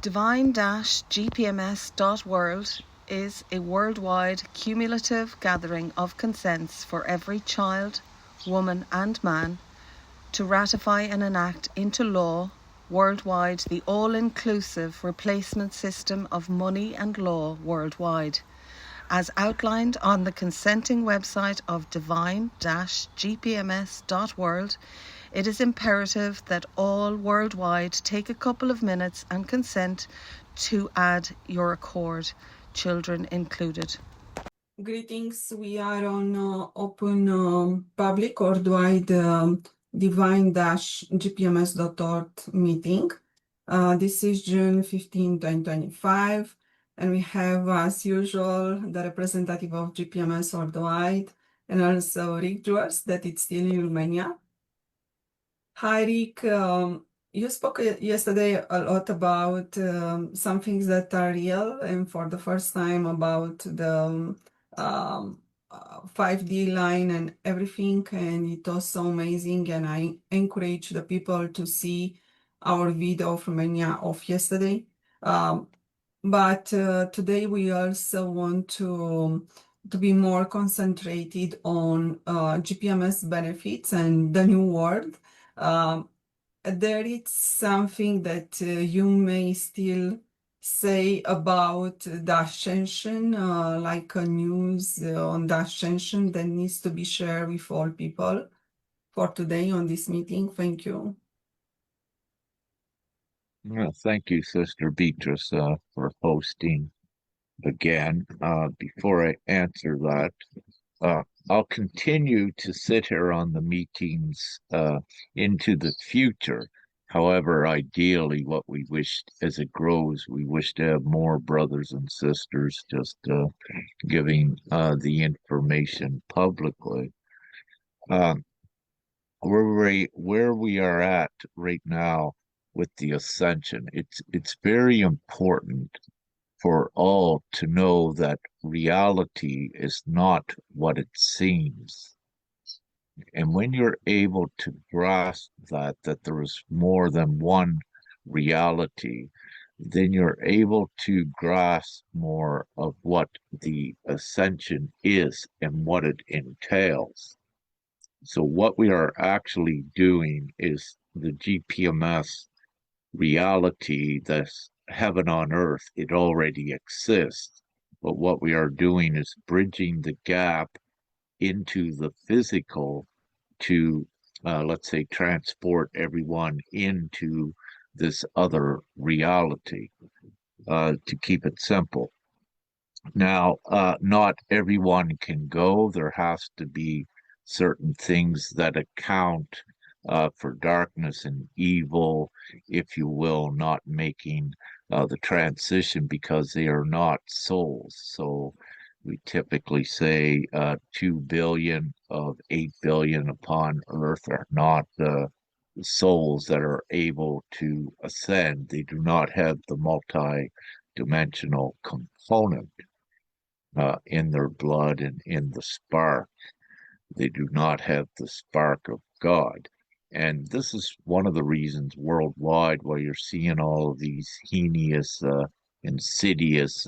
Divine-Gpms.world is a worldwide cumulative gathering of consents for every child, woman and man to ratify and enact into law worldwide the all-inclusive replacement system of money and law worldwide, as outlined on the consenting website of Divine-Gpms.world. It is imperative that all worldwide take a couple of minutes and consent to add your accord, children included. Greetings. We are on open public worldwide Divine-Gpms.org meeting. This is June 15, 2025, and we have, as usual, the representative of GPMS worldwide, and also Rick Juars, that it's still in Romania. Hi, Rick. You spoke yesterday a lot about some things that are real, and for the first time about the 5D line and everything, and it was so amazing. And I encourage the people to see our video from Romania of yesterday. But today we also want to be more concentrated on GPMS benefits and the new world. There is something that you may still say about the ascension, like a news on the ascension that needs to be shared with all people for today on this meeting. Thank you. Well, thank you, Sister Beatrice, for hosting again. Before I answer that, I'll continue to sit here on the meetings into the future. However, ideally, what we wish as it grows, we wish to have more brothers and sisters just giving the information publicly. Where we are at right now with the ascension, it's very important for all to know that reality is not what it seems. And when you're able to grasp that there is more than one reality, then you're able to grasp more of what the ascension is and what it entails. So what we are actually doing is the GPMS reality, that's heaven on earth. It already exists. But what we are doing is bridging the gap into the physical to, let's say, transport everyone into this other reality, to keep it simple. Now, not everyone can go. There has to be certain things that account for darkness and evil, if you will, not making the transition because they are not souls. So we typically say 2 billion of 8 billion upon earth are not the souls that are able to ascend. They do not have the multi-dimensional component in their blood and in the spark. They do not have the spark of God. And this is one of the reasons worldwide why you're seeing all of these heinous, insidious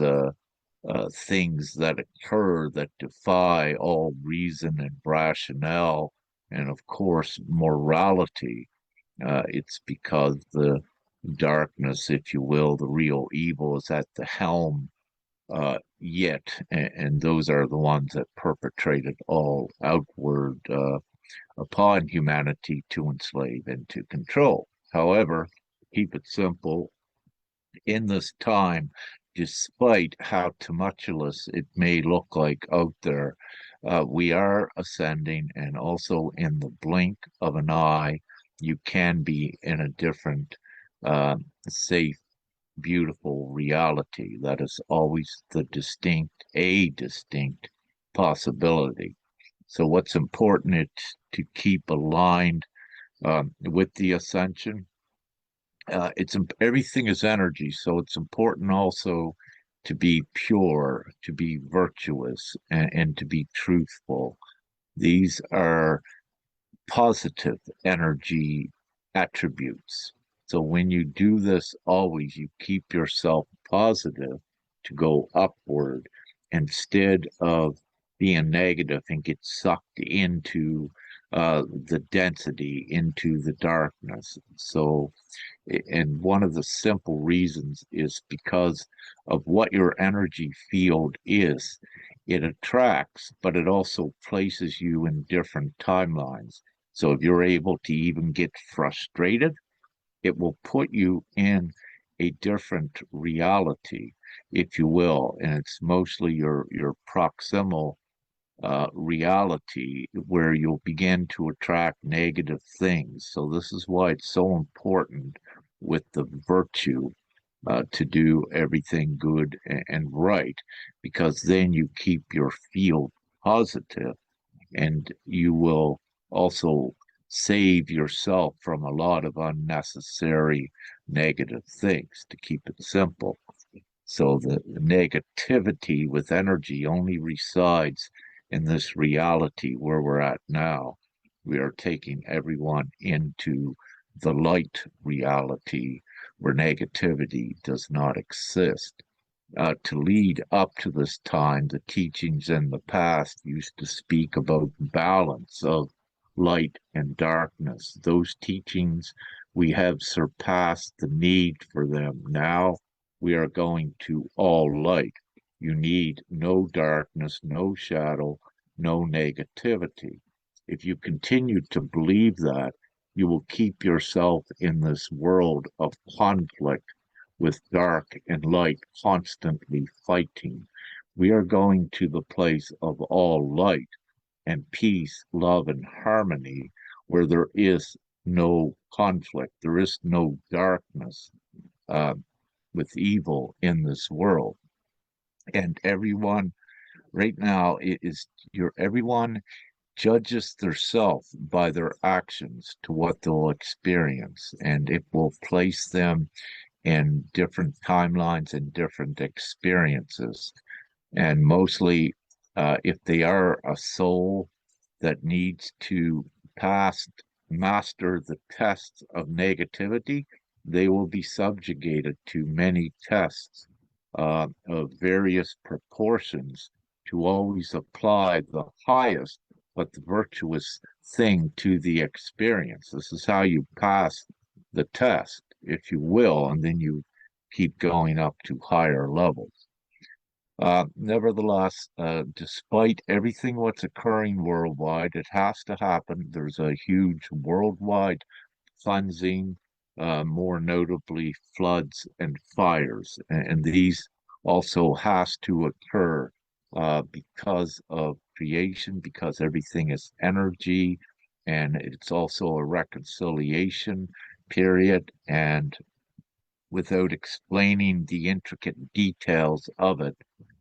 things that occur that defy all reason and rationale, and of course, morality. It's because the darkness, if you will, the real evil is at the helm yet, and those are the ones that perpetrated all outward upon humanity to enslave and to control. However, keep it simple, in this time, despite how tumultuous it may look like out there, we are ascending, and also in the blink of an eye, you can be in a different, safe, beautiful reality. That is always a distinct possibility. So what's important is to keep aligned with the ascension. Everything is energy, so it's important also to be pure, to be virtuous, and to be truthful. These are positive energy attributes. So when you do this always, you keep yourself positive to go upward instead of being negative and get sucked into the density, into the darkness. So, and one of the simple reasons is because of what your energy field is. It attracts, but it also places you in different timelines. So if you're able to even get frustrated, it will put you in a different reality, if you will, and it's mostly your proximal reality where you'll begin to attract negative things. So this is why it's so important with the virtue to do everything good and right, because then you keep your field positive and you will also save yourself from a lot of unnecessary negative things, to keep it simple. So the negativity with energy only resides in this reality where we're at now. We are taking everyone into the light reality where negativity does not exist. To lead up to this time, the teachings in the past used to speak about balance of light and darkness. Those teachings, we have surpassed the need for them. Now we are going to all light. You need no darkness, no shadow, no negativity. If you continue to believe that, you will keep yourself in this world of conflict with dark and light constantly fighting. We are going to the place of all light and peace, love, and harmony, where there is no conflict, there is no darkness uh, with evil in this world. And everyone right now is everyone judges theirself by their actions to what they'll experience, and it will place them in different timelines and different experiences. And mostly, if they are a soul that needs to pass, master the tests of negativity, they will be subjugated to many tests of various proportions to always apply the highest but the virtuous thing to the experience. This is how you pass the test, if you will, and then you keep going up to higher levels. Nevertheless, despite everything what's occurring worldwide, it has to happen. There's a huge worldwide cleansing, more notably floods and fires, and these also has to occur because of creation, because everything is energy, and it's also a reconciliation period, and without explaining the intricate details of it,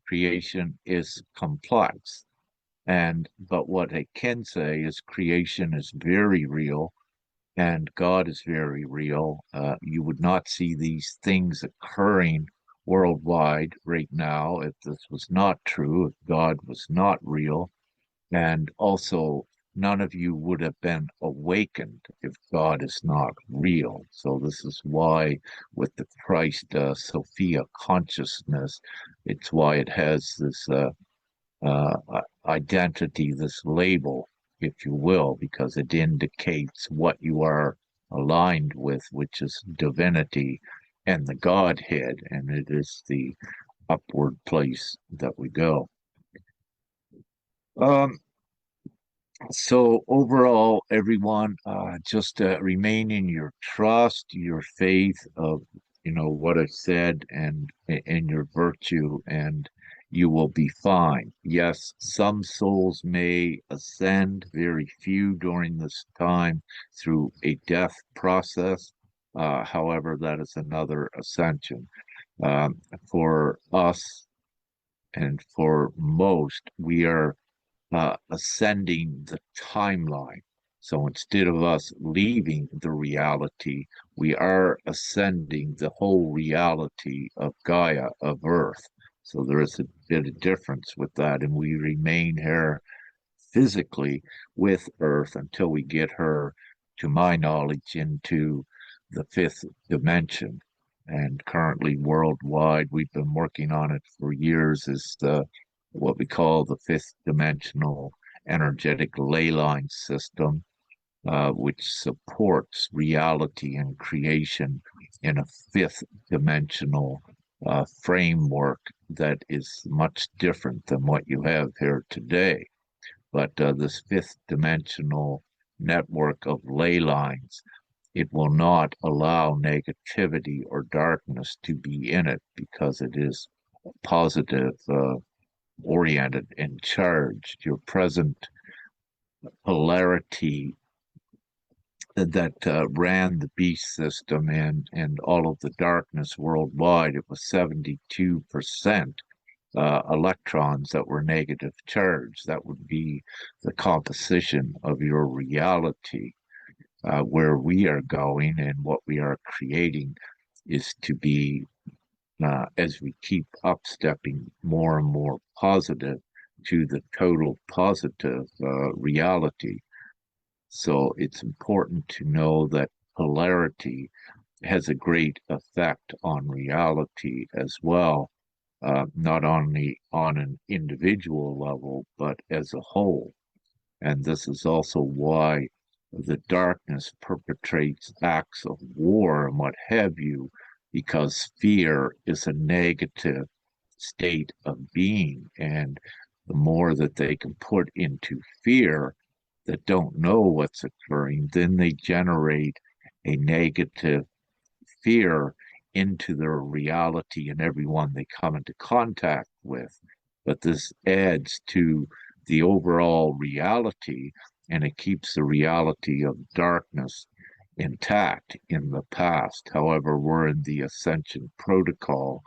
creation is complex. But what I can say is creation is very real and God is very real. You would not see these things occurring worldwide right now if this was not true, if God was not real. And also, none of you would have been awakened if God is not real. So, this is why, with the Christ Sophia consciousness, it's why it has this identity, this label, if you will, because it indicates what you are aligned with, which is divinity and the Godhead, and it is the upward place that we go. Um, So overall, everyone, just remain in your trust, your faith of, what I said, and your virtue, and you will be fine. Yes, some souls may ascend, very few during this time through a death process. However, that is another ascension. For us and for most, we are ascending the timeline. So instead of us leaving the reality, we are ascending the whole reality of Gaia, of Earth. So there is a bit of difference with that, and we remain here physically with Earth until we get her, to my knowledge, into the fifth dimension. And currently worldwide, we've been working on it for years, is what we call the fifth dimensional energetic ley line system, which supports reality and creation in a fifth dimensional framework that is much different than what you have here today. But this fifth dimensional network of ley lines, it will not allow negativity or darkness to be in it because it is positive, oriented, and charged. Your present polarity that ran the beast system and all of the darkness worldwide, it was 72% electrons that were negative charge. That would be the composition of your reality. Where we are going and what we are creating is to be, as we keep upstepping more and more positive to the total positive reality. So it's important to know that polarity has a great effect on reality as well, not only on an individual level, but as a whole. And this is also why the darkness perpetrates acts of war and what have you, because fear is a negative state of being. And the more that they can put into fear that don't know what's occurring, then they generate a negative fear into their reality and everyone they come into contact with. But this adds to the overall reality, and it keeps the reality of darkness intact in the past. However, we're in the ascension protocol,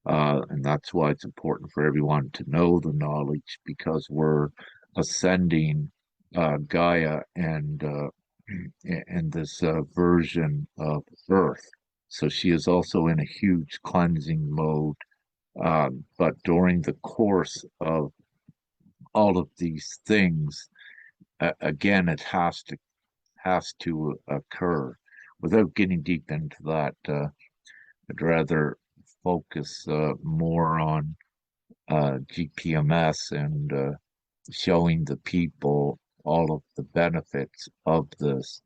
and that's why it's important for everyone to know the knowledge, because we're ascending Gaia and this version of Earth. So she is also in a huge cleansing mode. But during the course of all of these things, again, it has to occur. Without getting deep into that, I'd rather focus more on GPMS and showing the people all of the benefits of this.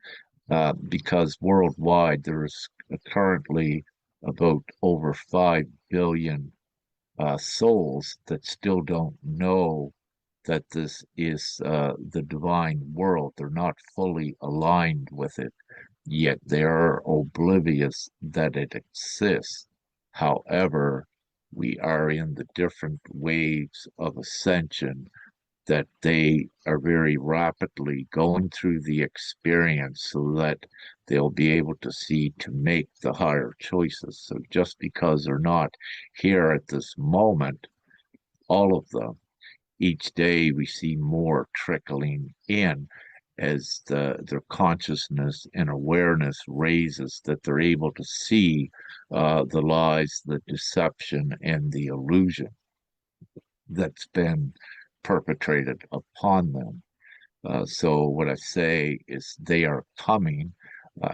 Because worldwide there's currently about over 5 billion souls that still don't know that this is the divine world. They're not fully aligned with it, yet they are oblivious that it exists. However, we are in the different waves of ascension that they are very rapidly going through the experience so that they'll be able to see to make the higher choices. So just because they're not here at this moment, all of them, each day we see more trickling in as their consciousness and awareness raises, that they're able to see the lies, the deception, and the illusion that's been perpetrated upon them. So what I say is they are coming.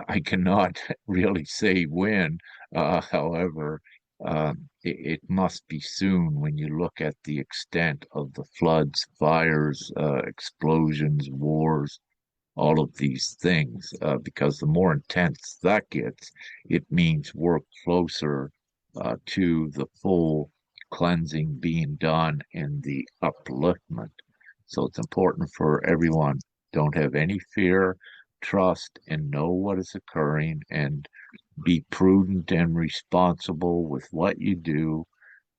I cannot really say when. However, it must be soon when you look at the extent of the floods, fires, explosions, wars, all of these things, because the more intense that gets, it means we're closer to the full cleansing being done and the upliftment. So it's important for everyone, don't have any fear, trust, and know what is occurring, and be prudent and responsible with what you do,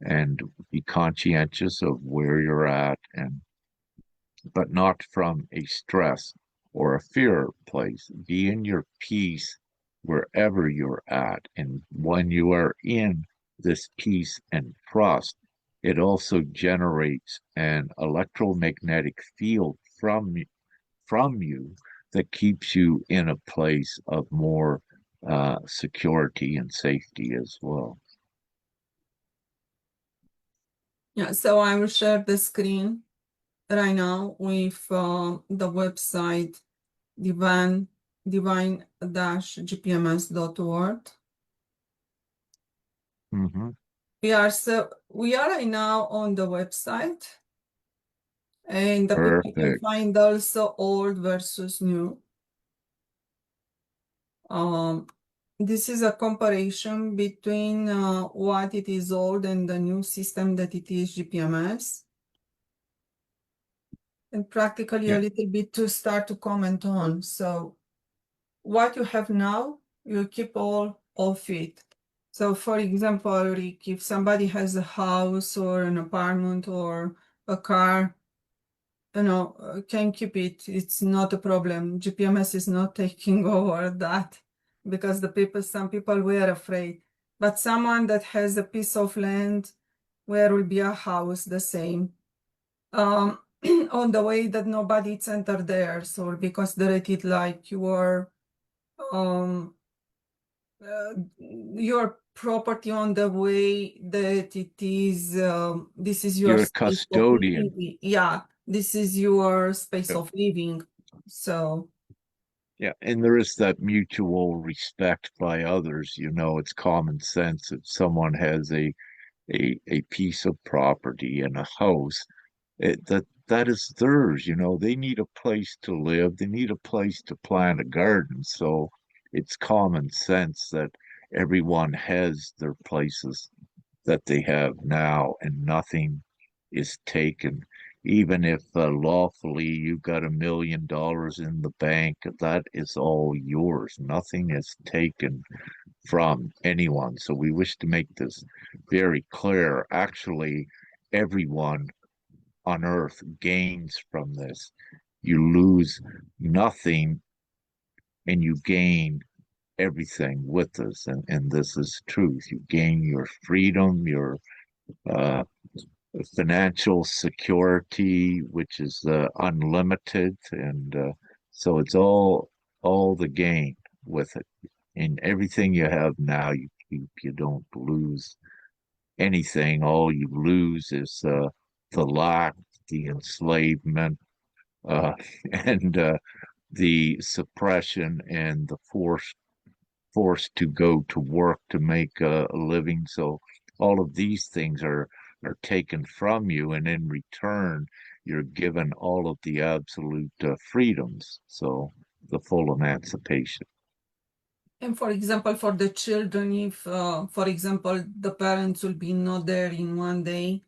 and be conscientious of where you're at, and but not from a stress or a fear place. Be in your peace wherever you're at. And when you are in this peace and trust, it also generates an electromagnetic field from you that keeps you in a place of more security and safety as well. Yeah, so I will share the screen right now with the website Divine-Gpms.world. Divine-Gpms.world. Mm-hmm. We are right now on the website, and the people can Perfect. find also old versus new. This is a comparison between what it is old and the new system that it is GPMS, and practically a Yeah. little bit to start to comment on. So what you have now, you keep all of it. So for example, Rick, if somebody has a house or an apartment or a car, can keep it. It's not a problem. GPMS is not taking over that because some people were afraid. But someone that has a piece of land where will be a house, the same. On the way that nobody's entered there, so will be considered like um your property on the way that it is this is your You're a space of custodian. living. Yeah, this is your space Yeah. of living. So Yeah. And there is that mutual respect by others. It's common sense. If someone has a piece of property and a house, that is theirs. They need a place to live. They need a place to plant a garden. So it's common sense that everyone has their places that they have now, and nothing is taken. Even if lawfully you got $1 million in the bank, that is all yours. Nothing is taken from anyone. So we wish to make this very clear. Actually, everyone on earth gains from this. You lose nothing and you gain everything with this. And this is truth. You gain your freedom, your uh, financial security, which is unlimited. And so it's all the gain with it. And everything you have now, you keep. You don't lose anything. All you lose is the lack, the enslavement, uh, and the suppression and the forced to go to work to make a living. So all of these things are taken from you, and in return, you're given all of the absolute freedoms. So the full emancipation. and for example, for the children, if for example the parents will be not there in one day,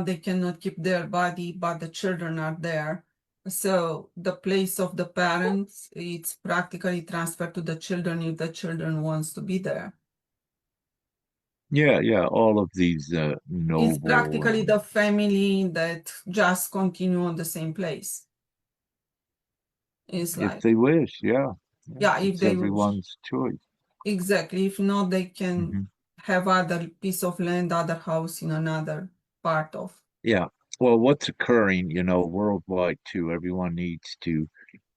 they cannot keep their body, but the children are there. So the place of the parents, it's practically transferred to the children if the children wants to be there. Yeah, yeah, all of these It's noble, practically the family that just continue on the same place. It's if like, they wish, yeah, yeah, yeah, if it's they wish. everyone's choice. Exactly. If not, they can Hmm. have other piece of land, other house in another part of. Yeah. Well, what's occurring, worldwide too, everyone needs to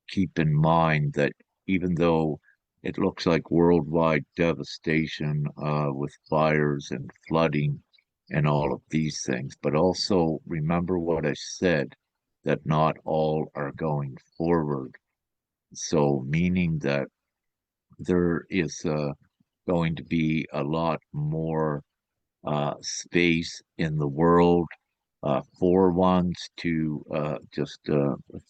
keep in mind that even though it looks like worldwide devastation with fires and flooding and all of these things, but also remember what I said, that not all are going forward. So, meaning that there is going to be a lot more space in the world for ones to just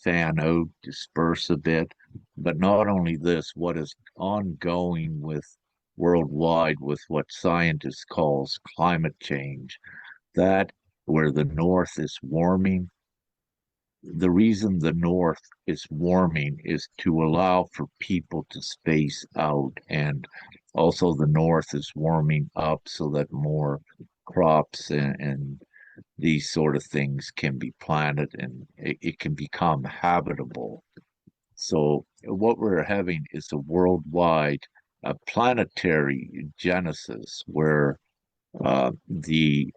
fan out, disperse a bit. But not only this, what is ongoing with worldwide with what scientists calls climate change, that where the north is warming, the reason the North is warming is to allow for people to space out. And also, the North is warming up so that more crops and these sort of things can be planted and it can become habitable. So, what we're having is a worldwide planetary genesis where the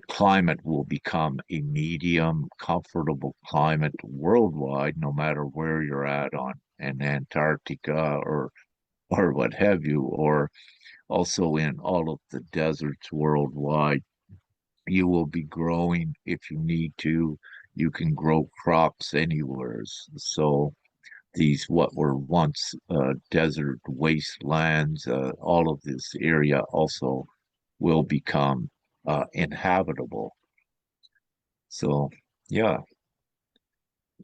climate will become a medium, comfortable climate worldwide, no matter where you're at on in Antarctica or what have you, or also in all of the deserts worldwide. You will be growing if you need to. You can grow crops anywhere. So these what were once desert wastelands. All of this area also will become inhabitable. So, yeah,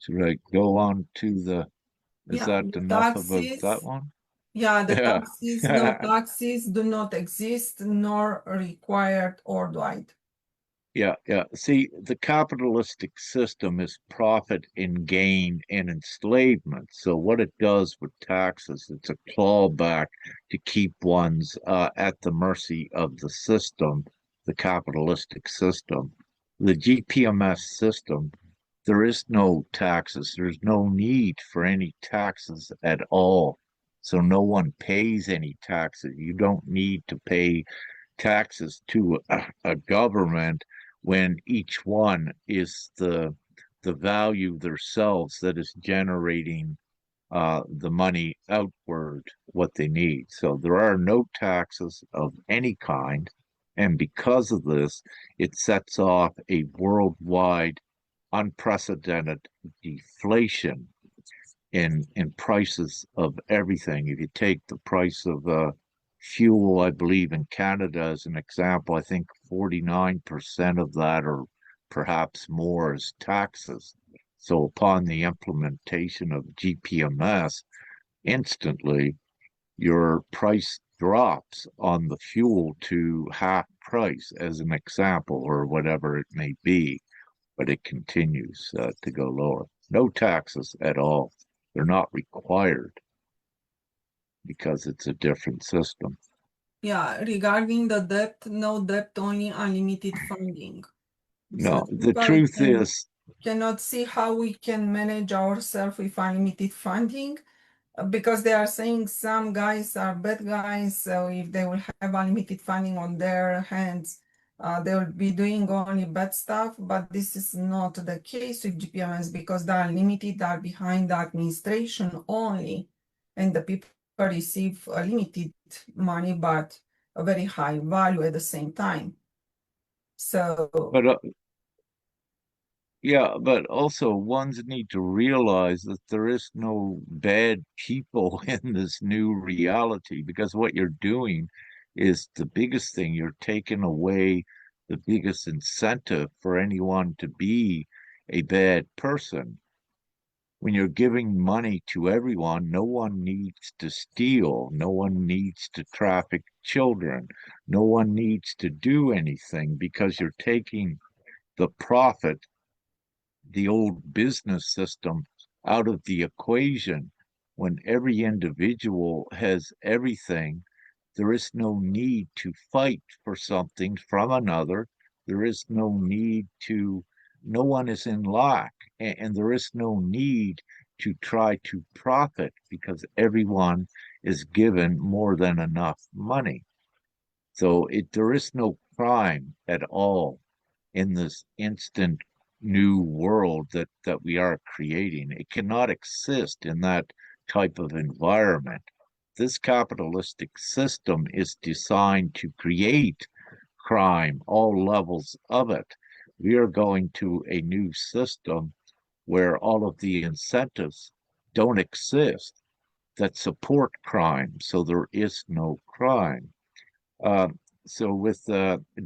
should I go on to is Yeah, that the enough about that taxes. one? Yeah, the Yeah. taxes, no taxes do not exist nor required worldwide. Yeah, yeah. See, the capitalistic system is profit and gain and enslavement. So what it does with taxes, it's a clawback to keep one's at the mercy of the system, the capitalistic system. The GPMS system, there is no taxes. There's no need for any taxes at all. So no one pays any taxes. You don't need to pay taxes to a government when each one is the value themselves that is generating the money outward what they need. So there are no taxes of any kind. And because of this, it sets off a worldwide unprecedented deflation in prices of everything. If you take the price of fuel, I believe in Canada as an example, I think 49% of that or perhaps more is taxes. So upon the implementation of GPMS, instantly your price drops on the fuel to half price as an example or whatever it may be, but it continues to go lower. No taxes at all. They're not required because it's a different system. Yeah, regarding the debt, no debt, only unlimited funding. So No, the people truth is, cannot see how we can manage ourselves with unlimited funding because they are saying some guys are bad guys. So if they will have unlimited funding on their hands, they will be doing only bad stuff. But this is not the case with GPMS because the unlimited are behind the administration only, and the people receive a limited money but a very high value at the same time. So but yeah, but also ones need to realize that there is no bad people in this new reality because what you're doing is the biggest thing. You're taking away the biggest incentive for anyone to be a bad person. When you're giving money to everyone, no one needs to steal, no one needs to traffic children, no one needs to do anything because you're taking the profit, the old business system, out of the equation. When every individual has everything, there is no need to fight for something from another. There is no need to, no one is in lack, and there is no need to try to profit because everyone is given more than enough money. So there is no crime at all in this instant new world that we are creating. It cannot exist in that type of environment. This capitalistic system is designed to create crime, all levels of it. We are going to a new system where all of the incentives don't exist that support crime, so there is no crime. Uh, so with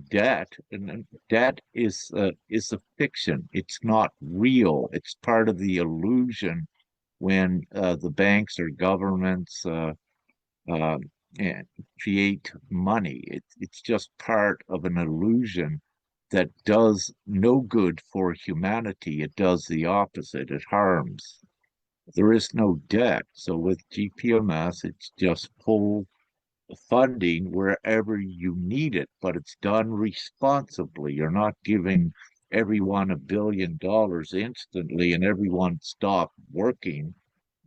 debt, and debt is a fiction. It's not real. It's part of the illusion when the banks or governments uh, and create money. It's just part of an illusion that does no good for humanity. It does the opposite. It harms. There is no debt. So with GPMS, it's just full funding wherever you need it, but it's done responsibly. You're not giving everyone $1 billion instantly and everyone stop working.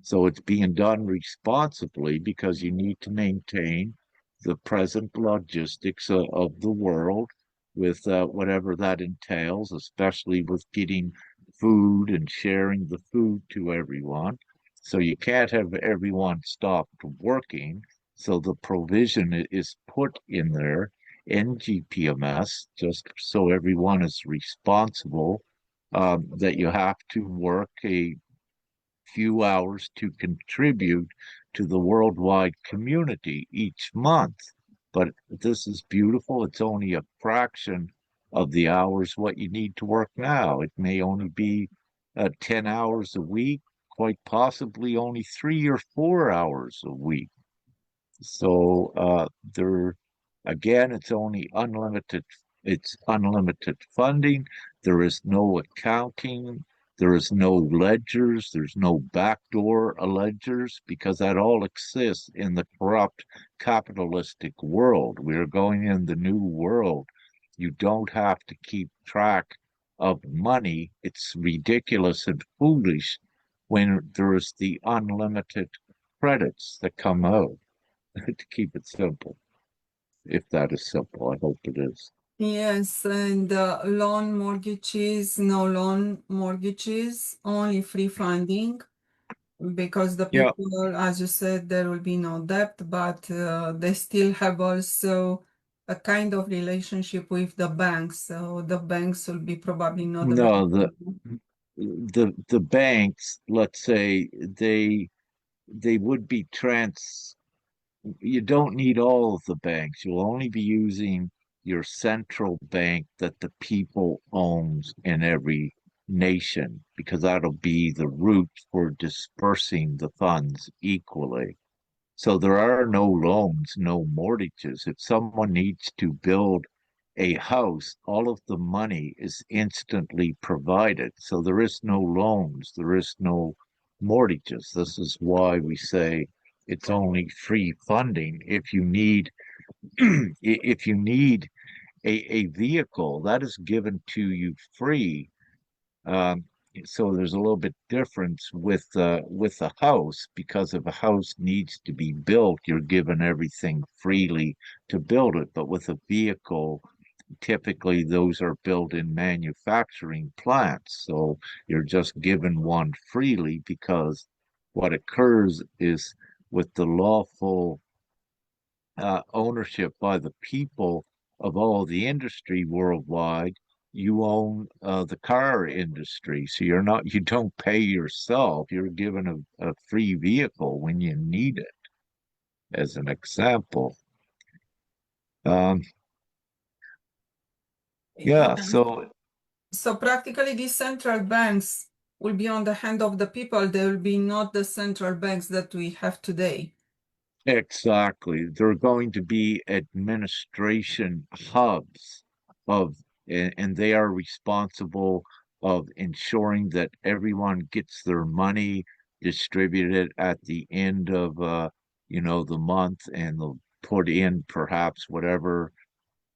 So it's being done responsibly because you need to maintain the present logistics of the world with whatever that entails, especially with getting food and sharing the food to everyone. So you can't have everyone stop working. So the provision is put in there in GPMS just so everyone is responsible that you have to work a few hours to contribute to the worldwide community each month. But this is beautiful. It's only a fraction of the hours what you need to work now. It may only be 10 hours a week, quite possibly only 3 or 4 hours a week. So there again, it's unlimited funding. There is no accounting, there is no ledgers, there's no backdoor ledgers because that all exists in the corrupt capitalistic world. We are going in the new world. You don't have to keep track of money. It's ridiculous and foolish when there's the unlimited credits that come out. To keep it simple, if that is simple. I hope it is. Yes, and loan mortgages, no loan mortgages, only free funding, because the Yeah, people, as you said, there will be no debt, but they still have also a kind of relationship with the banks. So the banks will be probably not the best no, people. the banks, let's say they would be you don't need all of the banks. You'll only be using your central bank that the people owns in every nation because that'll be the route for dispersing the funds equally. So there are no loans, no mortgages. If someone needs to build a house, all of the money is instantly provided. So there is no loans, there is no mortgages. This is why we say it's only free funding. If you need a vehicle, that is given to you free. um, so there's a little bit difference with a house because if a house needs to be built, you're given everything freely to build it. But with a vehicle, typically those are built in manufacturing plants. So you're just given one freely because what occurs is with the lawful ownership by the people of all the industry worldwide, you own the car industry. So you don't pay yourself. You're given a free vehicle when you need it, as an example. Um, yeah, Yes. so So practically these central banks will be on the hand of the people. They will be not the central banks that we have today. exactly. There are going to be administration hubs of, and they are responsible of ensuring that everyone gets their money distributed at the end of, the month, and they'll put in perhaps whatever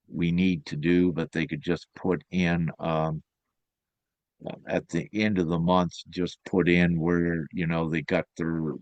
we need to do, but they could just put in, at the end of the month, just put in where, they got their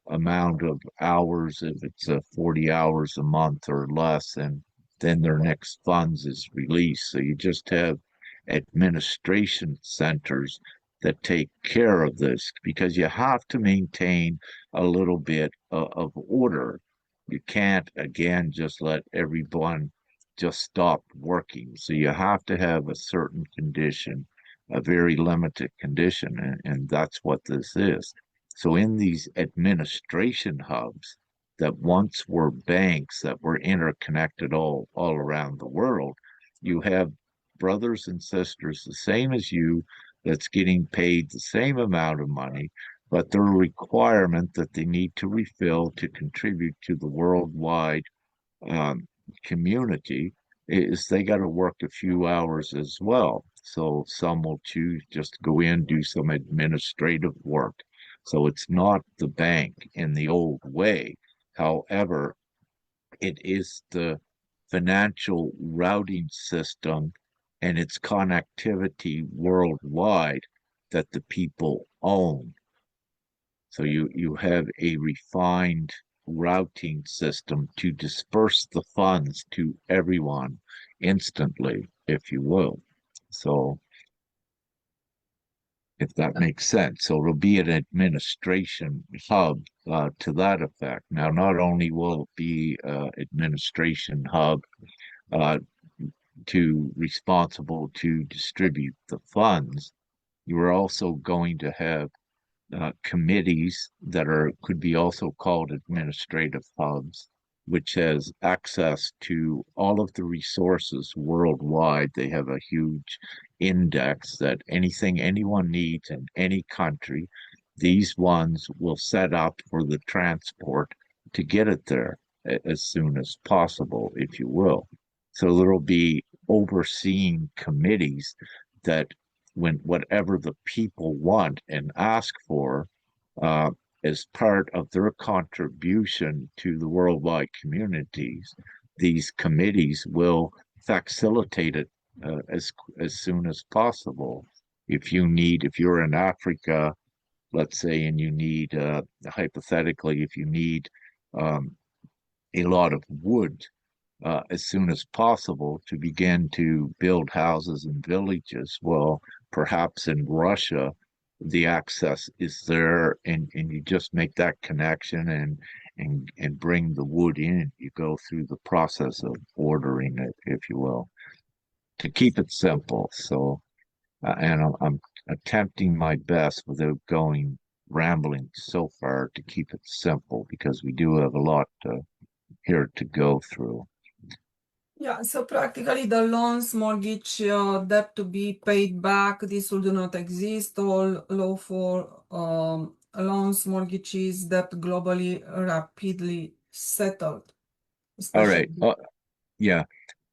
amount of hours, if it's 40 hours a month or less, and then their next funds is released. So you just have administration centers that take care of this because you have to maintain a little bit of order. You can't, again, just let everyone just stop working. So you have to have a certain condition, a very limited condition, and that's what this is. So in these administration hubs that once were banks that were interconnected all around the world, you have brothers and sisters the same as you that's getting paid the same amount of money, but their requirement that they need to refill to contribute to the worldwide um, community is they got to work a few hours as well. So some will choose just to go in, do some administrative work. So it's not the bank in the old way. However, it is the financial routing system and its connectivity worldwide that the people own. So you have a refined routing system to disperse the funds to everyone instantly, if you will. So if that makes sense. So it'll be an administration hub to that effect. Now, not only will it be administration hub uh, to responsible to distribute the funds, you are also going to have committees that could be also called administrative hubs, which has access to all of the resources worldwide. They have a huge index that anything anyone needs in any country, these ones will set up for the transport to get it there as soon as possible, if you will. So there'll be overseeing committees that when whatever the people want and ask for uh, as part of their contribution to the worldwide communities, these committees will facilitate it as soon as possible. If you're in Africa, let's say, and you need, hypothetically, if you need um, a lot of wood as soon as possible to begin to build houses and villages. Well, perhaps in Russia, the access is there, and you just make that connection and bring the wood in. You go through the process of ordering it, if you will, to keep it simple. So, and I'm attempting my best without going rambling so far to keep it simple because we do have a lot here to go through. Yeah, so practically the loans, mortgage, debt to be paid back, this will do not exist. All law for loans, mortgages, debt globally rapidly settled, All right. especially. Yeah.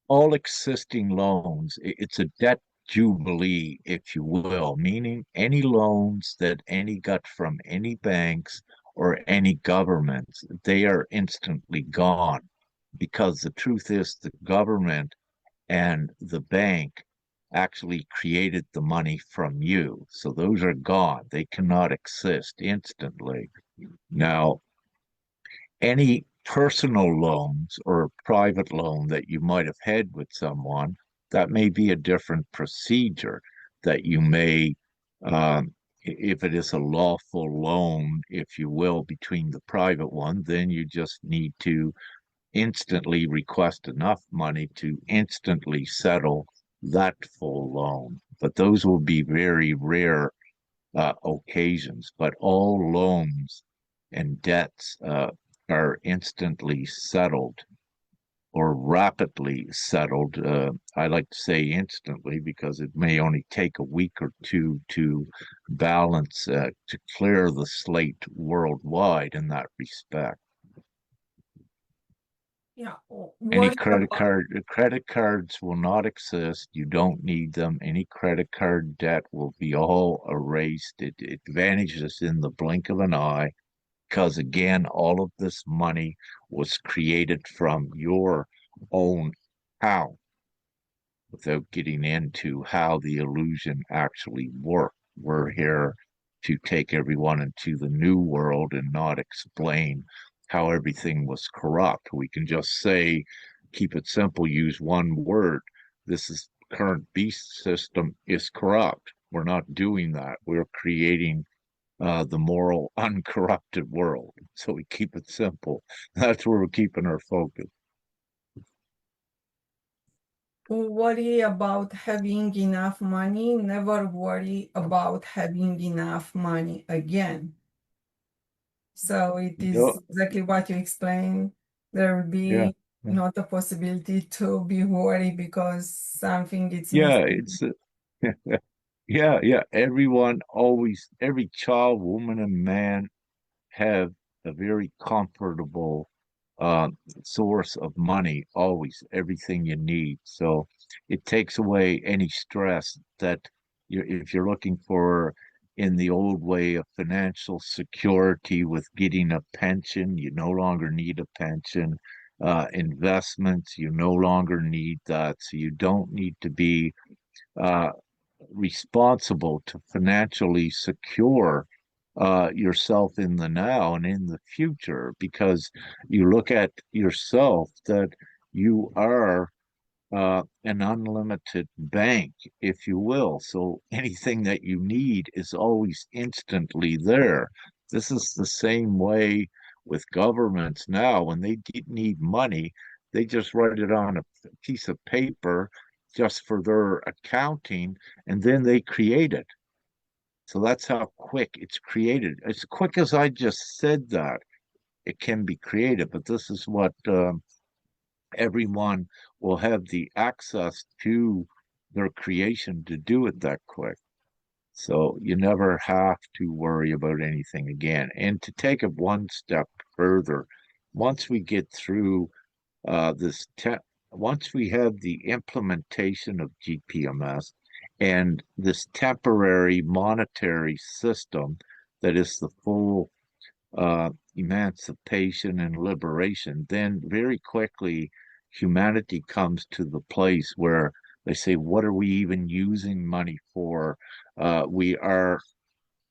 All existing loans, it's a debt jubilee, if you will, meaning any loans that any got from any banks or any governments, they are instantly gone. Because the truth is, the government and the bank actually created the money from you. So those are gone. They cannot exist instantly. Now, any personal loans or a private loan that you might have had with someone, that may be a different procedure that you may, if it is a lawful loan, if you will, between the private one, then you just need to instantly request enough money to instantly settle that full loan. But those will be very rare occasions, but all loans and debts are instantly settled or rapidly settled. I like to say instantly because it may only take a week or two to balance, to clear the slate worldwide in that respect. Yeah, Any what credit cards will not exist. You don't need them. Any credit card debt will be all erased. It vanishes in the blink of an eye because again, all of this money was created from your own account without getting into how the illusion actually worked. We're here to take everyone into the new world and not explain how everything was corrupt. We can just say, keep it simple, use one word. This is current beast system is corrupt. We're not doing that. We're creating the moral, uncorrupted world. So we keep it simple. That's where we're keeping our focus. worry about having enough money, never worry about having enough money again. So it Yeah, is exactly what you explained. There will yeah, be yeah. not a possibility to be worried because something is Yeah, missing. it's yeah, yeah. Everyone always, every child, woman, and man have a very comfortable uh, source of money, always, everything you need. So it takes away any stress that if you're looking for in the old way of financial security with getting a pension, you no longer need a pension. Investments, you no longer need that. So you don't need to be uh, responsible to financially secure yourself in the now and in the future because you look at yourself that you are an unlimited bank, if you will. So anything that you need is always instantly there. This is the same way with governments now. When they need money, they just write it on a piece of paper just for their accounting, and then they create it. So that's how quick it's created. As quick as I just said that, it can be created, but this is what everyone will have the access to their creation to do it that quick. So you never have to worry about anything again. And to take it one step further, once we get through this once we have the implementation of GPMS and this temporary monetary system that is the full emancipation and liberation, then very quickly humanity comes to the place where they say, what are we even using money for? We are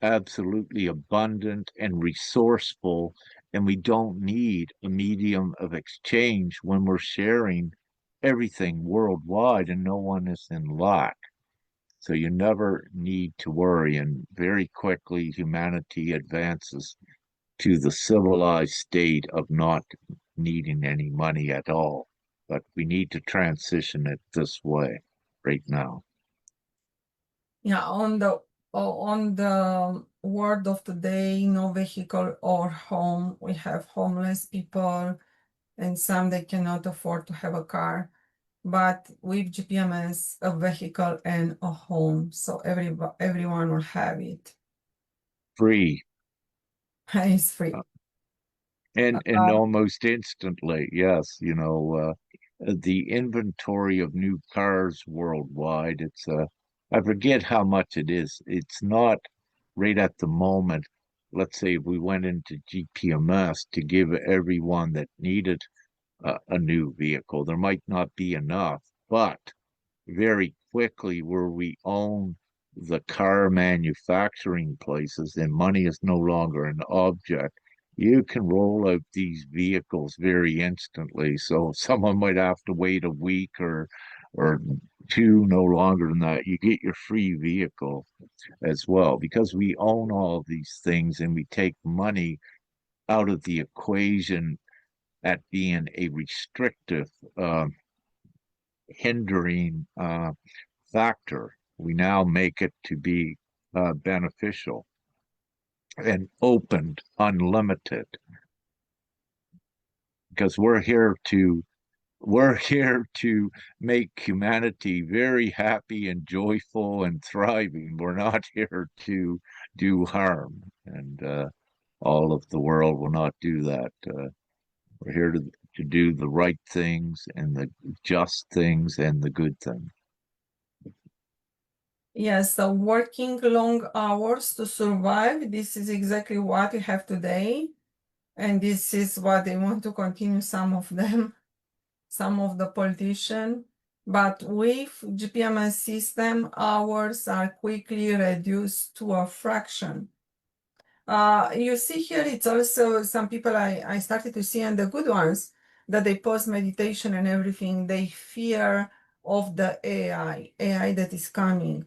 absolutely abundant and resourceful, and we don't need a medium of exchange when we're sharing everything worldwide and no one is in lack. So you never need to worry, and very quickly humanity advances to the civilized state of not needing any money at all. But we need to transition it this way right now. Yeah, on the word of the day, no vehicle or home. We have homeless people, and some they cannot afford to have a car. But with GPMS, a vehicle and a home, so everyone will have it. Free. It's free. And almost instantly, yes, the inventory of new cars worldwide, it's I forget how much it is. It's not right at the moment. Let's say if we went into GPMS to give everyone that needed a new vehicle, there might not be enough, but very quickly where we own the car manufacturing places and money is no longer an object, you can roll out these vehicles very instantly. So someone might have to wait a week or two, no longer than that. You get your free vehicle as well because we own all these things and we take money out of the equation at being a restrictive, hindering factor. We now make it to be beneficial and opened, unlimited, because we're here to make humanity very happy and joyful and thriving. We're not here to do harm, and all of the world will not do that. We're here to do the right things and the just things and the good things. Yes, so working long hours to survive, this is exactly what we have today. And this is what they want to continue, some of them, some of the politicians. But with GPMS system, hours are quickly reduced to a fraction. You see here, it's also some people I started to see, and the good ones, that they post meditation and everything, they fear of the AI that is coming.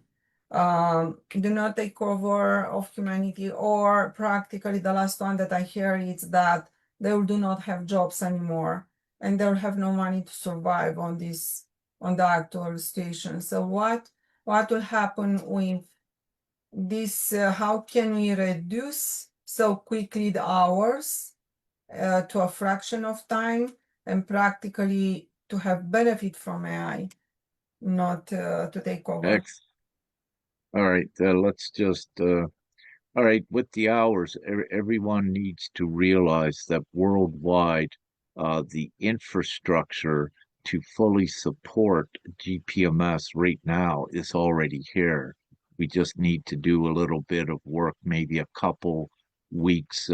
Do not take over of humanity, or practically the last one that I hear is that they do not have jobs anymore and they'll have no money to survive on the actual situation. So what will happen with this? How can we reduce so quickly the hours to a fraction of time and practically to have benefit from AI, not to take over? All right, let's just all right, with the hours, everyone needs to realize that worldwide, the infrastructure to fully support GPMS right now is already here. We just need to do a little bit of work, maybe a couple weeks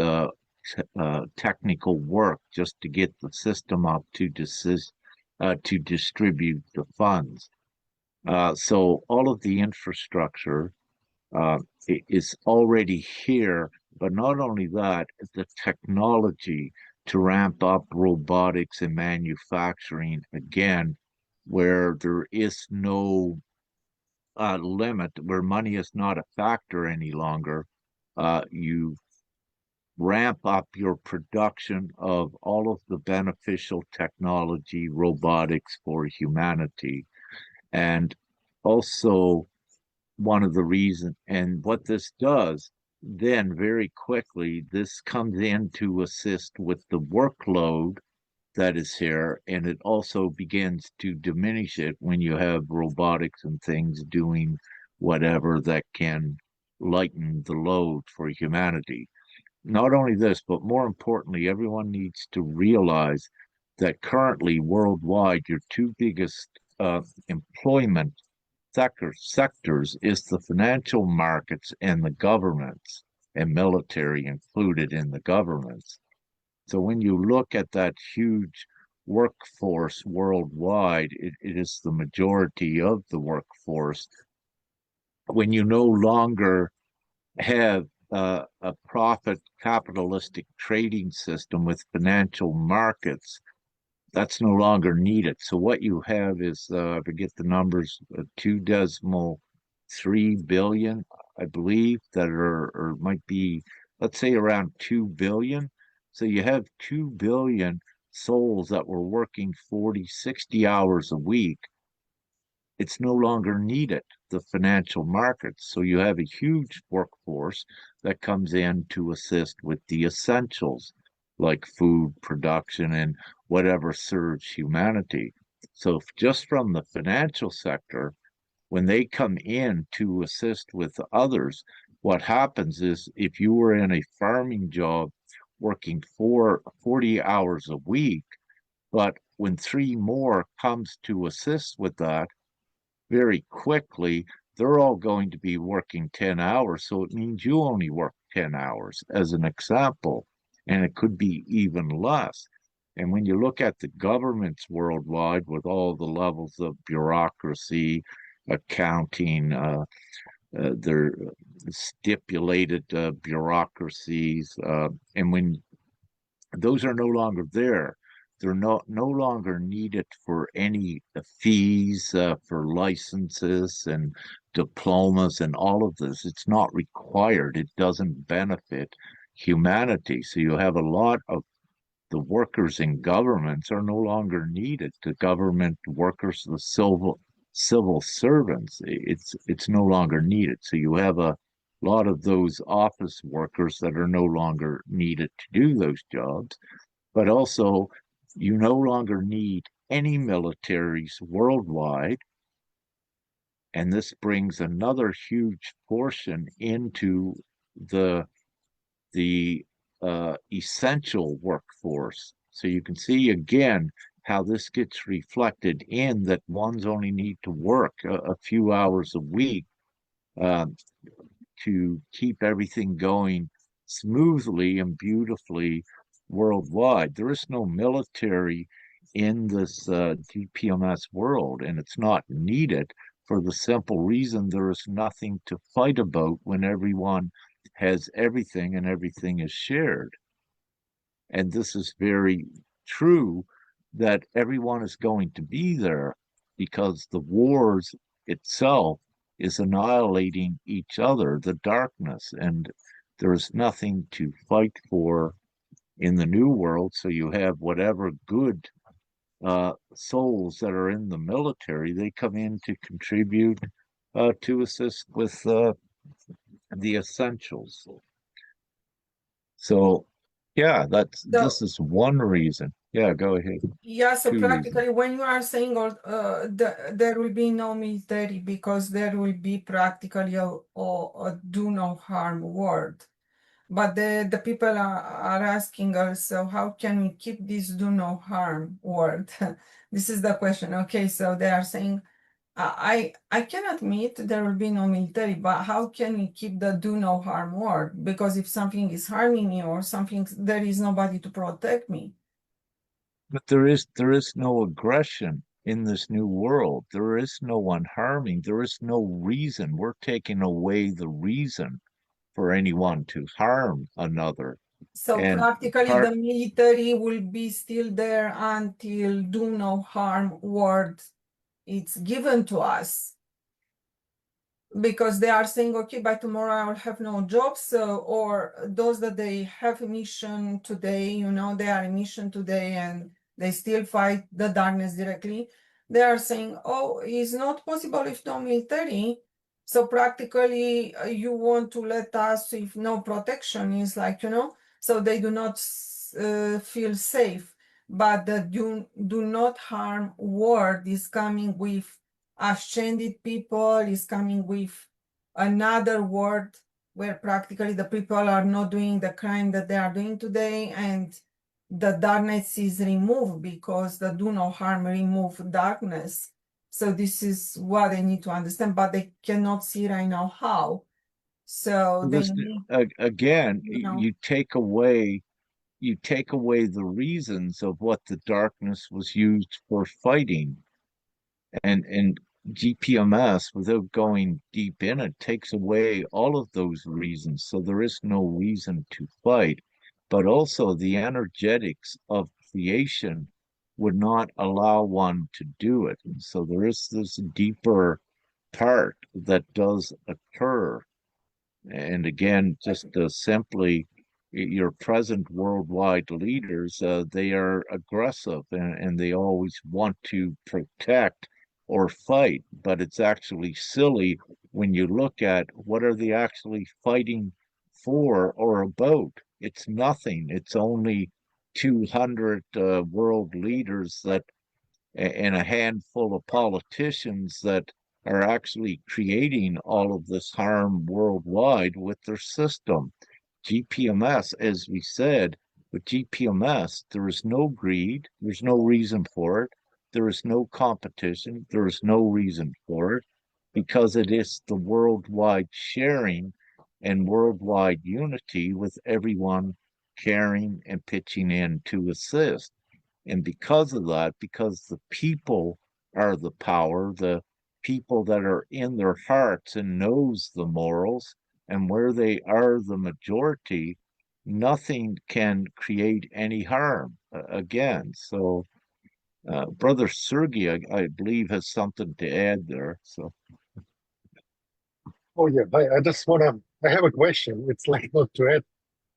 technical work just to get the system up to distribute the funds. So all of the infrastructure uh, is already here, but not only that, the technology to ramp up robotics and manufacturing again, where there is no limit, where money is not a factor any longer. You ramp up your production of all of the beneficial technology, robotics for humanity, and also one of the reasons. And what this does, then very quickly, this comes in to assist with the workload that is here, and it also begins to diminish it when you have robotics and things doing whatever that can lighten the load for humanity. Not only this, but more importantly, everyone needs to realize that currently worldwide, your two biggest employment sectors is the financial markets and the governments, and military included in the governments. So when you look at that huge workforce worldwide, it is the majority of the workforce. When you no longer have a profit capitalistic trading system with financial markets, that's no longer needed. So what you have is, I forget the numbers, 2.3 billion, I believe, that are, or might be, let's say around 2 billion. So you have 2 billion souls that were working 40, 60 hours a week. It's no longer needed, the financial markets. So you have a huge workforce that comes in to assist with the essentials like food production and whatever serves humanity. So just from the financial sector, when they come in to assist with others, what happens is if you were in a farming job working 40 hours a week, but when three more comes to assist with that, very quickly, they're all going to be working 10 hours. So it means you only work 10 hours as an example, and it could be even less. And when you look at the governments worldwide with all the levels of bureaucracy, accounting, their stipulated bureaucracies, and when those are no longer there. They're no longer needed for any fees for licenses and diplomas and all of this. It's not required. It doesn't benefit humanity. So you have a lot of the workers in governments are no longer needed. The government workers, the civil servants, it's no longer needed. So you have a lot of those office workers that are no longer needed to do those jobs, but also you no longer need any militaries worldwide. And this brings another huge portion into the essential workforce. So you can see again how this gets reflected in that ones only need to work a few hours a week um, to keep everything going smoothly and beautifully worldwide. There is no military in this GPMS world, and it's not needed for the simple reason there is nothing to fight about when everyone has everything and everything is shared. And this is very true that everyone is going to be there because the wars itself is annihilating each other, the darkness, and there's nothing to fight for in the new world. So you have whatever good souls that are in the military, they come in to contribute to assist with the essentials. So, yeah, this So is one reason. Yeah, go ahead. yeah, so Two reasons. practically when you are saying there will be no military because there will be practically a do no harm world. But the people are asking us, so how can we keep this do no harm word? This is the question. Okay, so they are saying, I can admit there will be no military, but how can we keep the do no harm word? Because if something is harming me or something, there is nobody to protect me. But there is no aggression in this new world. There is no one harming. There is no reason. We're taking away the reason for anyone to harm another. So And practically part the military will be still there until do no harm word it's given to us. Because they are saying, okay, by tomorrow I will have no jobs, or those that they have mission today, they are in mission today and they still fight the darkness directly. They are saying, oh, it's not possible if no military. So practically, you want to let us, if no protection is like, so they do not feel safe. But the do not harm word is coming with ascended people, is coming with another word where practically the people are not doing the crime that they are doing today, and the darkness is removed because the do no harm remove darkness. So this is what they need to understand, but they cannot see right now how. So they This need, again, you know, you take away the reasons of what the darkness was used for fighting. And GPMS, without going deep in it, takes away all of those reasons. So there is no reason to fight. But also the energetics of creation would not allow one to do it. And so there is this deeper part that does occur. And again, just simply your present worldwide leaders, they are aggressive and they always want to protect or fight, but it's actually silly when you look at what are they actually fighting for or about. It's nothing. It's only 200 world leaders that and a handful of politicians that are actually creating all of this harm worldwide with their system. GPMS, as we said, with GPMS, there is no greed, there's no reason for it, there is no competition, there is no reason for it, because it is the worldwide sharing and worldwide unity with everyone caring and pitching in to assist. And because of that, because the people are the power, the people that are in their hearts and knows the morals, and where they are the majority, nothing can create any harm again. So, Brother Sergey, I believe, has something to add there. So, Oh yeah, I just wanna. I have a question. It's like not to add.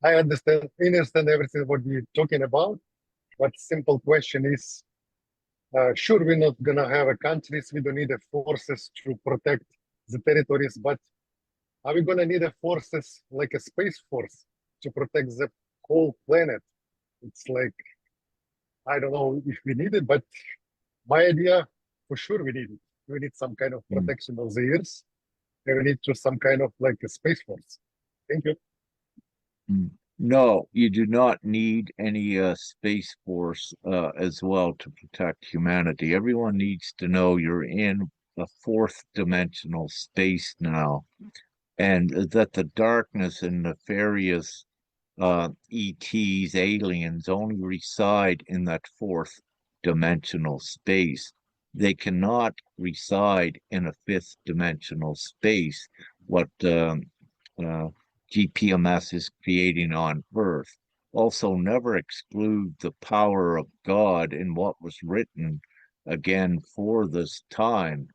I understand everything what we're talking about, but simple question is, sure, we're not gonna have a countries. We don't need the forces to protect the territories, but are we gonna need a forces like a space force to protect the whole planet? It's like I don't know if we need it, but my idea for sure we need it. We need some kind of mm, protection of the earth, and we need to some kind of like a space force. Thank you. mm. No, you do not need any space force as well to protect humanity. Everyone needs to know you're in a fourth dimensional space now, and that the darkness and nefarious ETs, aliens, only reside in that fourth dimensional space. They cannot reside in a fifth dimensional space, what uh, GPMS is creating on Earth. Also, never exclude the power of God in what was written again for this time.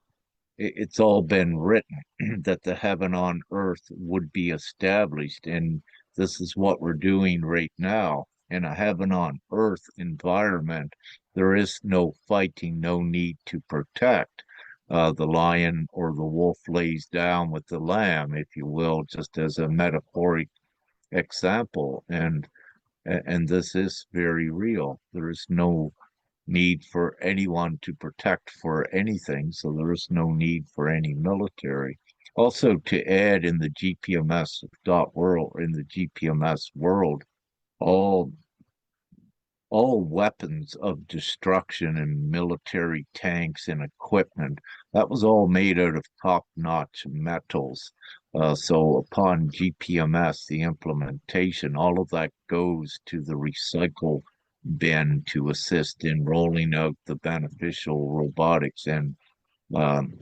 It's all been written that the heaven on earth would be established. And this is what we're doing right now. In a heaven on earth environment, there is no fighting, no need to protect. The lion or the wolf lays down with the lamb, if you will, just as a metaphoric example. And this is very real. There is no need for anyone to protect for anything, so there is no need for any military. Also, to add in the GPMS.world, in the GPMS world, all all weapons of destruction and military tanks and equipment, that was all made out of top-notch metals. So upon GPMS, the implementation, all of that goes to the recycle bin to assist in rolling out the beneficial robotics and um,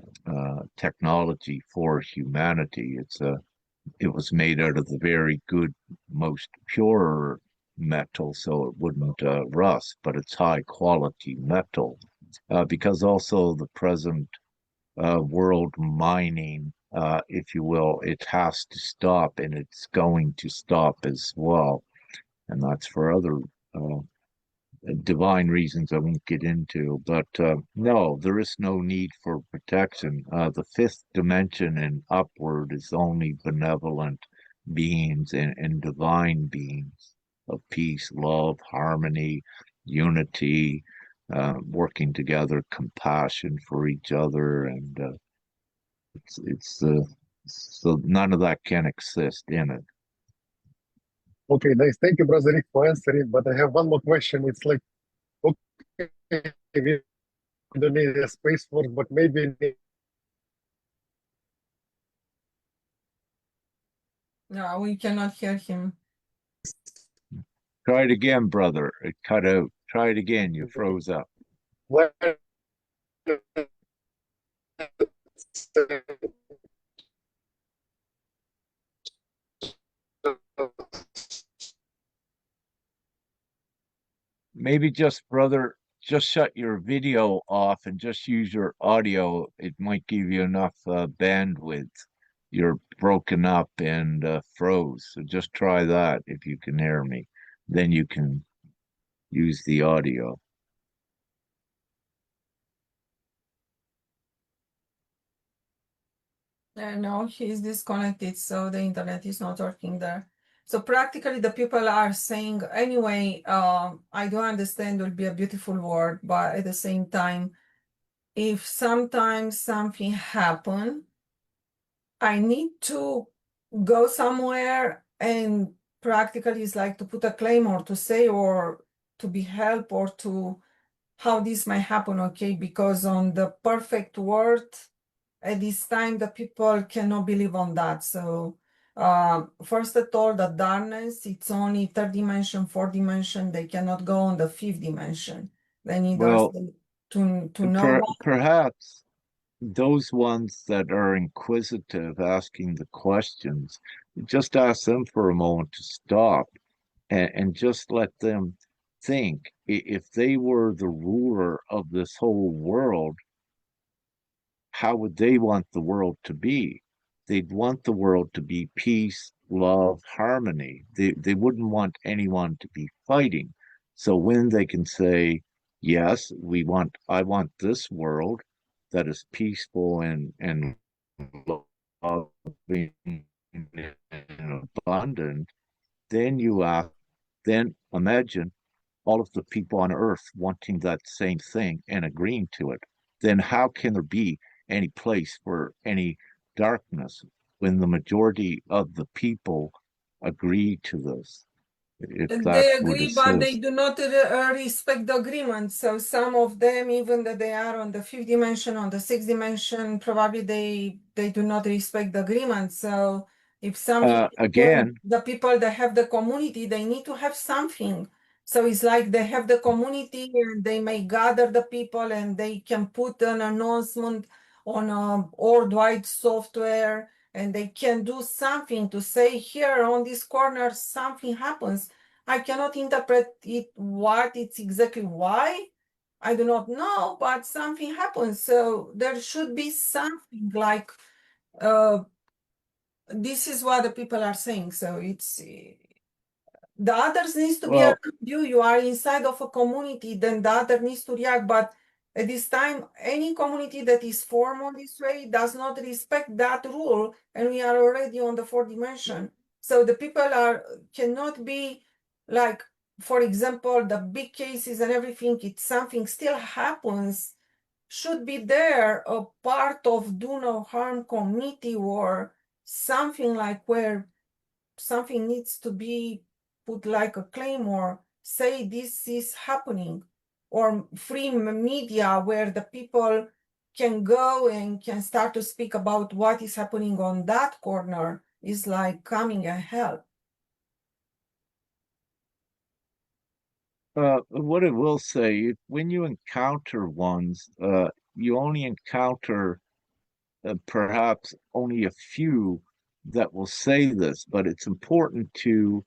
technology for humanity. It was made out of the very good, most pure metal, so it wouldn't rust, but it's high quality metal. Because also the present world mining, if you will, it has to stop and it's going to stop as well. And that's for other uh, divine reasons I won't get into. But no, there is no need for protection. The fifth dimension and upward is only benevolent beings and divine beings of peace, love, harmony, unity, working together, compassion for each other, and it's so none of that can exist in it. Okay, nice. Thank you, Brother Rick, for answering. But I have one more question. It's like, okay, we don't need a space force, but maybe No, we cannot hear him. Try it again, brother. It cut out. Try it again. You froze up. what Maybe just, brother, just shut your video off and just use your audio. It might give you enough bandwidth. You're broken up and froze. So just try that if you can hear me. Then you can use the audio. No, he's disconnected, so the internet is not working there. So practically the people are saying, anyway, I do understand it will be a beautiful world, but at the same time, if sometimes something happen, I need to go somewhere and practically it's like to put a claim or to say or to be helped or to how this might happen, okay? Because on the perfect world, at this time, the people cannot believe on that. So first of all, the darkness, it's only third dimension, fourth dimension. They cannot go on the fifth dimension. They need us Well, to know what. perhaps those ones that are inquisitive, asking the questions, just ask them for a moment to stop and just let them think. If they were the ruler of this whole world, how would they want the world to be? They'd want the world to be peace, love, harmony. They wouldn't want anyone to be fighting. So when they can say, yes, I want this world that is peaceful and loving and abundant, then then imagine all of the people on earth wanting that same thing and agreeing to it, then how can there be any place for any darkness when the majority of the people agree to this? If that They would agree, but they assist. do not respect the agreement. So some of them, even that they are on the fifth dimension, on the sixth dimension, probably they do not respect the agreement. So if something, Again, the people that have the community, they need to have something. So it's like they have the community and they may gather the people and they can put an announcement on a worldwide software and they can do something to say here on this corner something happens. I cannot interpret it what it's exactly why. I do not know, but something happens. So there should be something like uh, this is what the people are saying. So it's the others needs to be well, around you. You are inside of a community, then the other needs to react. But at this time, any community that is formed on this way does not respect that rule, and we are already on the fourth dimension. So the people are cannot be like, for example, the big cases and everything. It's something still happens. Should be there a part of do no harm committee or something like where something needs to be put like a claim or say this is happening or free media where the people can go and can start to speak about what is happening on that corner is like coming and help. what I will say, when you encounter ones, you only encounter perhaps only a few that will say this, but it's important to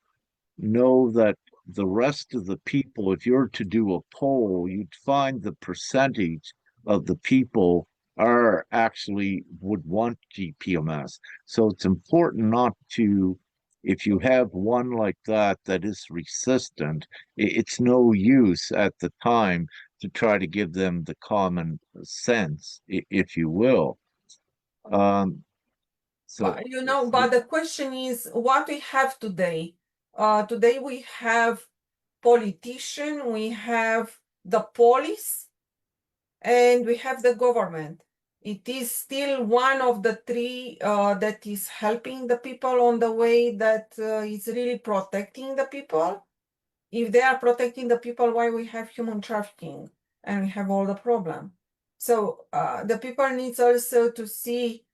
know that the rest of the people, if you're to do a poll, you'd find the percentage of the people are actually would want GPMS. So it's important not to If you have one like that is resistant, it's no use at the time to try to give them the common sense, if you will. Um, so But but the question is what we have today. Today we have politician, we have the police, and we have the government. It is still one of the three that is helping the people on the way that is really protecting the people. If they are protecting the people, why we have human trafficking and we have all the problem? So the people needs also to see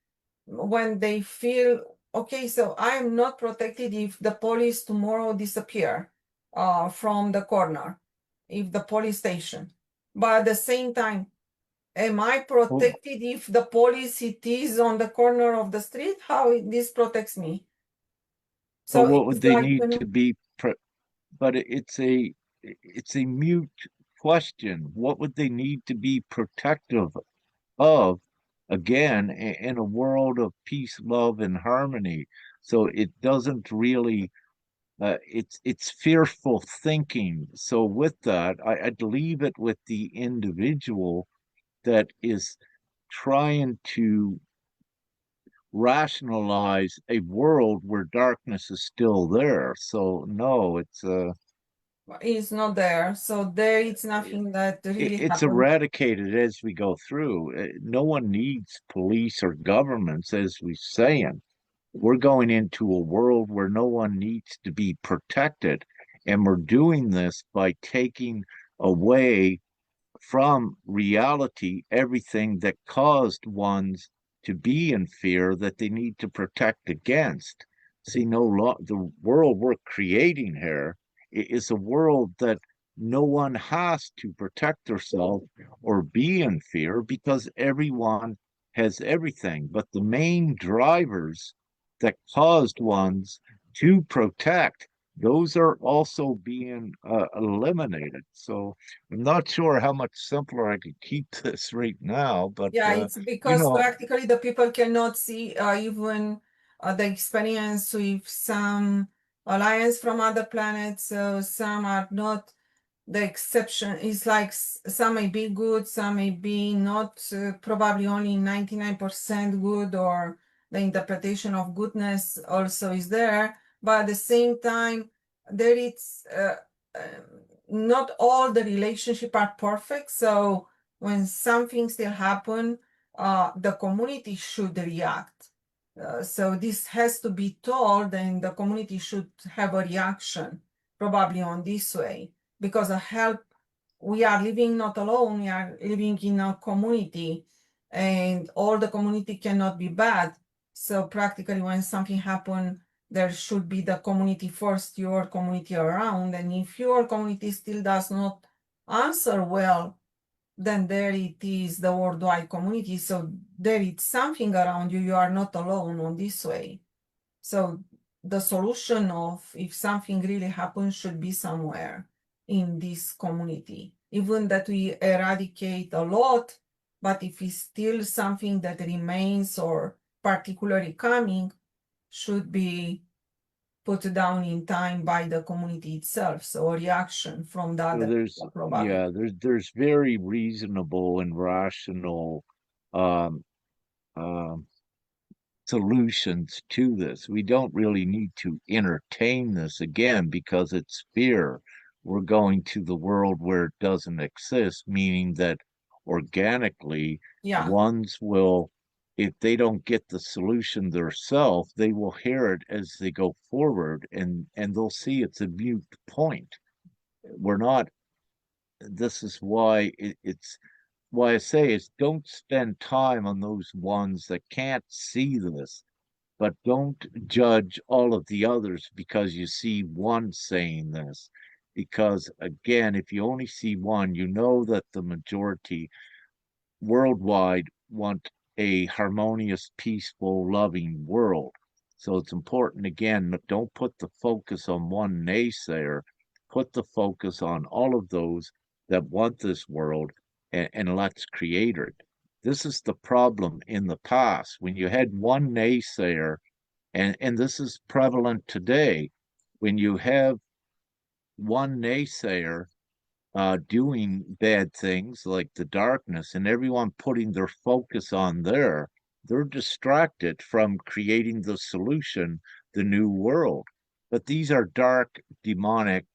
when they feel okay, so I am not protected if the police tomorrow disappear from the corner, if the police station. But at the same time, am I protected if the police it is on the corner of the street? How this protects me? but So what would it's they like, need to be? But it's a mute question. What would they need to be protective of? Again, in a world of peace, love, and harmony. So it doesn't really it's fearful thinking. So with that, I'd leave it with the individual that is trying to rationalize a world where darkness is still there. So no, it's not there. So there it's nothing that really it's happened. eradicated as we go through. No one needs police or governments, as we're saying. We're going into a world where no one needs to be protected. And we're doing this by taking away from reality everything that caused ones to be in fear that they need to protect against. See, the world we're creating here is a world that no one has to protect themselves or be in fear because everyone has everything. But the main drivers that caused ones to protect, those are also being eliminated. So I'm not sure how much simpler I could keep this right now, but Yeah, it's you because know, practically the people cannot see even the experience with some alliance from other planets. So some are not the exception. It's like some may be good, some may be not, probably only 99% good, or the interpretation of goodness also is there. But at the same time, there is not all the relationship are perfect. So when something still happen, the community should react. So this has to be told, and the community should have a reaction, probably on this way, because of help. We are living not alone. We are living in a community, and all the community cannot be bad. So practically, when something happen, there should be the community first, your community around, and if your community still does not answer well, then there it is the worldwide community. So there is something around you. You are not alone on this way. So the solution of if something really happens should be somewhere in this community. Even that we eradicate a lot, but if it's still something that remains or particularly coming, should be put down in time by the community itself. So a reaction from the other people, probably. there's very reasonable and rational um, um, solutions to this. We don't really need to entertain this again because it's fear. We're going to the world where it doesn't exist, meaning that organically, Yeah. ones will, if they don't get the solution themselves, they will hear it as they go forward and they'll see it's a mute point. We're not, this is why it's why I say is don't spend time on those ones that can't see this, but don't judge all of the others because you see one saying this. Because again, if you only see one, you know that the majority worldwide want a harmonious, peaceful, loving world. So it's important, again, don't put the focus on one naysayer, put the focus on all of those that want this world and let's create it. This is the problem in the past. When you had one naysayer And this is prevalent today when you have one naysayer doing bad things like the darkness and everyone putting their focus on there, they're distracted from creating the solution, the new world. But these are dark, demonic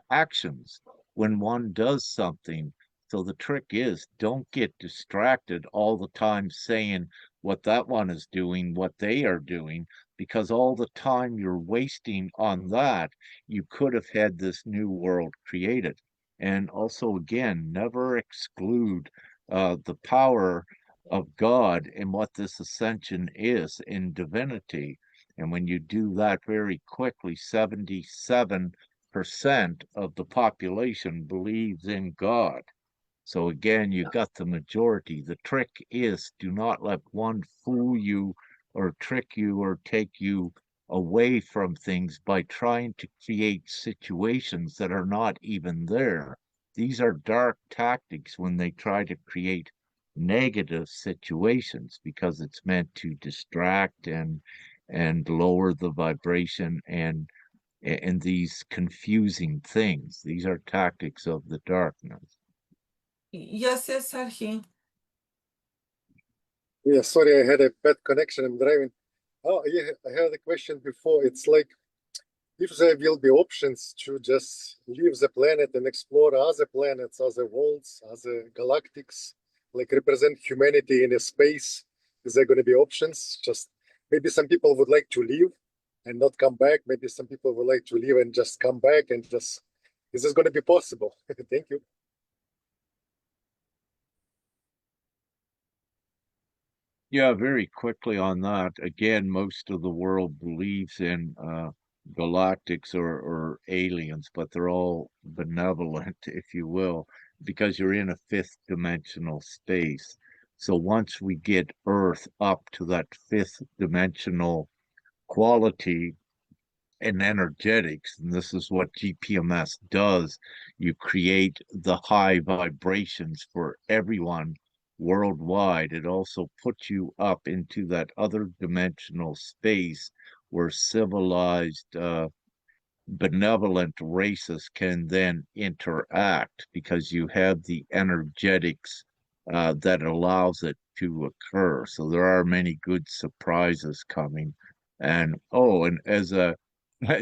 actions when one does something. So the trick is don't get distracted all the time saying what that one is doing, what they are doing, because all the time you're wasting on that, you could have had this new world created. And also, again, never exclude the power of God and what this ascension is in divinity. And when you do that very quickly, 77% of the population believes in God. So again, you got the majority. The trick is do not let one fool you or trick you or take you away from things by trying to create situations that are not even there. These are dark tactics when they try to create negative situations because it's meant to distract and lower the vibration and these confusing things. These are tactics of the darkness. Yes, yes, Serhi. Yeah, sorry, I had a bad connection. I'm driving. Oh, yeah, I had a question before. It's like if there will be options to just leave the planet and explore other planets, other worlds, other galactics, like represent humanity in a space, is there going to be options? Just maybe some people would like to leave and not come back. Maybe some people would like to leave and just come back and just, is this going to be possible? Thank you. Yeah, very quickly on that. Again, most of the world believes in galactics or aliens, but they're all benevolent, if you will, because you're in a fifth dimensional space. So once we get Earth up to that fifth dimensional quality, and energetics, and this is what GPMS does. You create the high vibrations for everyone worldwide. It also puts you up into that other dimensional space where civilized benevolent races can then interact because you have the energetics that allows it to occur. So there are many good surprises coming. And oh, and as a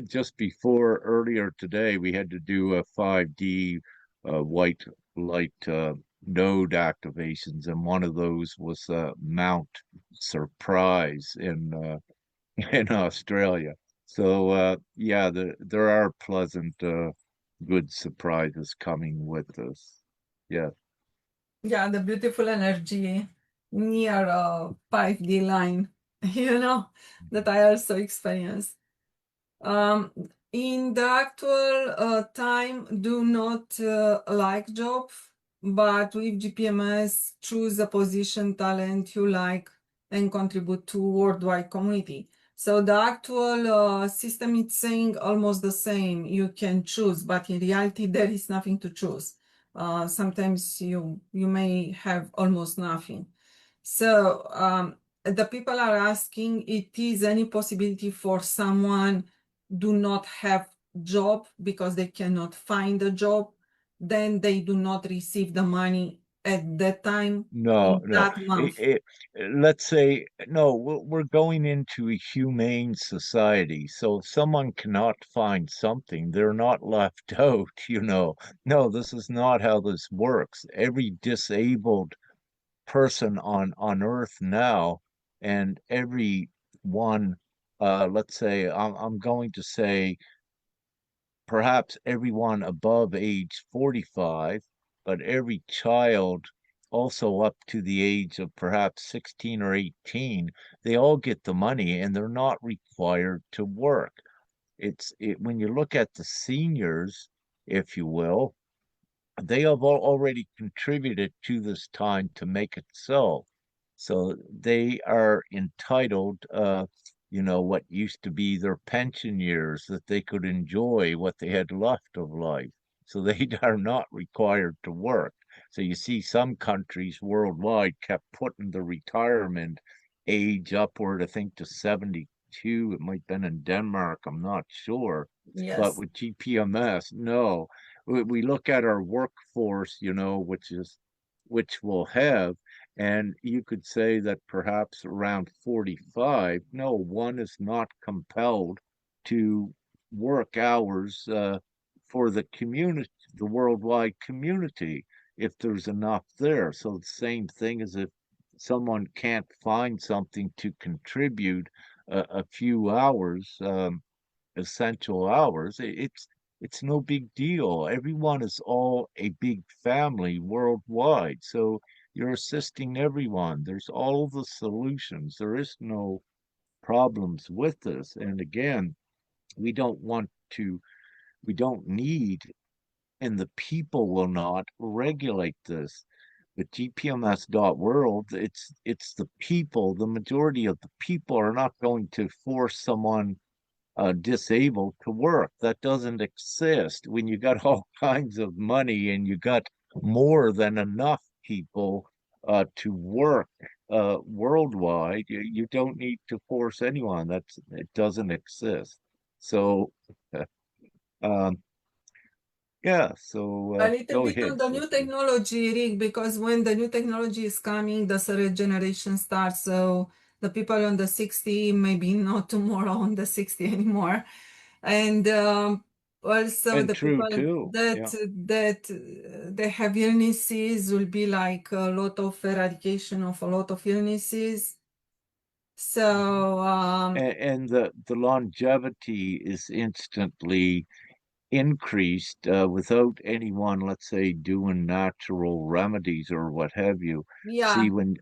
just before earlier today, we had to do a 5D white light node activations, and one of those was Mount Surprise in Australia. So yeah, there are pleasant, good surprises coming with this. Yeah. Yeah, the beautiful energy near a 5D line, that I also experience. In the actual time, do not like job, but with GPMS, choose a position, talent you like, and contribute to worldwide community. So the actual system is saying almost the same. You can choose, but in reality, there is nothing to choose. Sometimes you may have almost nothing. So the people are asking, it is any possibility for someone do not have job because they cannot find a job, then they do not receive the money at that time No, in no. that month. Let's say, no, we're going into a humane society. So if someone cannot find something, they're not left out. No, this is not how this works. Every disabled person on earth now and every one let's say I'm going to say perhaps everyone above age 45, but every child also up to the age of perhaps 16 or 18, they all get the money and they're not required to work. When you look at the seniors, if you will, they have already contributed to this time to make it so. So they are entitled, what used to be their pension years, that they could enjoy what they had left of life. So they are not required to work. So you see, some countries worldwide kept putting the retirement age upward, I think, to 72 92. It might have been in Denmark. I'm not sure. But Yes. with GPMS, no. We look at our workforce, which we'll have, and you could say that perhaps around 45, no, one is not compelled to work hours for the community, the worldwide community, if there's enough there. So the same thing as if someone can't find something to contribute a few hours, essential hours, it's no big deal. Everyone is all a big family worldwide. So you're assisting everyone. There's all the solutions. There is no problems with this. And again, we don't want to, we don't need, and the people will not regulate this. With GPMS.world, it's the people, the majority of the people are not going to force someone disabled to work. That doesn't exist. When you got all kinds of money and you got more than enough people to work worldwide, you don't need to force anyone. It doesn't exist. So, um, yeah. So A little go bit on ahead, the new sister. technology, Rick, because when the new technology is coming, the third generation starts. So the people on the 60, maybe not tomorrow on the 60 anymore. And also And the true people too. that Yeah. they have illnesses will be like a lot of eradication of a lot of illnesses. Mhm. So And the longevity is instantly increased without anyone, let's say, doing natural remedies or what have you. See, yeah, when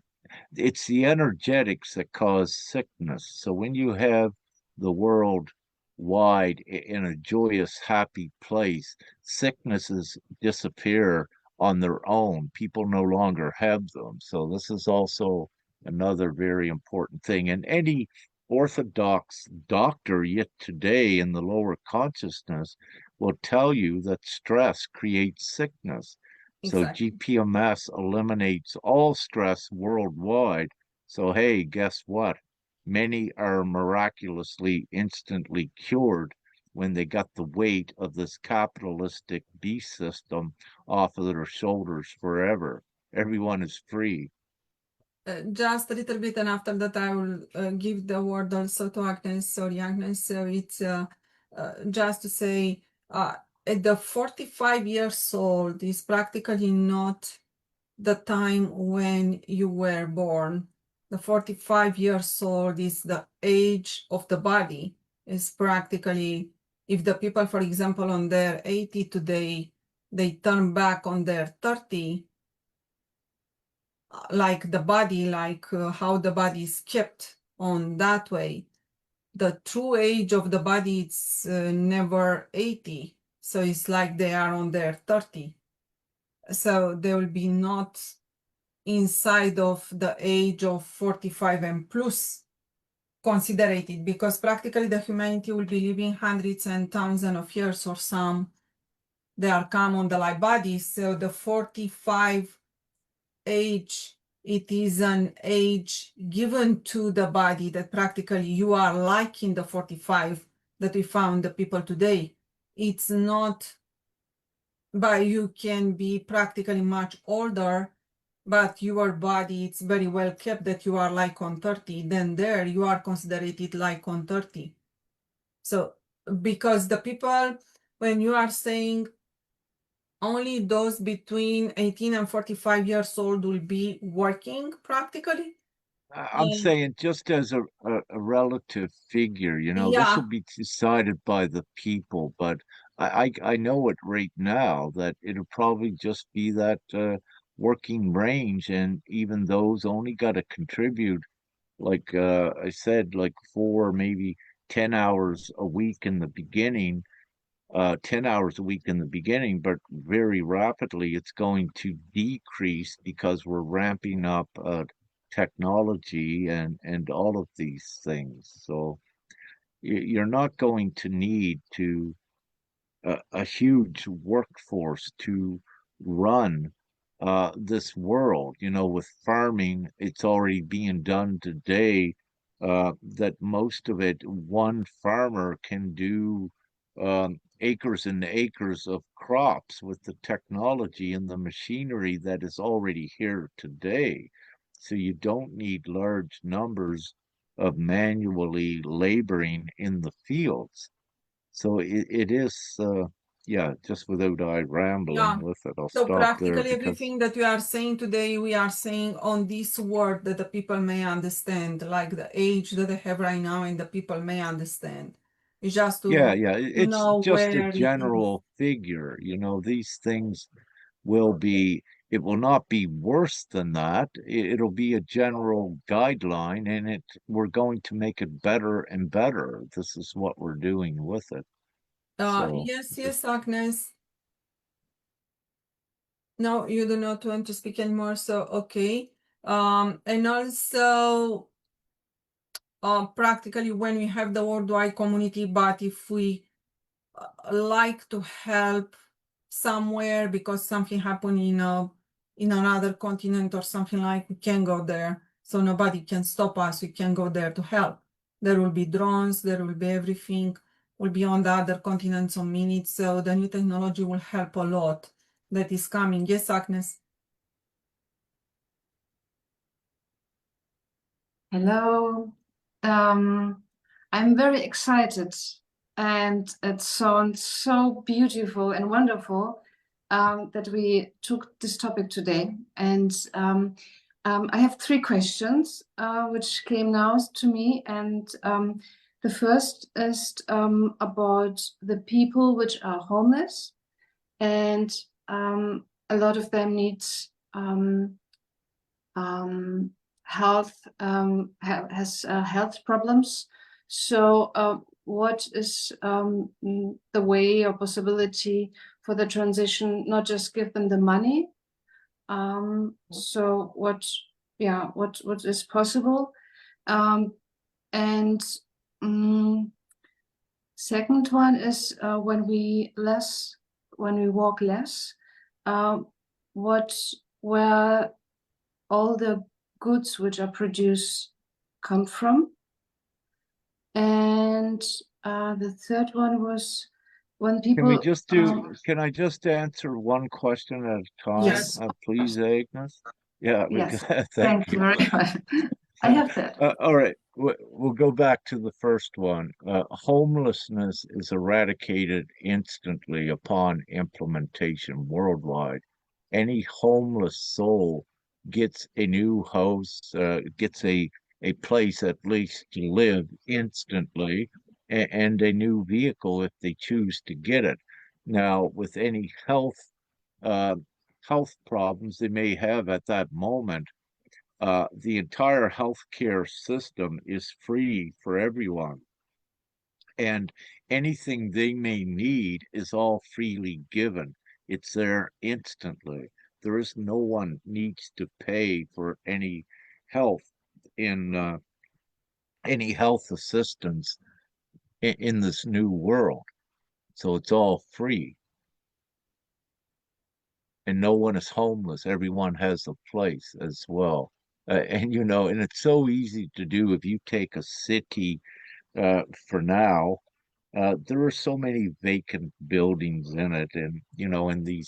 it's the energetics that cause sickness. So when you have the world wide in a joyous, happy place, sicknesses disappear on their own. People no longer have them. So this is also another very important thing. And any orthodox doctor yet today in the lower consciousness will tell you that stress creates sickness. So exactly. GPMS eliminates all stress worldwide. So hey, guess what? Many are miraculously instantly cured when they got the weight of this capitalistic beast system off of their shoulders forever. Everyone is free. Just a little bit, and after that, I will give the word also to Agnes. Sorry, Agnes. So it's just to say, at the 45 years old is practically not the time when you were born. The 45 years old is the age of the body. Is practically, if the people, for example, on their 80 today, they turn back on their 30, like the body, like how the body is kept on that way. The true age of the body, it's never 80. So it's like they are on their 30. So they will be not inside of the age of 45 and plus considered it, because practically the humanity will be living hundreds and thousands of years, or some they are come on the light body. So the 45 age, it is an age given to the body that practically you are like in the 45 that we found the people today. It's not, but you can be practically much older, but your body it's very well kept that you are like on 30, then there you are considered it like on 30. So because the people, when you are saying only those between 18 and 45 years old will be working practically. I'm And saying just as a relative figure, this will yeah, be decided by the people, but I know it right now that it'll probably just be that working range, and even those only got to contribute, like I said, like 4, maybe 10 hours a week in the beginning, 10 hours a week in the beginning, but very rapidly it's going to decrease because we're ramping up technology and all of these things. So you're not going to need a huge workforce to run this world. With farming, it's already being done today that most of it, one farmer can do acres and acres of crops with the technology and the machinery that is already here today. So you don't need large numbers of manually laboring in the fields. So it is, yeah, just without I rambling Yeah. with it, I'll So stop there practically because, everything that we are saying today, we are saying on this word that the people may understand, like the age that they have right now and the people may understand. It's just yeah, to yeah, it's know just a where it is. general figure. These things will be, it will not be worse than that. It'll be a general guideline, and we're going to make it better and better. This is what we're doing with it. So Yes, just, yes, Agnes. No, you do not want to speak anymore, so okay. And also, practically when we have the worldwide community, but if we like to help somewhere because something happened in another continent or something, like, we can go there. So nobody can stop us. We can go there to help. There will be drones, there will be everything, will be on the other continents on minutes. So the new technology will help a lot that is coming. Yes, Agnes? Hello. I'm very excited, and it sounds so beautiful and wonderful that we took this topic today. And I have three questions which came now to me. And the first is about the people which are homeless, and a lot of them need health has health problems. So what is the way or possibility for the transition? Not just give them the money. So what is possible? And second one is when we walk less, where all the goods which are produced come from. And the third one was when people can I just answer one question at a time, Yes. please, Agnes? Yeah, yes, because thank thank you you. very much. I have that. All right, we'll go back to the first one. Homelessness is eradicated instantly upon implementation worldwide. Any homeless soul gets a new house, gets a place at least to live instantly, and a new vehicle if they choose to get it. Now, with any uh, health problems they may have at that moment, the entire healthcare system is free for everyone. And anything they may need is all freely given. It's there instantly. There is no one needs to pay for any health in any health assistance in this new world. So it's all free. And no one is homeless. Everyone has a place as well. And it's so easy to do if you take a city for now. There are so many vacant buildings in it, and in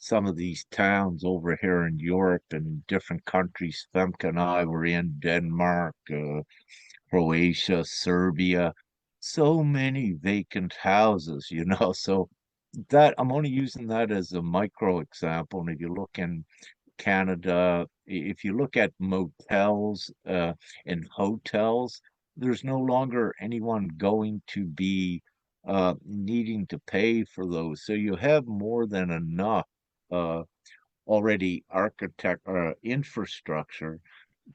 some of these towns over here in Europe and different countries. Femke and I were in Denmark, Croatia, Serbia. So many vacant houses. So that I'm only using that as a micro example. And if you look in Canada, if you look at motels and hotels, there's no longer anyone going to be needing to pay for those. So you have more than enough uh, already architect infrastructure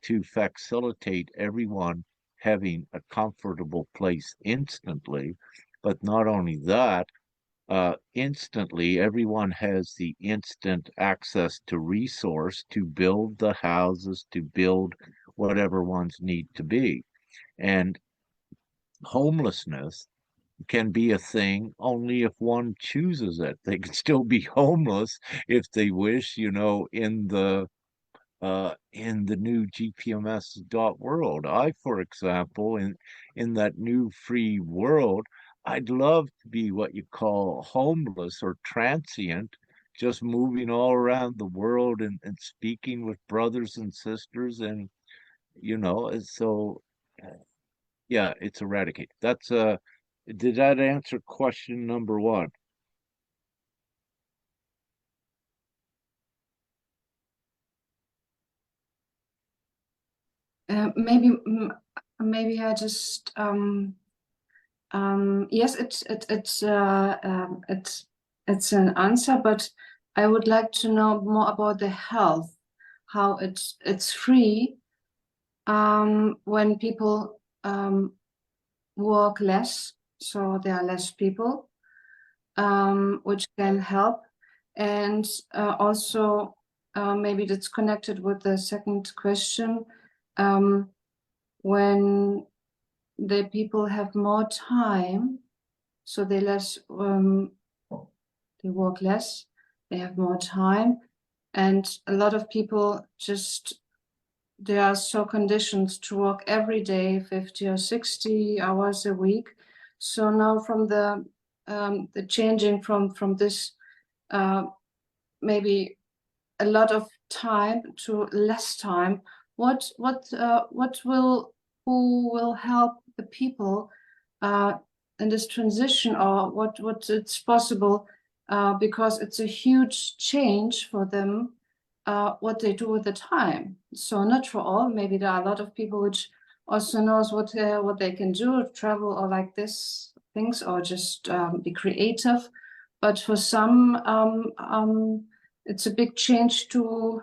to facilitate everyone having a comfortable place instantly. But not only that, instantly everyone has the instant access to resource to build the houses, to build whatever ones need to be. And homelessness can be a thing only if one chooses it. They can still be homeless if they wish, in the in the new Gpms.world. I, for example, in that new free world, I'd love to be what you call homeless or transient, just moving all around the world and speaking with brothers and sisters, and so yeah, it's eradicate. That's did that answer question number one? Maybe I just yes, it's an answer, but I would like to know more about the health, how it's free when people work less, so there are less people, which can help, and also maybe that's connected with the second question, when the people have more time, so they work less, they have more time, and a lot of people they are so conditioned to work every day 50 or 60 hours a week. So now from the changing from this maybe a lot of time to less time, who will help the people in this transition, or what it's possible, because it's a huge change for them, what they do with the time. So not for all, maybe there are a lot of people which also knows what they can do, travel or like this things, or just be creative. But for some, it's a big change to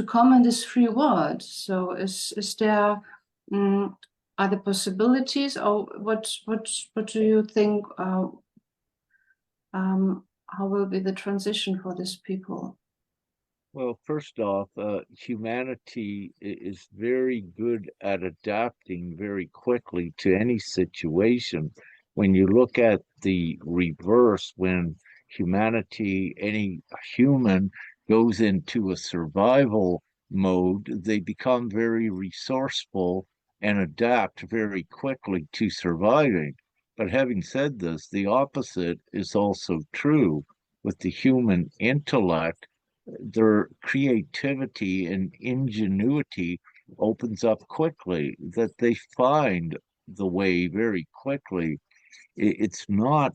come in this free world. So is there are the possibilities, or what do you think? How will be the transition for these people? Well, first off, humanity is very good at adapting very quickly to any situation. When you look at the reverse, when any human goes into a survival mode, they become very resourceful and adapt very quickly to surviving. But having said this, the opposite is also true with the human intellect. Their creativity and ingenuity opens up quickly, that they find the way very quickly. It's not,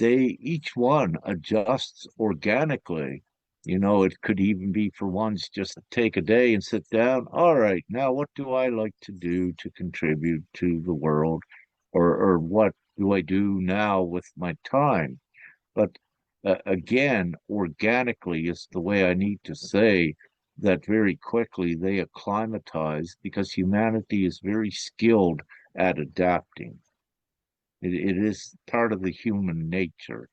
each one adjusts organically. It could even be for ones just take a day and sit down. All right, now what do I like to do to contribute to the world? Or what do I do now with my time? But again, organically is the way I need to say that very quickly they acclimatize, because humanity is very skilled at adapting. It is part of the human nature.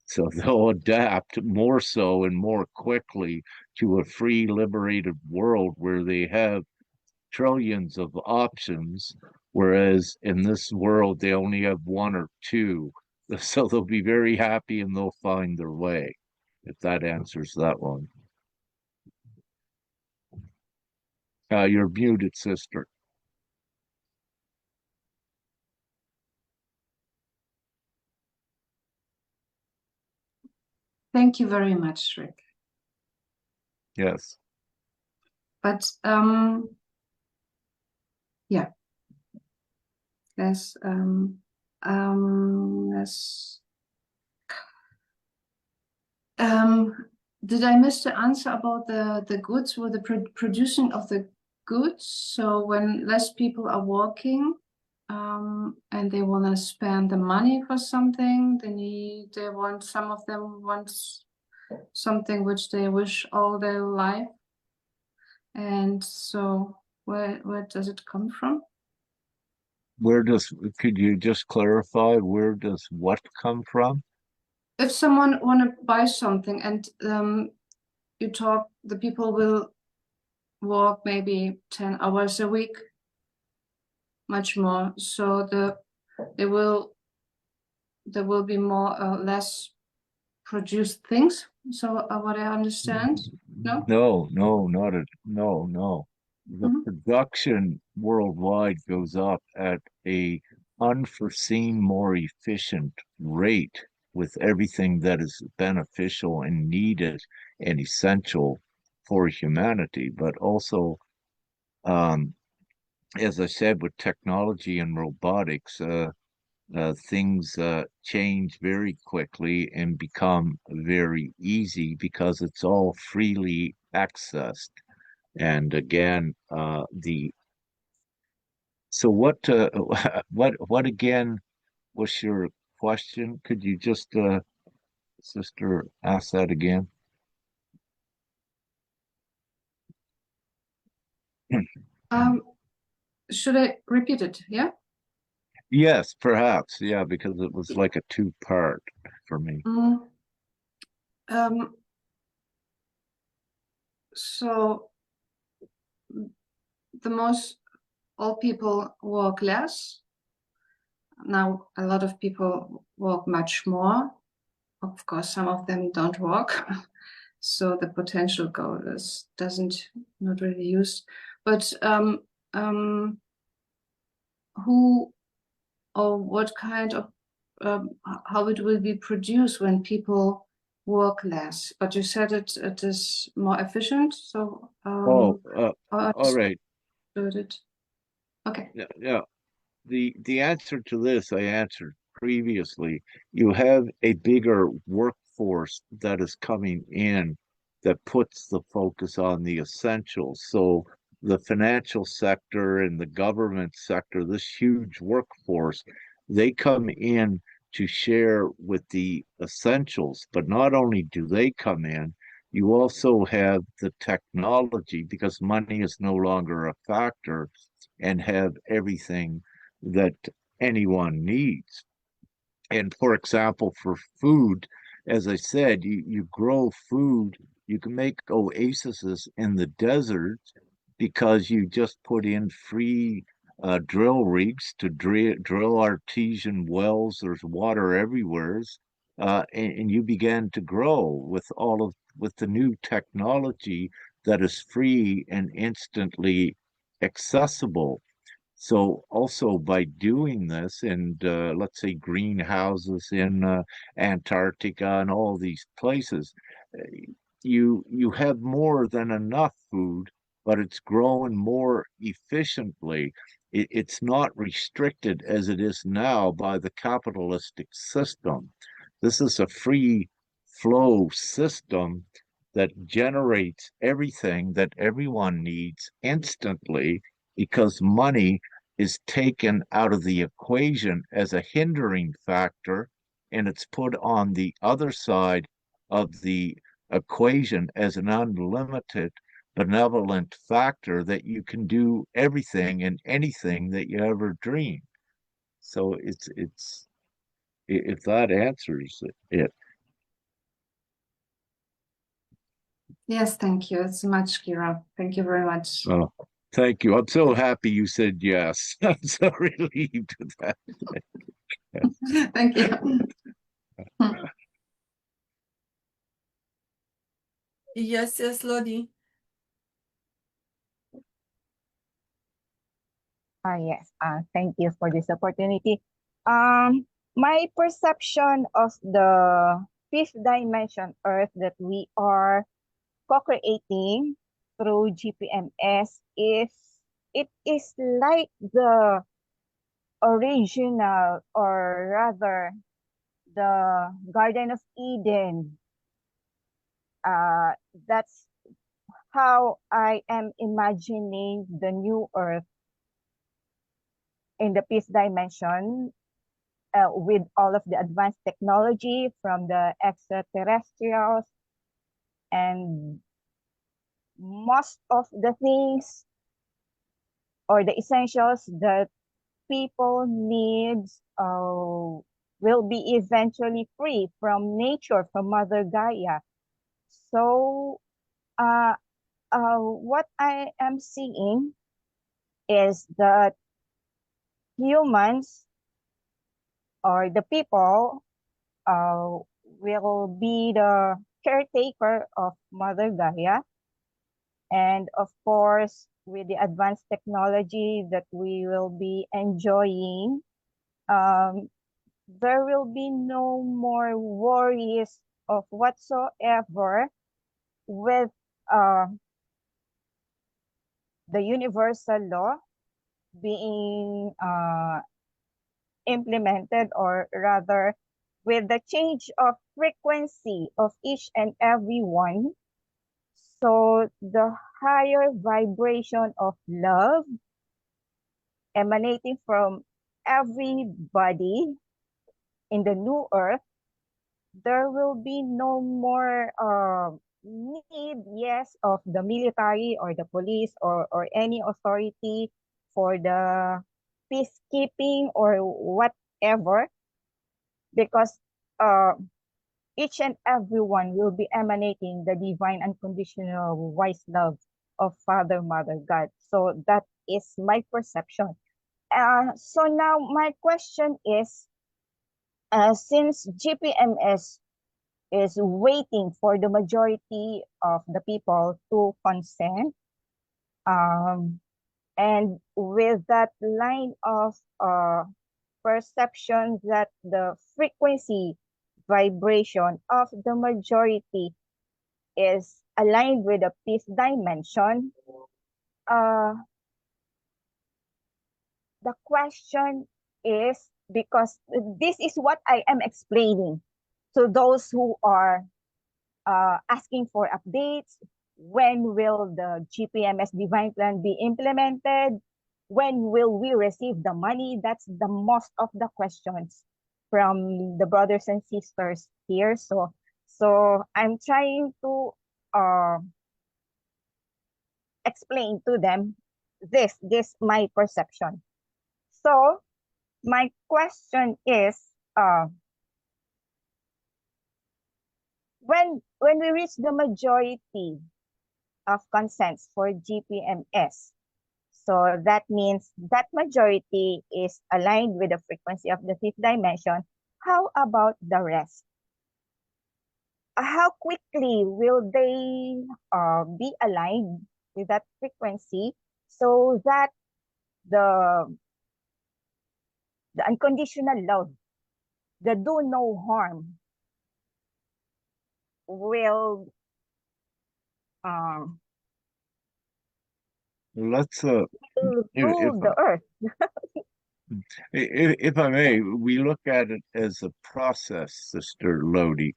So they'll adapt more so and more quickly to a free, liberated world where they have trillions of options, whereas in this world they only have one or two. So they'll be very happy and they'll find their way, if that answers that one. You're muted, sister. Thank you very much, Rick. Yes. But yeah, there's did I miss the answer about the goods, or the producing of the goods? So when less people are working, and they want to spend the money for something, some of them want something which they wish all their life. And so where does it come from? Could you just clarify, where does what come from? If someone want to buy something, and the people will work maybe 10 hours a week, much more. So there will be more less produced things, So what I understand? No? No, no, not at no, no. The Mhm. production worldwide goes up at a unforeseen, more efficient rate with everything that is beneficial and needed and essential for humanity. But also, um, as I said, with technology and robotics, things change very quickly and become very easy because it's all freely accessed. And again, the so what what again was your question? Could you just sister ask that again? Should I repeat it? Yeah. Yes, perhaps. Yeah, because it was like a two-part for me. Mm, um, so the most all people work less. Now a lot of people work much more. Of course, some of them don't work, so the potential goal is doesn't not really used. But who or what kind of how it will be produced when people work less? But you said it is more efficient, so Oh, I all right. understood it. Okay. Yeah, yeah. The answer to this I answered previously. You have a bigger workforce that is coming in that puts the focus on the essentials. So the financial sector and the government sector, this huge workforce, they come in to share with the essentials. But not only do they come in, you also have the technology because money is no longer a factor and have everything that anyone needs. And for example, for food, as I said, you grow food, you can make oases in the desert because you just put in free drill rigs to drill artesian wells. There's water everywhere, and you began to grow with all of with the new technology that is free and instantly accessible. So also by doing this, and let's say greenhouses in Antarctica and all these places, uh, you have more than enough food, but it's grown more efficiently. It's not restricted as it is now by the capitalistic system. This is a free flow system that generates everything that everyone needs instantly because money is taken out of the equation as a hindering factor and it's put on the other side of the equation as an unlimited benevolent factor that you can do everything and anything that you ever dream. So it's if that answers it. Yes, thank you. It's much clearer. Thank you very much. Oh, thank you. I'm so happy you said yes. I'm so relieved with that. Thank you. Yes, yes, Lodi. Yes, thank you for this opportunity. My perception of the fifth dimension Earth that we are co-creating through GPMS is it is like the original, or rather the Garden of Eden. That's how I am imagining the new Earth in the fifth dimension, with all of the advanced technology from the extraterrestrials, and most of the things or the essentials that people needs will be eventually free from nature, from Mother Gaia. So uh, what I am seeing is that humans or the people uh, will be the caretaker of Mother Gaia. And of course, with the advanced technology that we will be enjoying, there will be no more worries of whatsoever with the universal law being implemented, or rather with the change of frequency of each and every one. So the higher vibration of love emanating from everybody in the new earth, there will be no more need, yes, of the military or the police or any authority for the peacekeeping or whatever, because each and everyone will be emanating the divine unconditional wise love of Father, Mother, God. So that is my perception. So now my question is, since GPMS is waiting for the majority of the people to consent, and with that line of perception that the frequency vibration of the majority is aligned with the peace dimension, the question is, because this is what I am explaining to those who are asking for updates. When will the GPMS Divine Plan be implemented? When will we receive the money? That's the most of the questions from the brothers and sisters here. So I'm trying to explain to them this my perception. So my question is, when we reach the majority of consents for GPMS, so that means that majority is aligned with the frequency of the fifth dimension. How about the rest? How quickly will they be aligned with that frequency, so that the unconditional love, the do no harm, will Let's rule if the earth? if I may, we look at it as a process, Sister Lodi.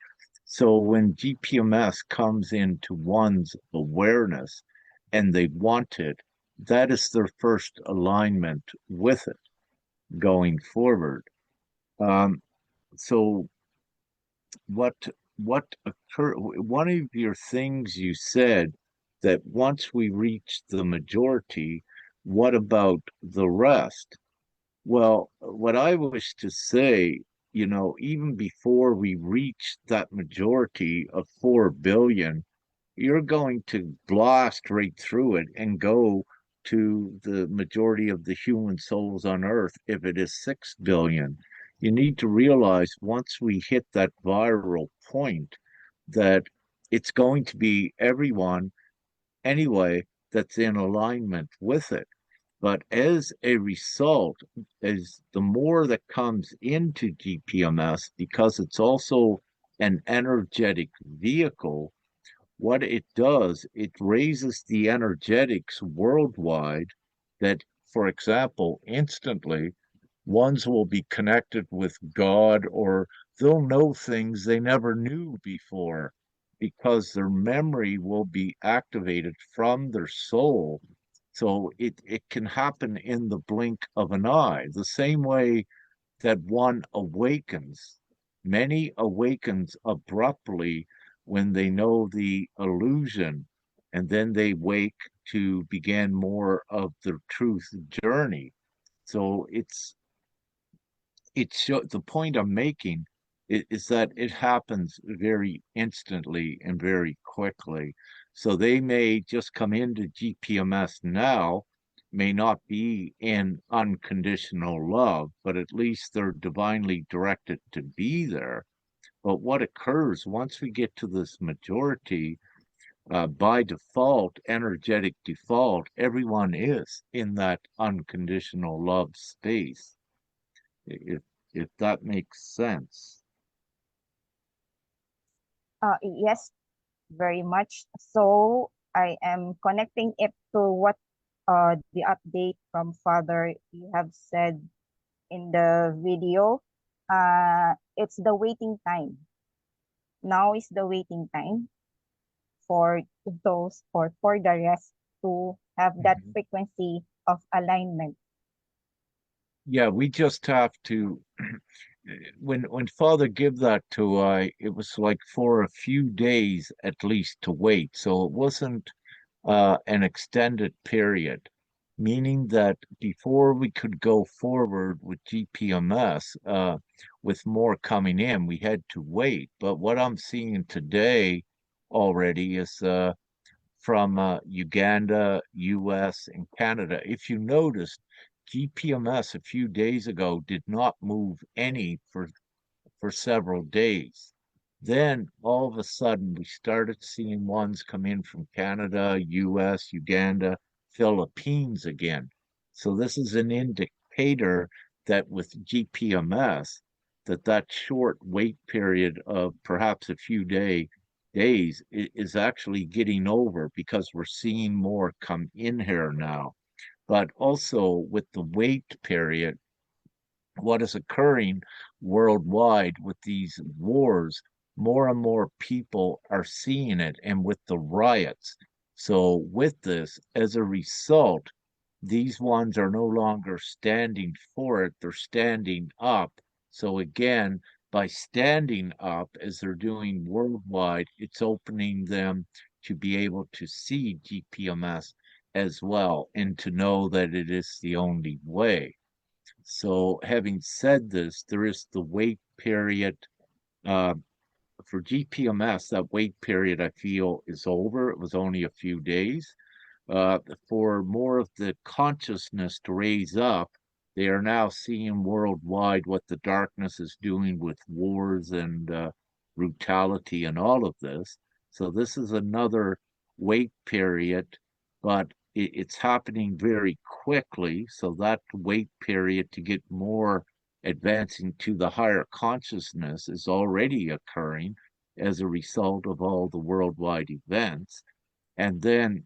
So when GPMS comes into one's awareness and they want it, that is their first alignment with it going forward. So what occur? One of your things you said that once we reach the majority, what about the rest? Well, what I wish to say, even before we reach that majority of 4 billion, you're going to blast right through it and go to the majority of the human souls on earth if it is 6 billion. You need to realize once we hit that viral point that it's going to be everyone anyway that's in alignment with it. But as a result, as the more that comes into GPMS, because it's also an energetic vehicle, what it does, it raises the energetics worldwide that, for example, instantly ones will be connected with God, or they'll know things they never knew before because their memory will be activated from their soul. So it can happen in the blink of an eye, the same way that one awakens. Many awakens abruptly when they know the illusion, and then they wake to begin more of the truth journey. So the point I'm making is that it happens very instantly and very quickly. So they may just come into GPMS now, may not be in unconditional love, but at least they're divinely directed to be there. But what occurs once we get to this majority, by default, energetic default, everyone is in that unconditional love space. If that makes sense. Yes, very much. So I am connecting it to what the update from Father you have said in the video. It's the waiting time. Now is the waiting time for those or for the rest to have that Mhm. frequency of alignment. Yeah, we just have to when Father gave that to I, it was like for a few days at least to wait. So it wasn't an extended period, meaning that before we could go forward with GPMS, with more coming in, we had to wait. But what I'm seeing today already is from Uganda, US, and Canada. If you noticed, GPMS a few days ago did not move any for several days. Then all of a sudden, we started seeing ones come in from Canada, US, Uganda, Philippines again. So this is an indicator that with GPMS, that short wait period of perhaps a few days is actually getting over because we're seeing more come in here now. But also with the wait period, what is occurring worldwide with these wars, more and more people are seeing it, and with the riots. So, with this, as a result, these ones are no longer standing for it, they're standing up. So, again, by standing up as they're doing worldwide, it's opening them to be able to see GPMS as well and to know that it is the only way. So, having said this, there is the wait period. Uh, for GPMS, that wait period I feel is over. It was only a few days. For more of the consciousness to raise up, they are now seeing worldwide what the darkness is doing with wars and brutality and all of this. So, this is another wait period, but it's happening very quickly. So, that wait period to get more advancing to the higher consciousness is already occurring as a result of all the worldwide events. And then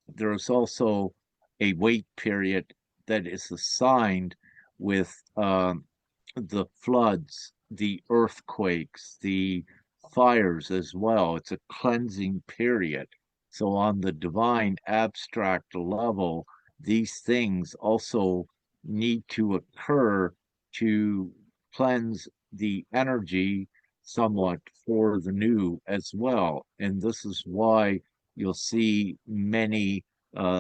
there's also a wait period that is assigned with the floods, the earthquakes, the fires as well. It's a cleansing period. So, on the divine abstract level, these things also need to occur to cleanse the energy somewhat for the new as well. And this is why you'll see many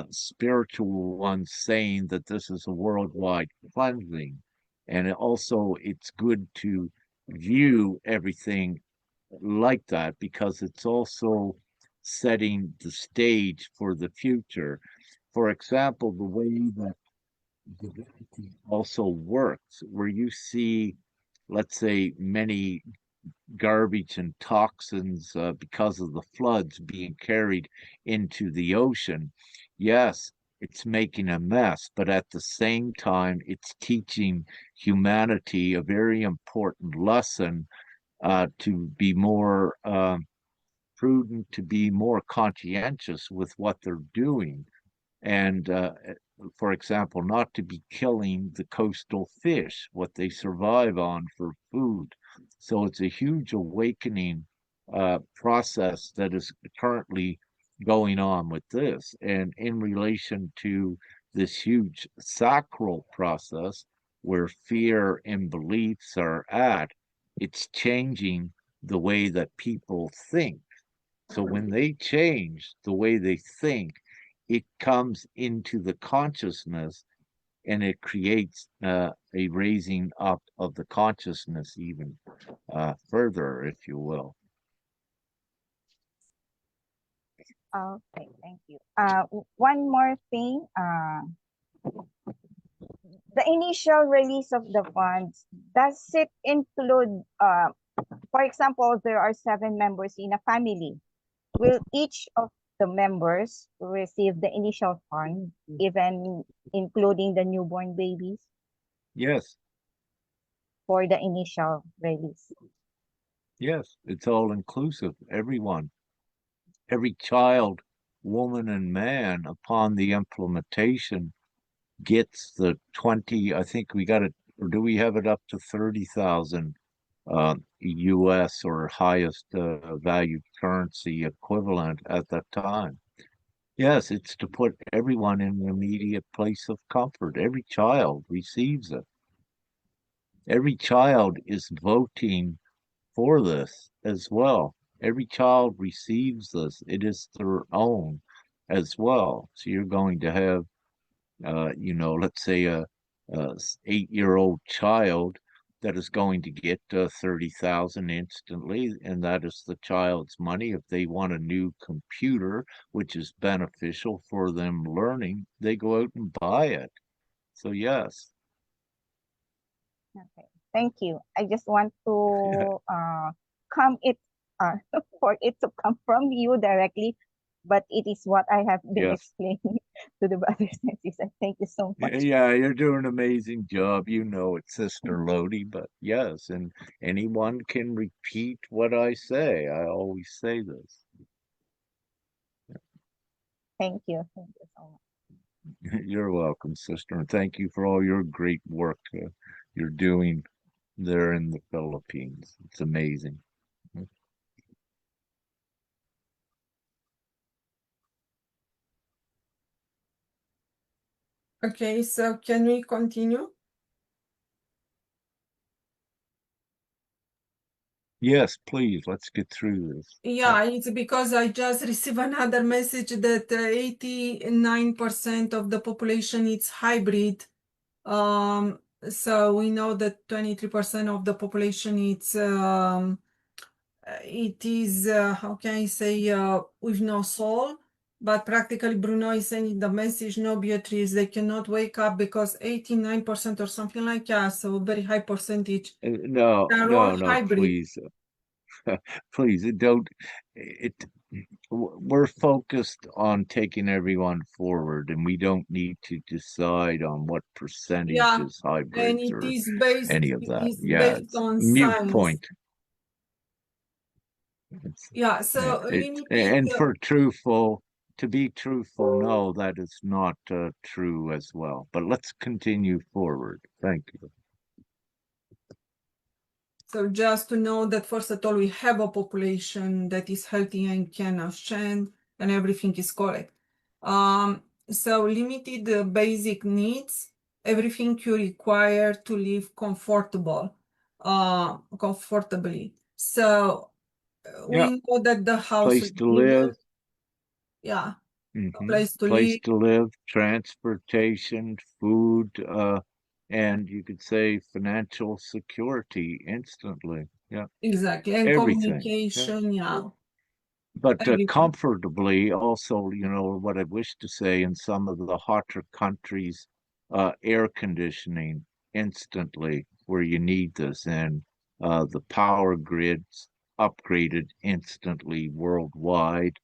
spiritual ones saying that this is a worldwide cleansing. And also, it's good to view everything like that because it's also setting the stage for the future. For example, the way that divinity also works, where you see, let's say, many garbage and toxins because of the floods being carried into the ocean. Yes, it's making a mess, but at the same time, it's teaching humanity a very important lesson to be more prudent, to be more conscientious with what they're doing. And for example, not to be killing the coastal fish, what they survive on for food. So it's a huge awakening process that is currently going on with this. And in relation to this huge sacral process where fear and beliefs are at, it's changing the way that people think. So when they change the way they think, it comes into the consciousness and it creates a raising up of the consciousness even further, if you will. Okay, thank you. One more thing. The initial release of the funds, does it include for example, there are 7 members in a family. Will each of the members receive the initial fund, even including the newborn babies, Yes, for the initial release? yes, it's all inclusive. Everyone, every child, woman, and man, upon the implementation, gets the 20. I think we got it, or do we have it up to 30,000 US or highest valued currency equivalent at that time? Yes, it's to put everyone in an immediate place of comfort. Every child receives it. Every child is voting for this as well. Every child receives this. It is their own as well. So you're going to have, let's say a 8-year-old child that is going to get 30,000 instantly, and that is the child's money. If they want a new computer, which is beneficial for them learning, they go out and buy it. So yes. Okay, thank you. I just want to come it for it to come from you directly, but it is what I have been Yes. explaining to the brothers and sisters. Thank you so much. Yeah, you're doing an amazing job. You know it, Sister Lodi, but yes, and anyone can repeat what I say. I always say this. Thank you. Thank you so much. You're welcome, sister, and thank you for all your great work you're doing there in the Philippines. It's amazing. Okay, so can we continue? Yes, please, let's get through this. Yeah, it's because I just received another message that 89% of the population is hybrid. So we know that 23% of the population it is how can I say with no soul, but practically Bruno is saying in the message, no, Beatrice, they cannot wake up because 89% or something like that, so a very high percentage. No, They're no, all no, hybrid. please. Please, we're focused on taking everyone forward, and we don't need to decide on what percentage Yeah, is and hybrids it or is based, any of it that. is Yeah, based it's on mute science. point. Yeah, so And to be truthful, no, that is not true as well. But let's continue forward. Thank you. So just to know that first of all, we have a population that is healthy and can ascend and everything is correct. So limited basic needs, everything you require to live comfortably. So Yeah, we know that the house place is to live. needed. Yeah, a place to live. To live, transportation, food, and you could say financial security instantly. Yeah, Exactly, and everything. Yeah. communication, yeah. But Everything. comfortably, also, what I wish to say in some of the hotter countries, air conditioning instantly where you need this, and the power grids upgraded instantly worldwide,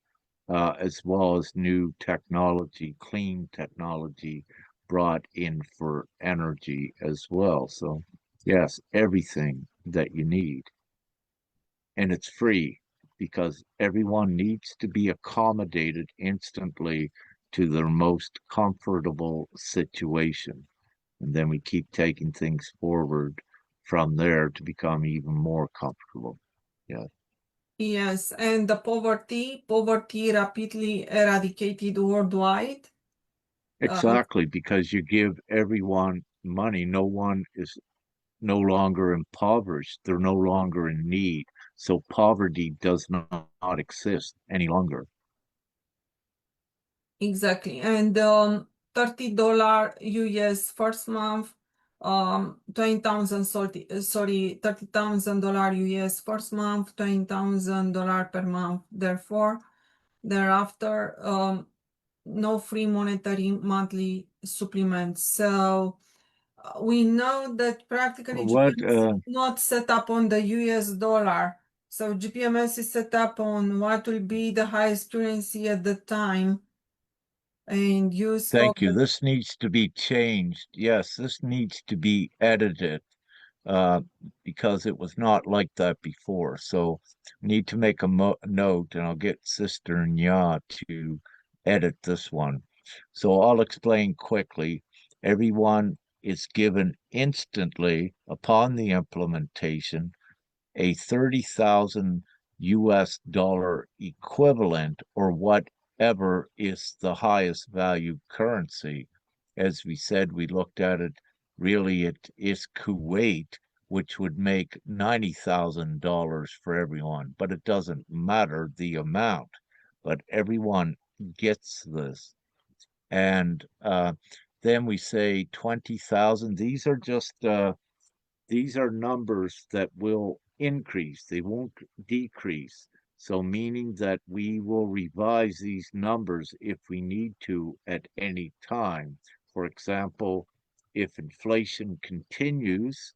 as well as new technology, clean technology brought in for energy as well. So, yes, everything that you need. And it's free because everyone needs to be accommodated instantly to their most comfortable situation. And then we keep taking things forward from there to become even more comfortable. Yeah. Yes, and the poverty rapidly eradicated worldwide. Exactly, because you give everyone money. No one is no longer impoverished. They're no longer in need. So poverty does not exist any longer. Exactly, and $30 US first month, 20,000 sorry, $30,000 US first month, $20,000 per month. Therefore, thereafter, no free monetary monthly supplements. So We know that practically What, GPMS is not set up on the US dollar. So GPMS is set up on what will be the highest currency at the time and use of thank you. This needs to be changed. Yes, this needs to be edited uh, because it was not like that before. So need to make a note, and I'll get Sister Nya to edit this one. So I'll explain quickly. Everyone is given instantly upon the implementation a 30,000 US dollar equivalent or whatever is the highest value currency. As we said, we looked at it, really it is Kuwait, which would make $90,000 for everyone, but it doesn't matter the amount, but everyone gets this. And then we say 20,000. These are numbers that will increase, they won't decrease. So, meaning that we will revise these numbers if we need to at any time. For example, if inflation continues,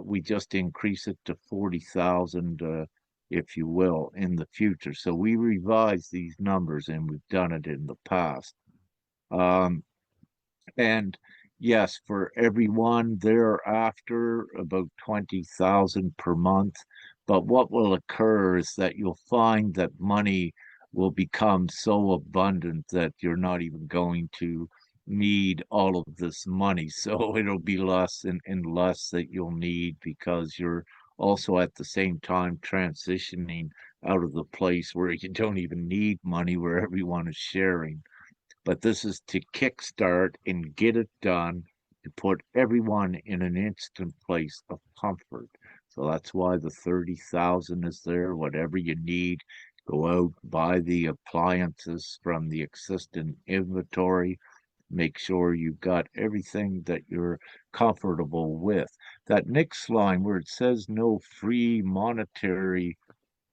we just increase it to 40,000, if you will, in the future. So, we revise these numbers and we've done it in the past. Um, and yes, for everyone thereafter, about 20,000 per month. But what will occur is that you'll find that money will become so abundant that you're not even going to need all of this money. So it'll be less and less that you'll need because you're also at the same time transitioning out of the place where you don't even need money, where everyone is sharing. But this is to kickstart and get it done to put everyone in an instant place of comfort. So that's why the 30,000 is there. Whatever you need, go out, buy the appliances from the existing inventory. Make sure you've got everything that you're comfortable with. That next line where it says no free monetary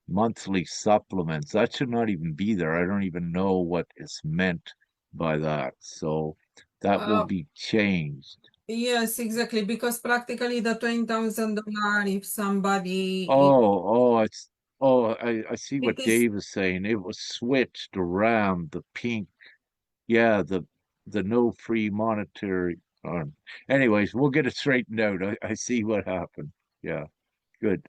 monthly supplements. That should not even be there. I don't even know what is meant by that. So that will uh, be changed. yes, exactly, because practically the $20,000, if somebody I see it what is Dave is saying. It was switched around the pink. Yeah, the no free monetary. Anyways, we'll get it straightened out. I see what happened. Yeah, good.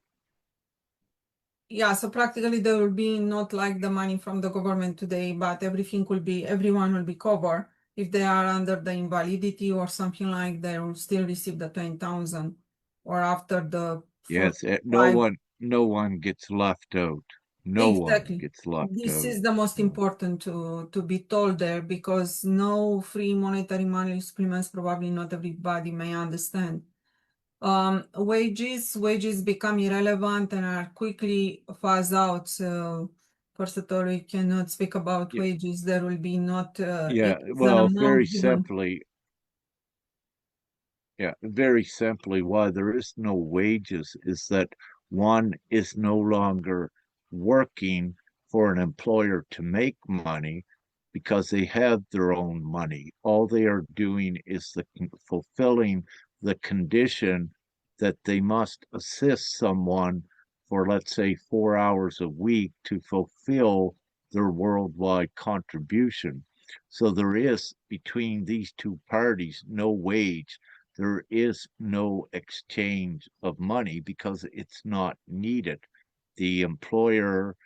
yeah, so practically there will be not like the money from the government today, but everyone will be covered. If they are under the invalidity or something like, they will still receive the 20,000 or after the Yes, 45. no one gets left out. No one Exactly. gets left This out. is the most So. important to be told there because no free monetary money supplements probably not everybody may understand. Wages become irrelevant and are quickly phased out. So first of all, we cannot speak about Yeah, wages. There will be not yeah. an Well, amount given. very simply, why there is no wages is that one is no longer working for an employer to make money because they have their own money. All they are doing is fulfilling the condition that they must assist someone for, let's say, 4 hours a week to fulfill their worldwide contribution. So there is between these two parties no wage, there is no exchange of money because it's not needed. The employer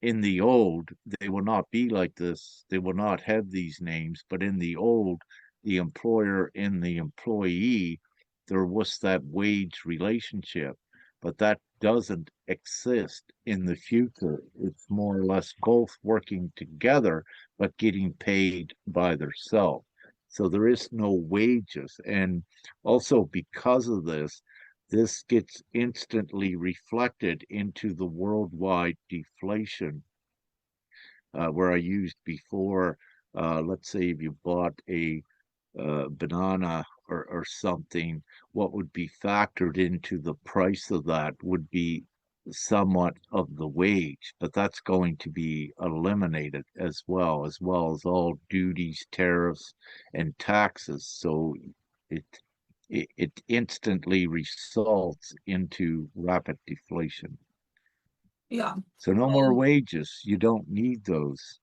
in the old, they will not be like this. They will not have these names, but in the old, the employer and the employee, there was that wage relationship, but that doesn't exist in the future. It's more or less both working together, but getting paid by themselves. So there is no wages. And also because of this, this gets instantly reflected into the worldwide deflation, where I used before, let's say if you bought a banana or something, what would be factored into the price of that would be somewhat of the wage, but that's going to be eliminated as well as all duties, tariffs, and taxes. So it it instantly results into rapid deflation. Yeah. So no more wages. You don't need those.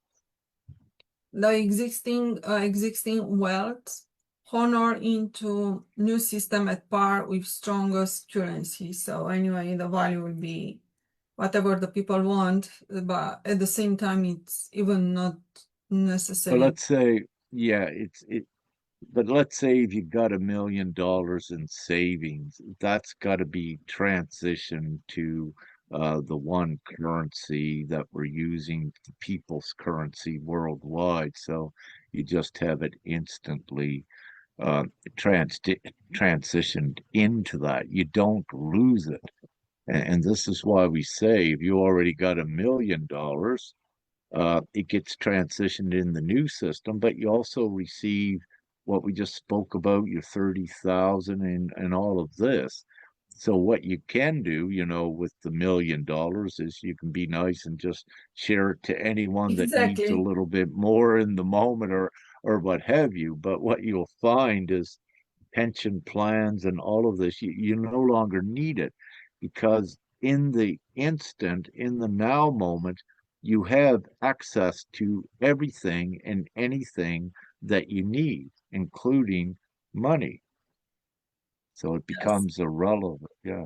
The existing wealth honor into new system at par with strongest currency. So anyway, the value will be whatever the people want, but at the same time, it's even not But necessary. let's say, yeah, but let's say if you got $1 million in savings, that's got to be transitioned to the one currency that we're using, the people's currency worldwide. So you just have it instantly uh, transitioned into that. You don't lose it. And this is why we say if you already got $1 million, it gets transitioned in the new system, but you also receive what we just spoke about, your 30,000 and all of this. So what you can do, with the $1 million is you can be nice and just share it to anyone that needs a Exactly. little bit more in the moment or what have you. But what you'll find is pension plans and all of this, you no longer need it because in the instant, in the now moment, you have access to everything and anything that you need, including money. So it Yes. becomes irrelevant. Yeah.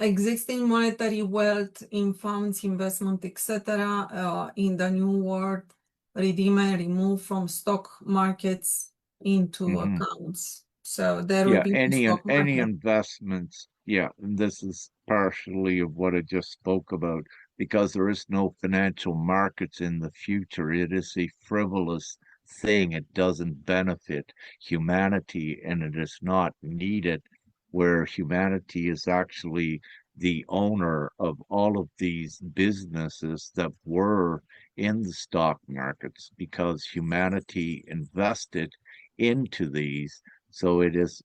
Existing monetary wealth in funds, investment, etc. In the new world, redeem and remove from stock markets into Hmm. accounts. So there will Yeah, be no stock any market. investments. Yeah, and this is partially of what I just spoke about because there is no financial markets in the future. It is a frivolous thing. It doesn't benefit humanity and it is not needed where humanity is actually the owner of all of these businesses that were in the stock markets because humanity invested into these. So it is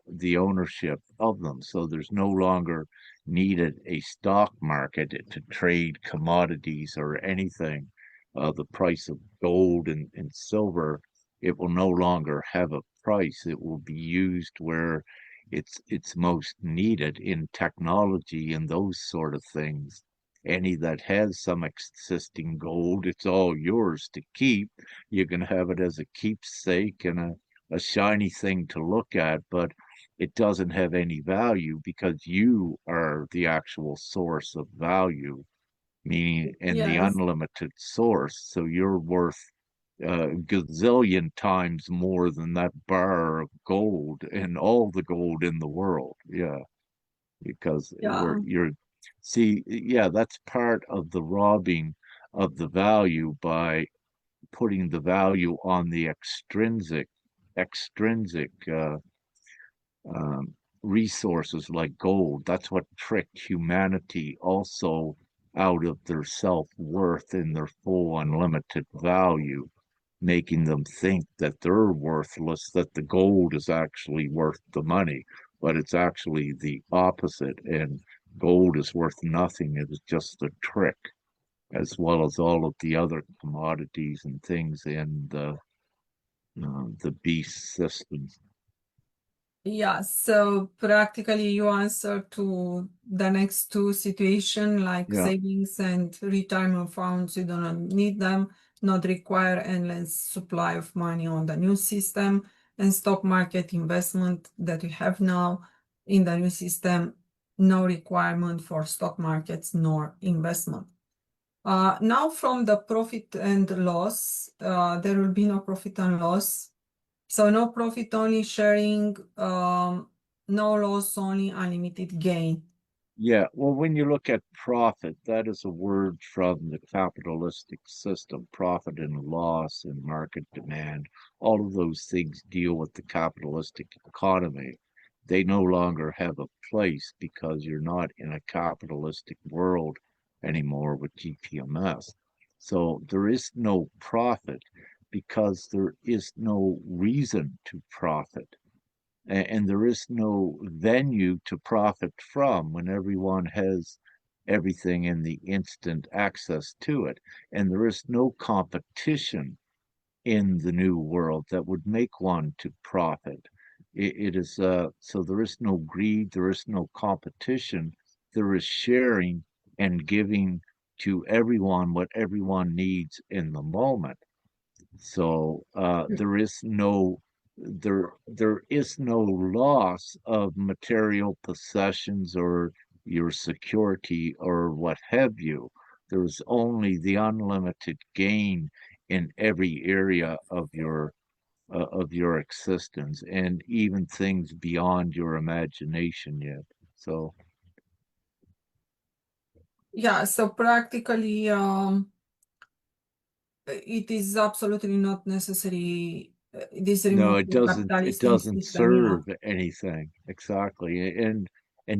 the ownership of them. So there's no longer needed a stock market to trade commodities or anything. The price of gold and silver, it will no longer have a price. It will be used where it's most needed in technology and those sort of things. Any that has some existing gold, it's all yours to keep. You can have it as a keepsake and a shiny thing to look at, but it doesn't have any value because you are the actual source of value, meaning and the Yes. unlimited source. So you're worth a gazillion times more than that bar of gold and all the gold in the world. Yeah, because Yeah. yeah, that's part of the robbing of the value by putting the value on the extrinsic um, resources like gold. That's what tricked humanity also out of their self-worth and their full unlimited value, making them think that they're worthless, that the gold is actually worth the money, but it's actually the opposite. And gold is worth nothing. It is just a trick, as well as all of the other commodities and things in the beast system. Yeah, so practically you answer to the next two situation like Yeah. savings and retirement funds. You do not need them, not require endless supply of money on the new system, and stock market investment that you have now in the new system, no requirement for stock markets nor investment. Now from the profit and loss, there will be no profit and loss. So no profit, only sharing, no loss, only unlimited gain. Yeah, well, when you look at profit, that is a word from the capitalistic system. Profit and loss and market demand, all of those things deal with the capitalistic economy. They no longer have a place because you're not in a capitalistic world anymore with GPMS. So there is no profit because there is no reason to profit and there is no venue to profit from when everyone has everything in the instant access to it. And there is no competition in the new world that would make one to profit It is so there is no greed, there is no competition, there is sharing and giving to everyone what everyone needs in the moment. So there is no loss of material possessions or your security or what have you. There's only the unlimited gain in every area of your existence and even things beyond your imagination yet. So Yeah, so practically, it is absolutely not necessary. This no, remove it the capitalistic doesn't system, yeah. serve anything. Exactly. And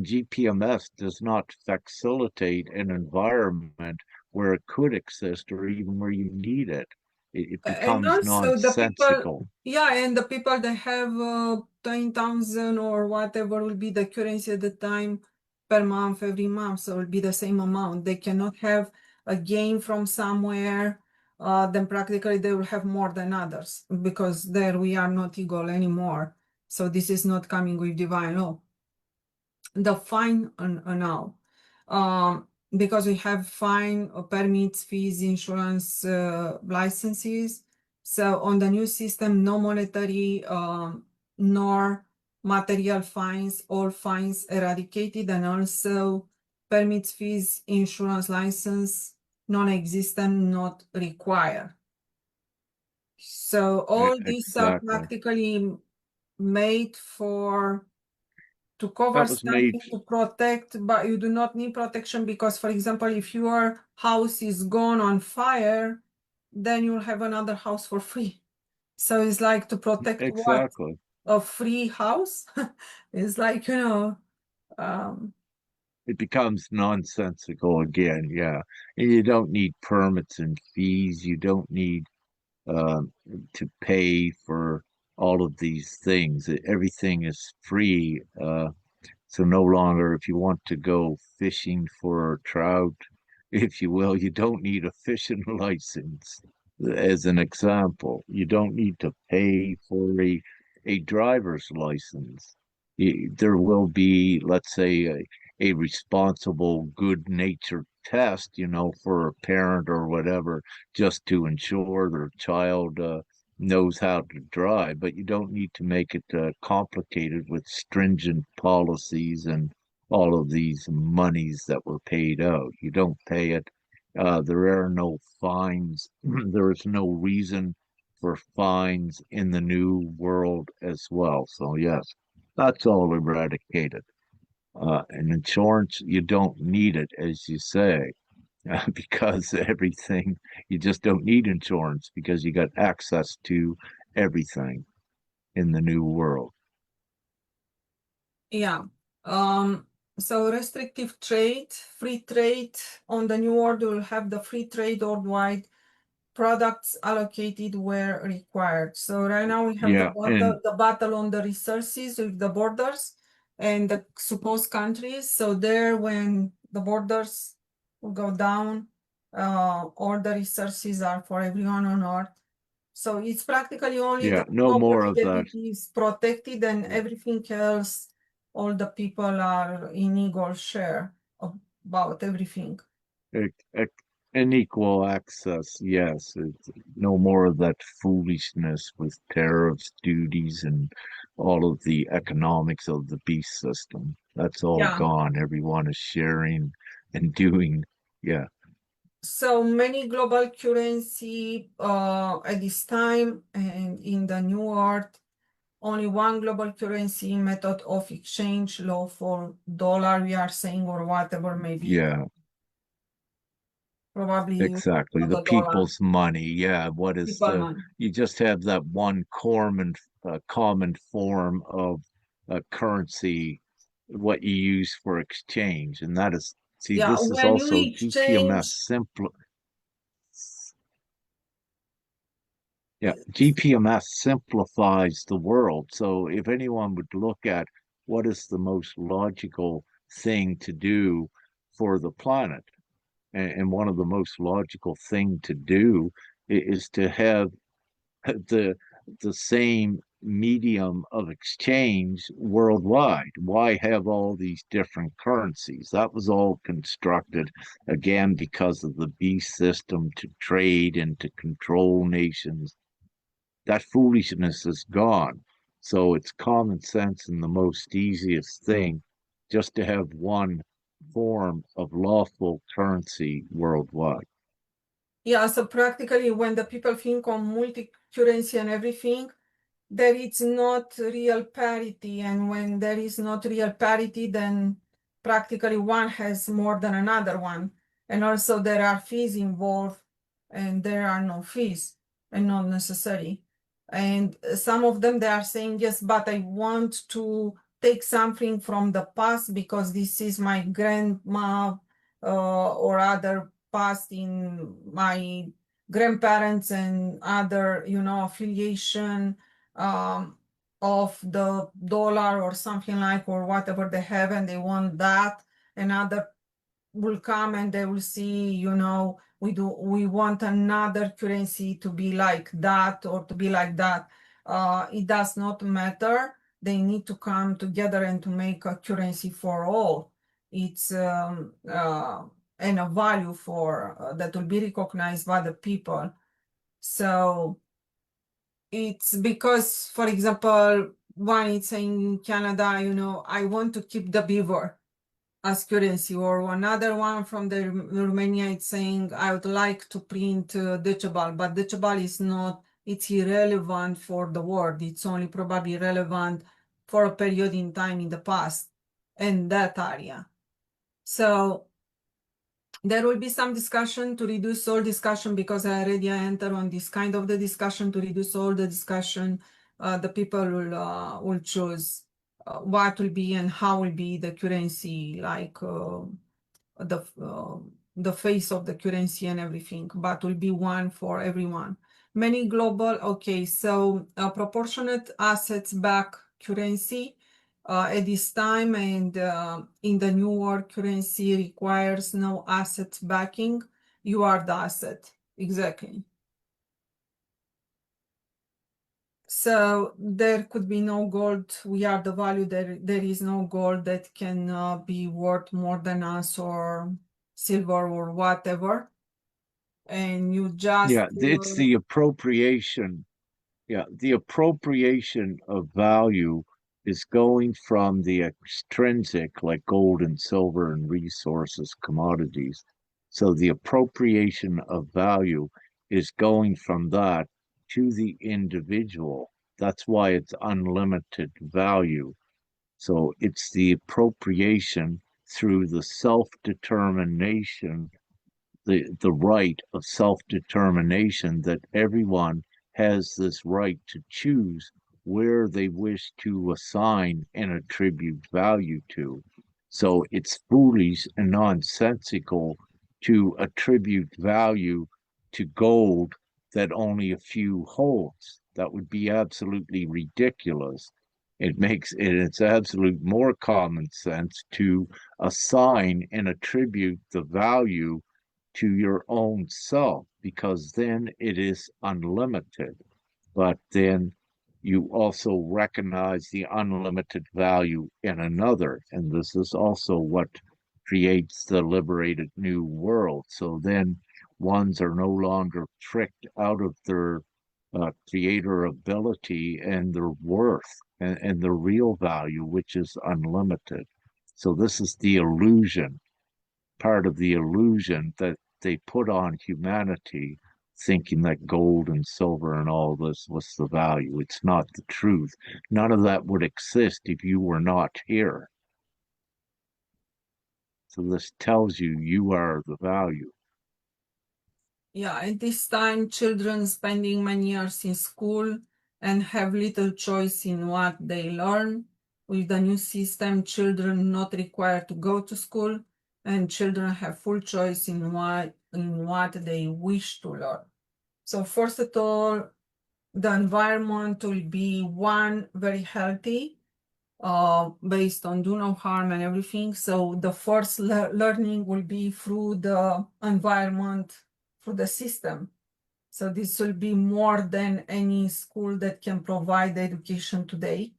GPMS does not facilitate an environment where it could exist or even where you need it. It And becomes also the people, nonsensical. yeah, and the people that have 10,000 or whatever will be the currency at the time per month, every month, so it will be the same amount. They cannot have a gain from somewhere, then practically they will have more than others because there we are not equal anymore. So this is not coming with divine law. The fine now, because we have fine permits, fees, insurance, licenses. So on the new system, no monetary nor material fines, all fines eradicated, and also permits, fees, insurance, license, non-existent, not required. So all these are Exactly. practically made for to cover That was made something to protect, but you do not need protection because, for example, if your house is gone on fire, then you'll have another house for free. So it's like to protect what? exactly. A free house? It's like, um, It becomes nonsensical again, yeah. And you don't need permits and fees. You don't need um, to pay for all of these things. Everything is free. So no longer, if you want to go fishing for trout, if you will, you don't need a fishing license. As an example, you don't need to pay for a driver's license. There will be, let's say, a responsible, good-natured test, for a parent or whatever, just to ensure their child knows how to drive, but you don't need to make it complicated with stringent policies and all of these monies that were paid out. You don't pay it. There are no fines. There is no reason for fines in the new world as well. So yes, that's all eradicated. And insurance, you don't need it, as you say, because everything, you just don't need insurance because you got access to everything in the new world. yeah. Um, so restrictive trade, free trade on the new world will have the free trade worldwide, products allocated where required. So right now we have Yeah, and the battle on the resources with the borders and the supposed countries. So there, when the borders will go down, all the resources are for everyone on Earth. So it's practically only yeah, the no more property of that that. it is protected, and everything else, all the people are in equal share about everything. E- e- An equal access, yes. It's no more of that foolishness with tariffs, duties, and all of the economics of the beast system. That's all Yeah. gone. Everyone is sharing and doing. Yeah, So many global currency at this time, and in the new world, only one global currency method of exchange, law for dollar, we are saying, or whatever, maybe yeah, probably exactly. not The the dollar, people's money. Yeah, what is people money. you just have that one common form of currency, what you use for exchange. And that is, see, Yeah, this is when you also GPMS exchange, simple. Yeah, GPMS simplifies the world. So if anyone would look at what is the most logical thing to do for the planet, and one of the most logical thing to do is to have the the same medium of exchange worldwide. Why have all these different currencies? That was all constructed again because of the beast system to trade and to control nations. That foolishness is gone. So it's common sense and the most easiest thing just to have one form of lawful currency worldwide. Yeah, so practically when the people think on multi-currency and everything, there is not real parity. And when there is not real parity, then practically one has more than another one. And also there are fees involved and there are no fees and not necessary. And some of them, they are saying, yes, but I want to take something from the past because this is my grandma or other past in my grandparents and other, affiliation of the dollar or something like, or whatever they have, and they want that. And other will come and they will see, we want another currency to be like that or to be like that. It does not matter. They need to come together and to make a currency for all. It's and a value for that will be recognized by the people. So it's because, for example, one is saying in Canada, I want to keep the beaver as currency, or another one from the Romania, it's saying I would like to print Decibel, but Decibel is not, it's irrelevant for the world. It's only probably relevant for a period in time in the past in that area. So there will be some discussion to reduce all discussion, because I already enter on this kind of the discussion to reduce all the discussion. The people will choose what will be and how will be the currency, like the face of the currency and everything, but will be one for everyone. Many global, okay, so proportionate assets back currency at this time, and in the new world, currency requires no asset backing. You are the asset, exactly. So there could be no gold. We are the value. There is no gold that can be worth more than us, or silver or whatever. And you just It's the appropriation. Yeah, the appropriation of value is going from the extrinsic, like gold and silver and resources, commodities. So the appropriation of value is going from that to the individual. That's why it's unlimited value. So it's the appropriation through the self-determination, the right of self-determination, that everyone has this right to choose where they wish to assign and attribute value to. So it's foolish and nonsensical to attribute value to gold that only a few holds. That would be absolutely ridiculous. It's absolute more common sense to assign and attribute the value to your own self, because then it is unlimited. But then you also recognize the unlimited value in another. And this is also what creates the liberated new world. So then ones are no longer tricked out of their creator ability and their worth and their real value, which is unlimited. So this is the illusion, part of the illusion that they put on humanity, thinking that gold and silver and all this was the value. It's not the truth. None of that would exist if you were not here. So this tells you you are the value. Yeah, at this time, children spending many years in school and have little choice in what they learn. With the new system, children not required to go to school, and children have full choice in what they wish to learn. So first of all, the environment will be one very healthy, based on do no harm and everything. So the first learning will be through the environment, through the system. So this will be more than any school that can provide education today,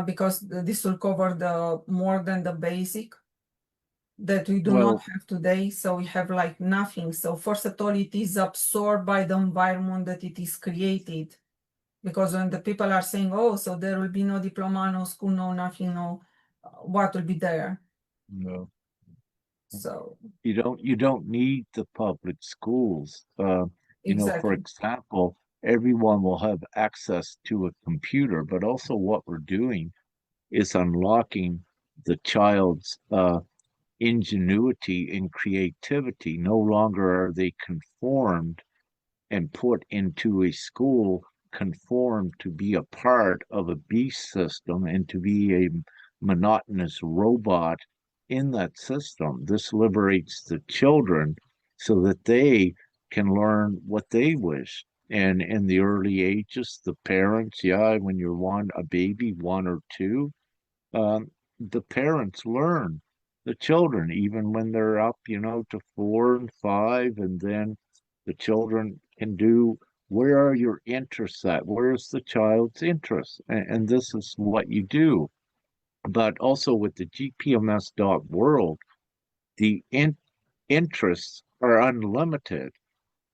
because this will cover the more than the basic that we do not Well, have today. So we have like nothing. So first of all, it is absorbed by the environment that it is created. Because when the people are saying, oh, so there will be no diploma, no school, no nothing, no, what will be there? no, So you don't need the public schools. You know, for exactly. example, everyone will have access to a computer, but also what we're doing is unlocking the child's ingenuity and creativity. No longer are they conformed and put into a school conformed to be a part of a beast system and to be a monotonous robot in that system. This liberates the children so that they can learn what they wish. And in the early ages, the parents, yeah, when you're a baby, 1 or 2, the parents learn the children, even when they're up, to 4 and 5, and then the children can do, where are your interests at? Where's the child's interest? And this is what you do. But also with the Gpms.world, the interests are unlimited.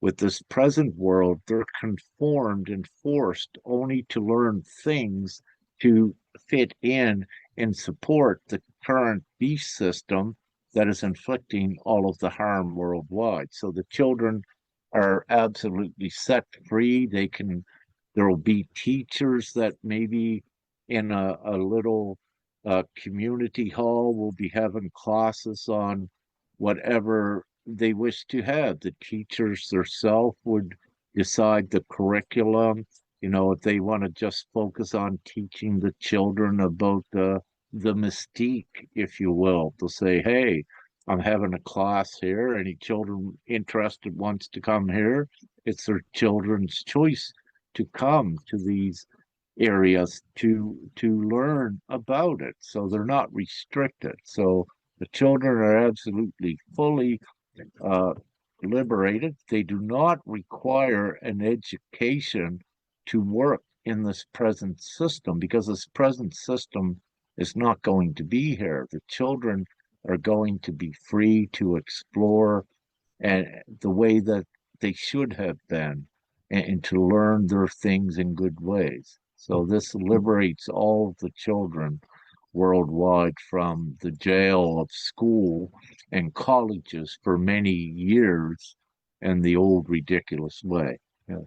With this present world, they're conformed and forced only to learn things to fit in and support the current beast system that is inflicting all of the harm worldwide. So the children are absolutely set free. There will be teachers that maybe in a little community hall will be having classes on whatever they wish to have. The teachers themselves would decide the curriculum. If they want to just focus on teaching the children about the mystique, if you will, to say, hey, I'm having a class here. Any children interested wants to come here. It's their children's choice to come to these areas to learn about it. So they're not restricted. So the children are absolutely fully uh, liberated. They do not require an education to work in this present system because this present system is not going to be here. The children are going to be free to explore and the way that they should have been and to learn their things in good ways. So this liberates all of the children worldwide from the jail of school and colleges for many years in the old ridiculous way. Yeah.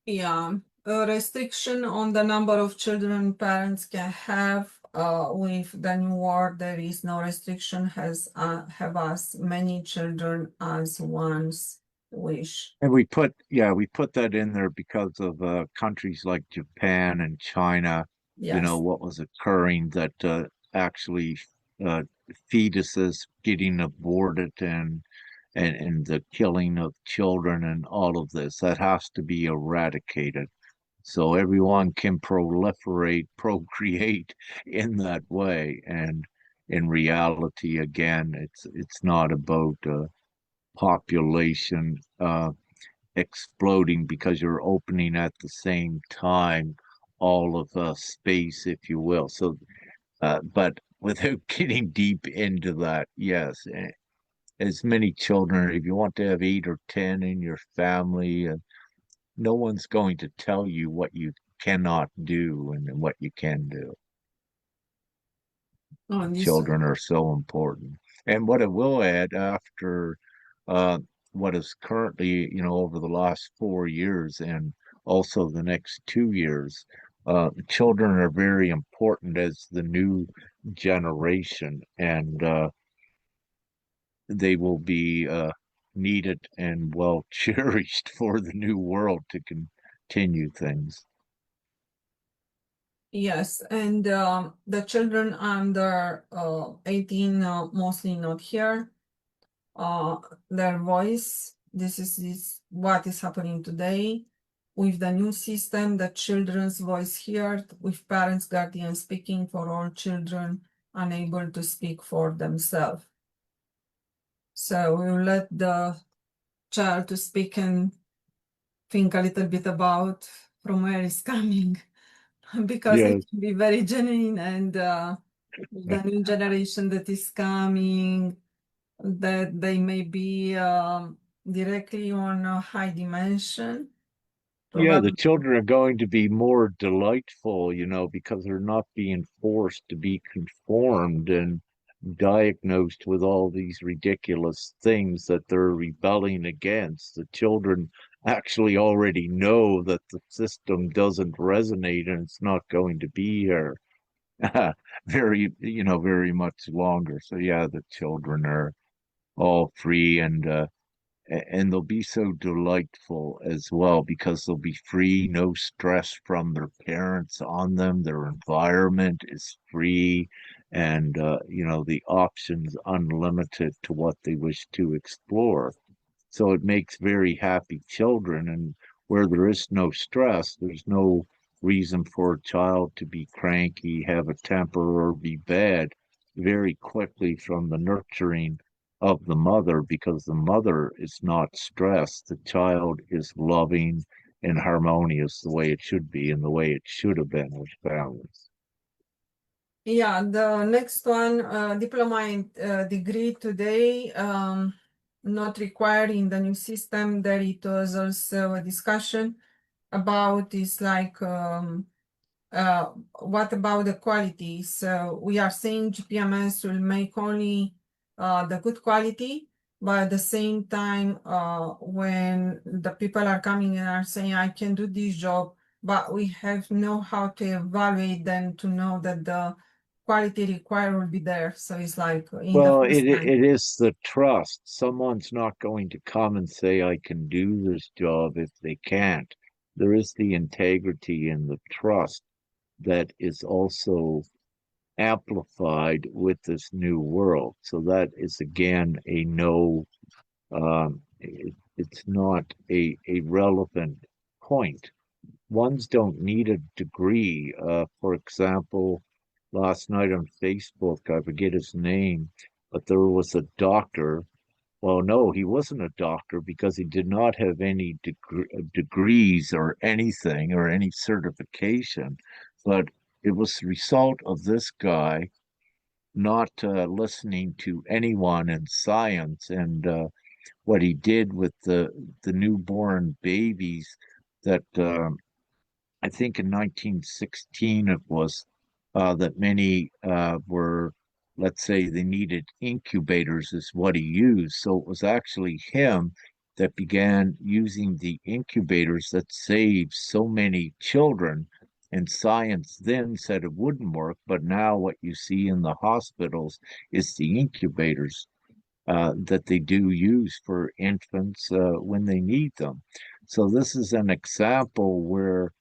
Yeah, a restriction on the number of children parents can have. With the new world, there is no restriction. Have as many children as one's wish. And we put that in there because of countries like Japan and China, Yes. what was occurring that actually uh, fetuses getting aborted and the killing of children and all of this. That has to be eradicated. So everyone can proliferate, procreate in that way. And in reality, again, it's not about population exploding because you're opening at the same time all of space, if you will. So, but without getting deep into that, yes, as many children, if you want to have 8 or 10 in your family, no one's going to tell you what you cannot do and what you can do. Oh, Children are so important. And what I will add after uh, what is currently, over the last 4 years and also the next 2 years, children are very important as the new generation, and they will be needed and well cherished for the new world to continue things. Yes, and the children under 18 mostly not here. Their voice. This is what is happening today. With the new system, the children's voice heard, with parents, guardians speaking for all children unable to speak for themselves. So we will let the child to speak and think a little bit about from where it's coming, because Yes. it can be very genuine, and the new generation that is coming, that they may be directly on a high dimension. Yeah, the Probably. children are going to be more delightful, because they're not being forced to be conformed and diagnosed with all these ridiculous things that they're rebelling against. The children actually already know that the system doesn't resonate and it's not going to be here very much longer. So yeah, the children are all free, and they'll be so delightful as well because they'll be free, no stress from their parents on them. Their environment is free, and the options unlimited to what they wish to explore. So it makes very happy children, and where there is no stress, there's no reason for a child to be cranky, have a temper, or be bad very quickly from the nurturing of the mother, because the mother is not stressed. The child is loving and harmonious the way it should be and the way it should have been with families. Yeah, the next one, diploma and degree today, not required in the new system. There it was also a discussion about is like what about the quality? So we are saying GPMS will make only the good quality, but at the same time, when the people are coming and are saying, I can do this job, but we have know how to evaluate them to know that the quality required will be there. So it's like in the Well, first it time. it is the trust. Someone's not going to come and say, I can do this job if they can't. There is the integrity and the trust that is also amplified with this new world. So that is again a no, it's not a relevant point. Ones don't need a degree. For example, last night on Facebook, I forget his name, but there was a doctor. Well, no, he wasn't a doctor because he did not have any degrees or anything or any certification. But it was the result of this guy not listening to anyone in science, and what he did with the newborn babies that I think in 1916 it was, that many were, let's say, they needed incubators, is what he used. So it was actually him that began using the incubators that saved so many children. And science then said it wouldn't work, but now what you see in the hospitals is the incubators that they do use for infants when they need them. So this is an example where,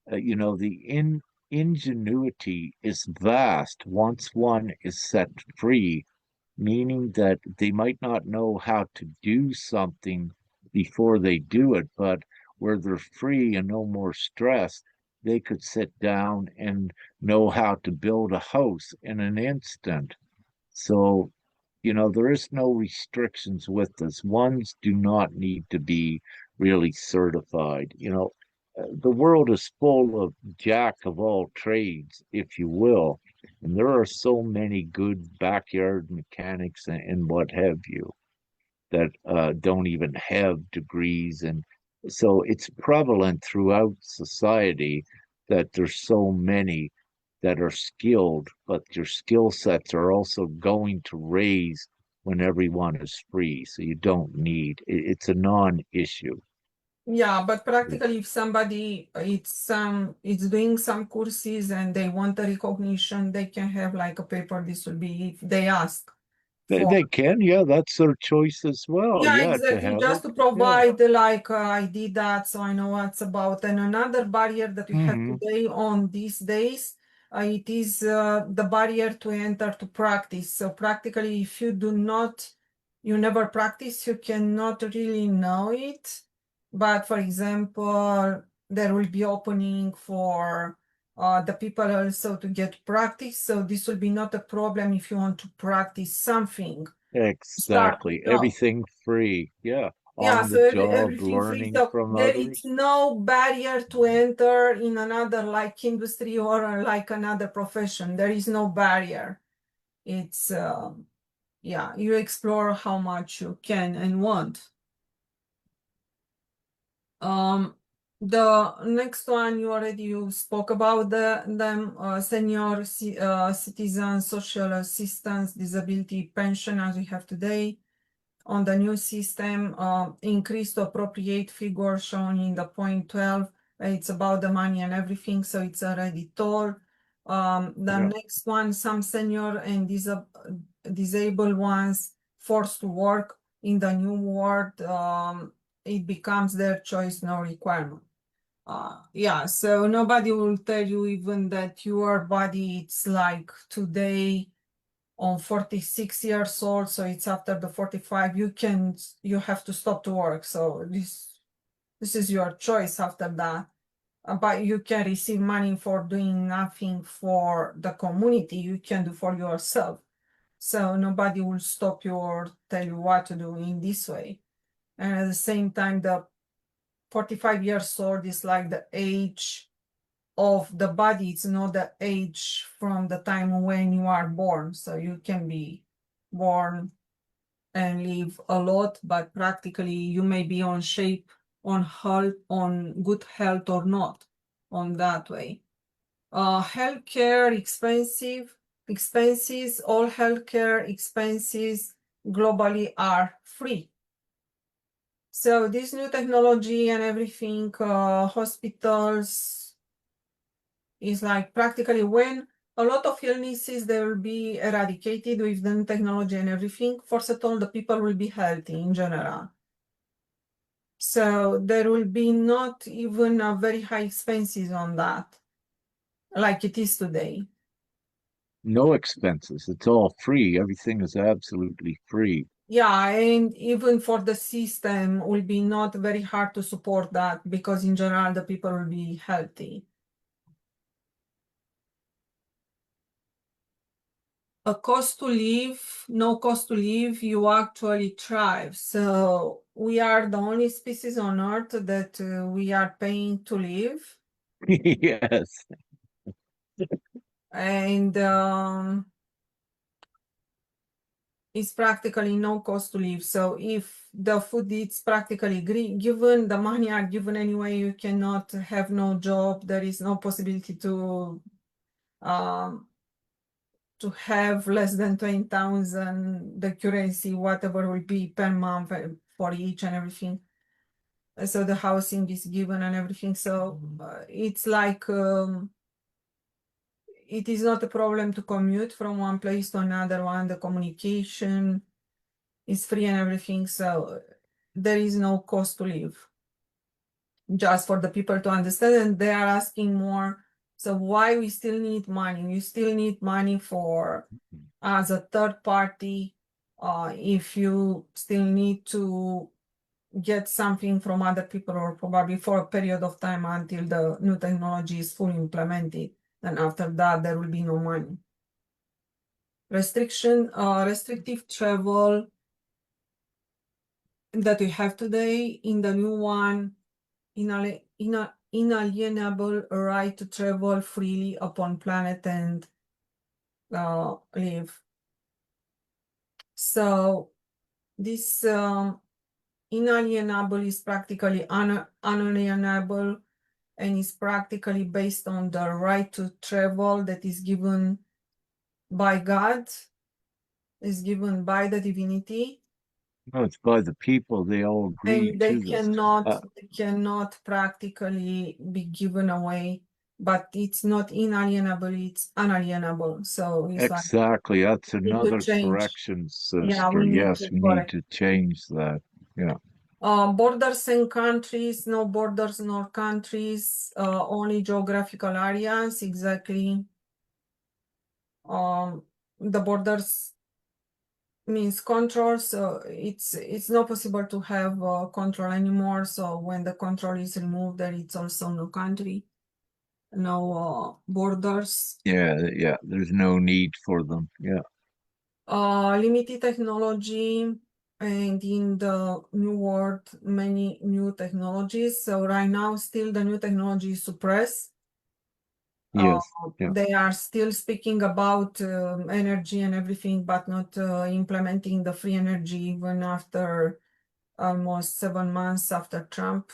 the ingenuity is vast once one is set free, meaning that they might not know how to do something before they do it, but where they're free and no more stress, they could sit down and know how to build a house in an instant. So, there is no restrictions with this. Ones do not need to be really certified. The world is full of jack of all trades, if you will, and there are so many good backyard mechanics and what have you that don't even have degrees. And so it's prevalent throughout society that there's so many that are skilled, but your skill sets are also going to raise when everyone is free. So you don't need, it's a non-issue. Yeah, but practically, if somebody it's doing some courses and they want a recognition, they can have like a paper. This will be if they ask for. They can, yeah, that's their choice as well. Yeah, Yeah, to exactly. have Just it. to Yeah. provide like I did that, so I know what's about. And another barrier that we have Hmm. today on these days, it is the barrier to enter to practice. So practically, if you do not, you never practice, you cannot really know it. But for example, there will be opening for the people also to get practice. So this will be not a problem if you want to practice something. Start, Exactly. no. Everything free. Yeah. Yeah, on so the job everything free. learning So from there is others? no barrier to enter in another like industry or like another profession. There is no barrier. It's yeah, you explore how much you can and want. The next one you spoke about them senior citizen social assistance disability pension as we have today. On the new system, increased appropriate figure shown in the point 12. It's about the money and everything, so it's already told. The Yeah. next one, some senior and disabled ones forced to work in the new world. It becomes their choice, no requirement. Yeah, so nobody will tell you even that your body, it's like today on 46 years old, so it's after the 45, you have to stop to work. So this is your choice after that. But you can receive money for doing nothing for the community, you can do for yourself. So nobody will stop you or tell you what to do in this way. And at the same time, the 45 years old is like the age of the body. It's not the age from the time when you are born. So you can be born and live a lot, but practically you may be on shape, on health, on good health or not, on that way. Healthcare expenses, all healthcare expenses globally are free. So this new technology and everything, hospitals is like practically when a lot of illnesses, they will be eradicated with the new technology and everything. First of all, the people will be healthy in general. So there will be not even a very high expenses on that, like it is today. No expenses. It's all free. Everything is absolutely free. Yeah, and even for the system will be not very hard to support that because in general the people will be healthy. A cost to live, no cost to live, you actually thrive. So we are the only species on Earth that we are paying to live, Yes. and it's practically no cost to live. So if the food is practically given, the money are given anyway, you cannot have no job. There is no possibility um, to have less than 20,000, the currency, whatever will be per month for each and everything. So the housing is given and everything. So it's like it is not a problem to commute from one place to another one. The communication is free and everything. So there is no cost to live. Just for the people to understand, and they are asking more. So why we still need money? We still need money for as a third party. If you still need to get something from other people or probably for a period of time until the new technology is fully implemented, and after that there will be no money. Restrictive travel that we have today in the new one, inalienable right to travel freely upon planet and live. So this inalienable is practically unalienable and is practically based on the right to travel that is given by God, is given by the divinity, No, it's by the people. They all agree and they to this. cannot practically be given away, but it's not inalienable, it's unalienable. So it's like Exactly. That's we need to another change. correction, Yeah, sister. we need Yes, to we need correct. to change that. Yeah. Borders and countries, no borders nor countries, only geographical areas, exactly. The borders means control, so it's not possible to have control anymore. So when the control is removed, there it's also no country, no borders. Yeah. There's no need for them. Yeah. Limited technology. and in the new world, many new technologies. So right now, still the new technology is suppressed. Yes. Yeah. They are still speaking about energy and everything, but not implementing the free energy even after almost 7 months after Trump.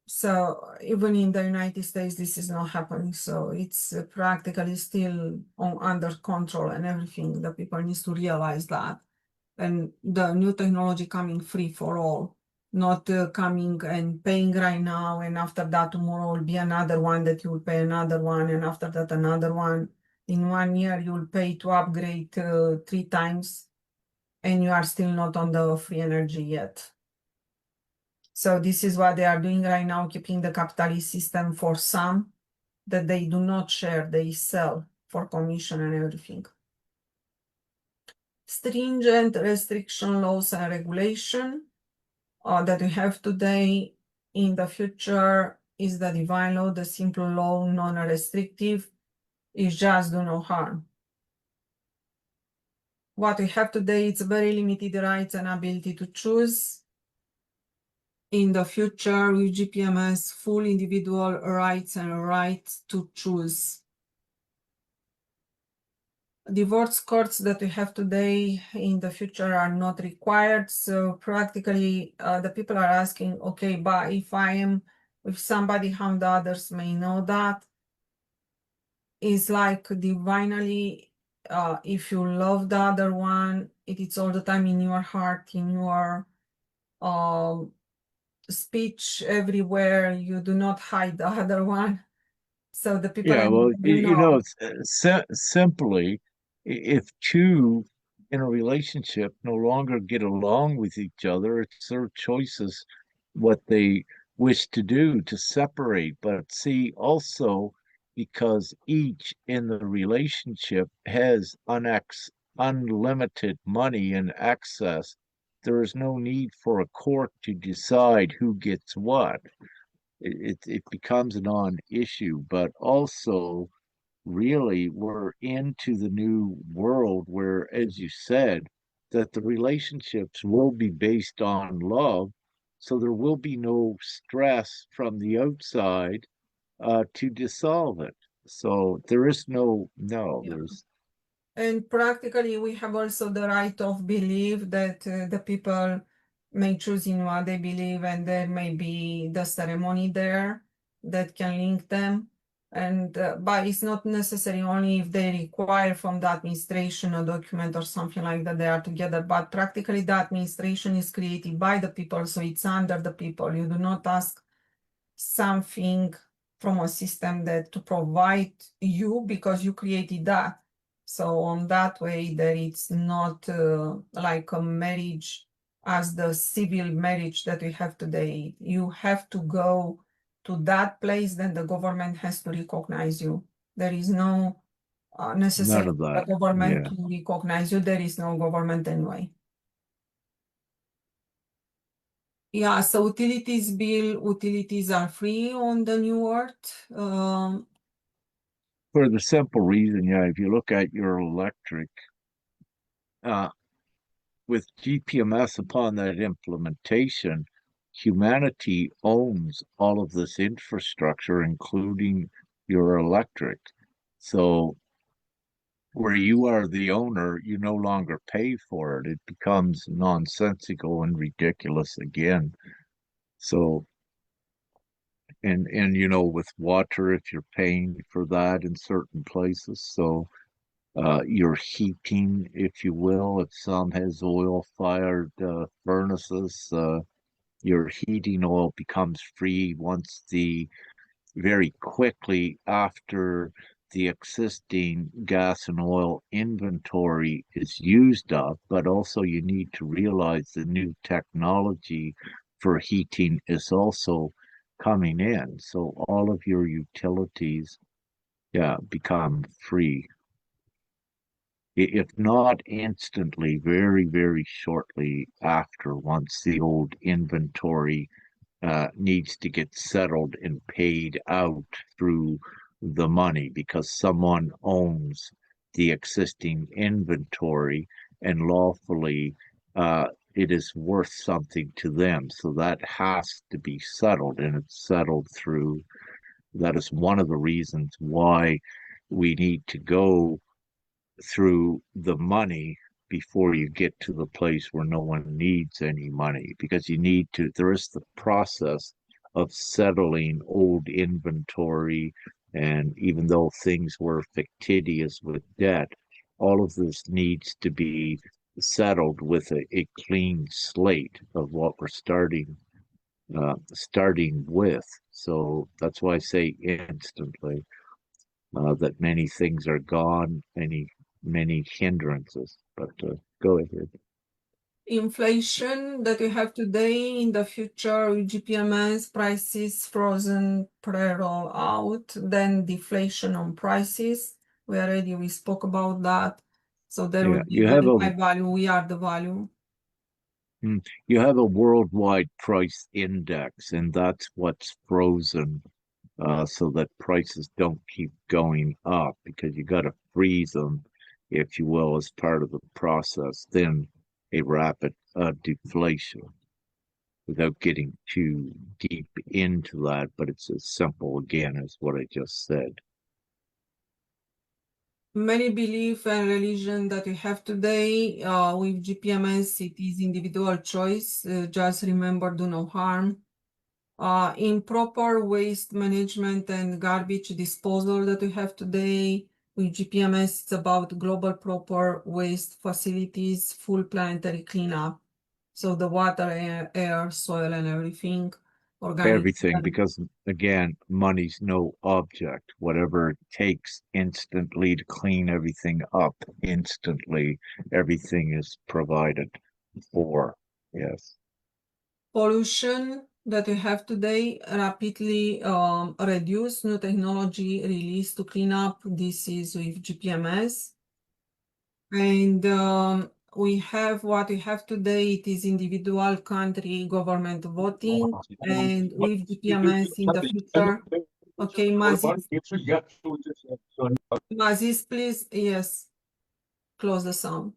So even in the United States, this is not happening. So it's practically still under control and everything. The people need to realize that. And the new technology coming free for all, not coming and paying right now, and after that tomorrow will be another one that you will pay another one, and after that another one. In 1 year you will pay to upgrade 3 times, and you are still not on the free energy yet. So this is what they are doing right now, keeping the capitalist system for some that they do not share, they sell for commission and everything. Stringent restriction laws and regulation that we have today. In the future is the divine law, the simple law, non-restrictive, is just do no harm. What we have today, it's very limited rights and ability to choose. In the future, with GPMS, full individual rights and right to choose. Divorce courts that we have today in the future are not required. So practically the people are asking, okay, but if somebody harmed others may know that. It's like divinely, if you love the other one, it's all the time in your heart, in your speech everywhere. You do not hide the other one. So the people Yeah, well, know. simply, if two in a relationship no longer get along with each other, it's their choices what they wish to do to separate. But see, also because each in the relationship has unlimited money and access, there is no need for a court to decide who gets what. It becomes a non-issue, but also really we're into the new world where, as you said, that the relationships will be based on love. So there will be no stress from the outside to dissolve it. So there is Yeah. there's And practically, we have also the right of belief that the people may choose in what they believe, and there may be the ceremony there that can link them. And but it's not necessary only if they require from the administration a document or something like that they are together. But practically, the administration is created by the people, so it's under the people. You do not ask something from a system that to provide you because you created that. So on that way, that it's not like a marriage as the civil marriage that we have today. You have to go to that place, then the government has to recognize you. There is no none necessary of for the that. government Yeah. to recognize you. There is no government anyway. Yeah, so utilities are free on the new earth. For the simple reason, yeah, if you look at your electric, uh, with GPMS upon that implementation, humanity owns all of this infrastructure, including your electric. So where you are the owner, you no longer pay for it. It becomes nonsensical and ridiculous again. So, and with water, if you're paying for that in certain places, so your heating, if you will, if some has oil-fired furnaces, your heating oil becomes free once very quickly after the existing gas and oil inventory is used up, but also you need to realize the new technology for heating is also coming in. So all of your utilities, yeah, become free. If not instantly, very, very shortly after, once the old inventory needs to get settled and paid out through the money because someone owns the existing inventory and lawfully it is worth something to them. So that has to be settled, and it's settled through. That is one of the reasons why we need to go through the money before you get to the place where no one needs any money, because you need to, there is the process of settling old inventory. And even though things were fictitious with debt, all of this needs to be settled with a clean slate of what we're starting with. So that's why I say instantly that many things are gone, many hindrances. But go ahead. Inflation that we have today, in the future with GPMS prices frozen pre-roll out, then deflation on prices. We spoke about that. So there Yeah, will be very high value. We are the value. You have a worldwide price index, and that's what's frozen, so that prices don't keep going up, because you got to freeze them, if you will, as part of the process. Then a rapid deflation, without getting too deep into that, but it's as simple again as what I just said. Many belief and religion that we have today with GPMS, it is individual choice. Just remember, do no harm. Improper waste management and garbage disposal that we have today with GPMS, it's about global proper waste facilities, full planetary cleanup. So the water, air, soil, and everything. Everything, because again, money's no object. Whatever it takes instantly to clean everything up, instantly, everything is provided for. Yes. Pollution that we have today rapidly reduced, new technology released to clean up. This is with GPMS. And we have what we have today, it is individual country government voting, and with GPMS in the future. Okay, Mazis, please, yes, close the sound.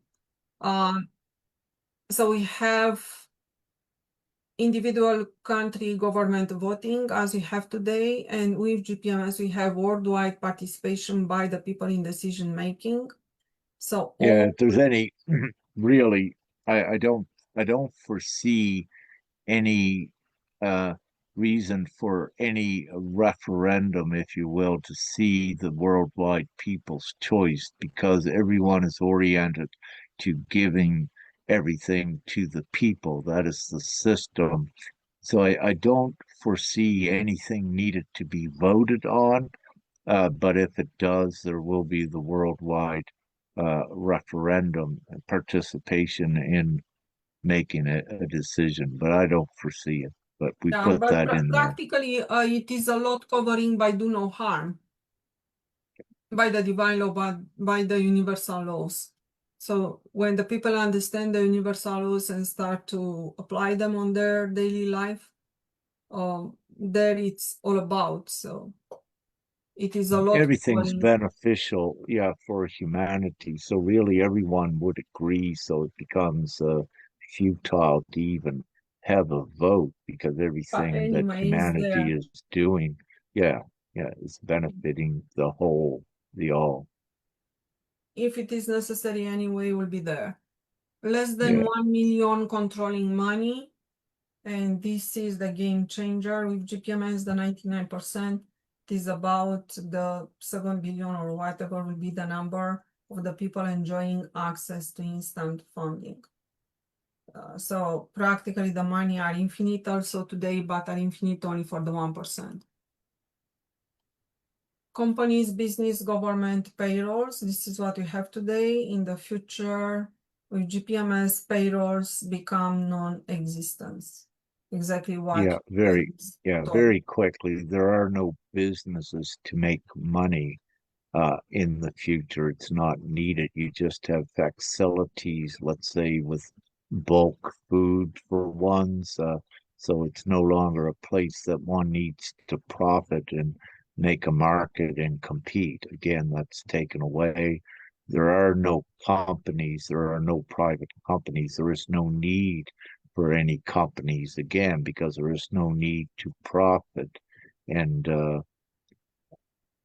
So we have individual country government voting as we have today, and with GPMS we have worldwide participation by the people in decision making. So Yeah, if there's any really, I don't foresee any uh, reason for any referendum, if you will, to see the worldwide people's choice, because everyone is oriented to giving everything to the people. That is the system. So I don't foresee anything needed to be voted on. But if it does, there will be the worldwide referendum participation in making a decision, but I don't foresee it. But we yeah, put but that in there. practically it is a lot covering by do no harm, by the divine law, by the universal laws. So when the people understand the universal laws and start to apply them on their daily life, there it's all about. So it is a lot Everything's covering. beneficial, yeah, for humanity. So really, everyone would agree. So it becomes futile to even have a vote, because everything that Anyways, humanity is doing, yeah, is benefiting the whole, the all. if it is necessary anyway, will be there. Less than Yeah. 1 million controlling money. And this is the game changer with GPMS, the 99%. It is about the 7 billion or whatever will be the number of the people enjoying access to instant funding. So practically the money are infinite also today, but are infinite only for the 1%. Companies, business, government, payrolls. This is what we have today. In the future, with GPMS, payrolls become non-existent. Exactly what Very quickly. There are no businesses to make money in the future. It's not needed. You just have facilities, let's say, with bulk food for ones. So it's no longer a place that one needs to profit and make a market and compete. Again, that's taken away. There are no companies, there are no private companies, there is no need for any companies again because there is no need to profit and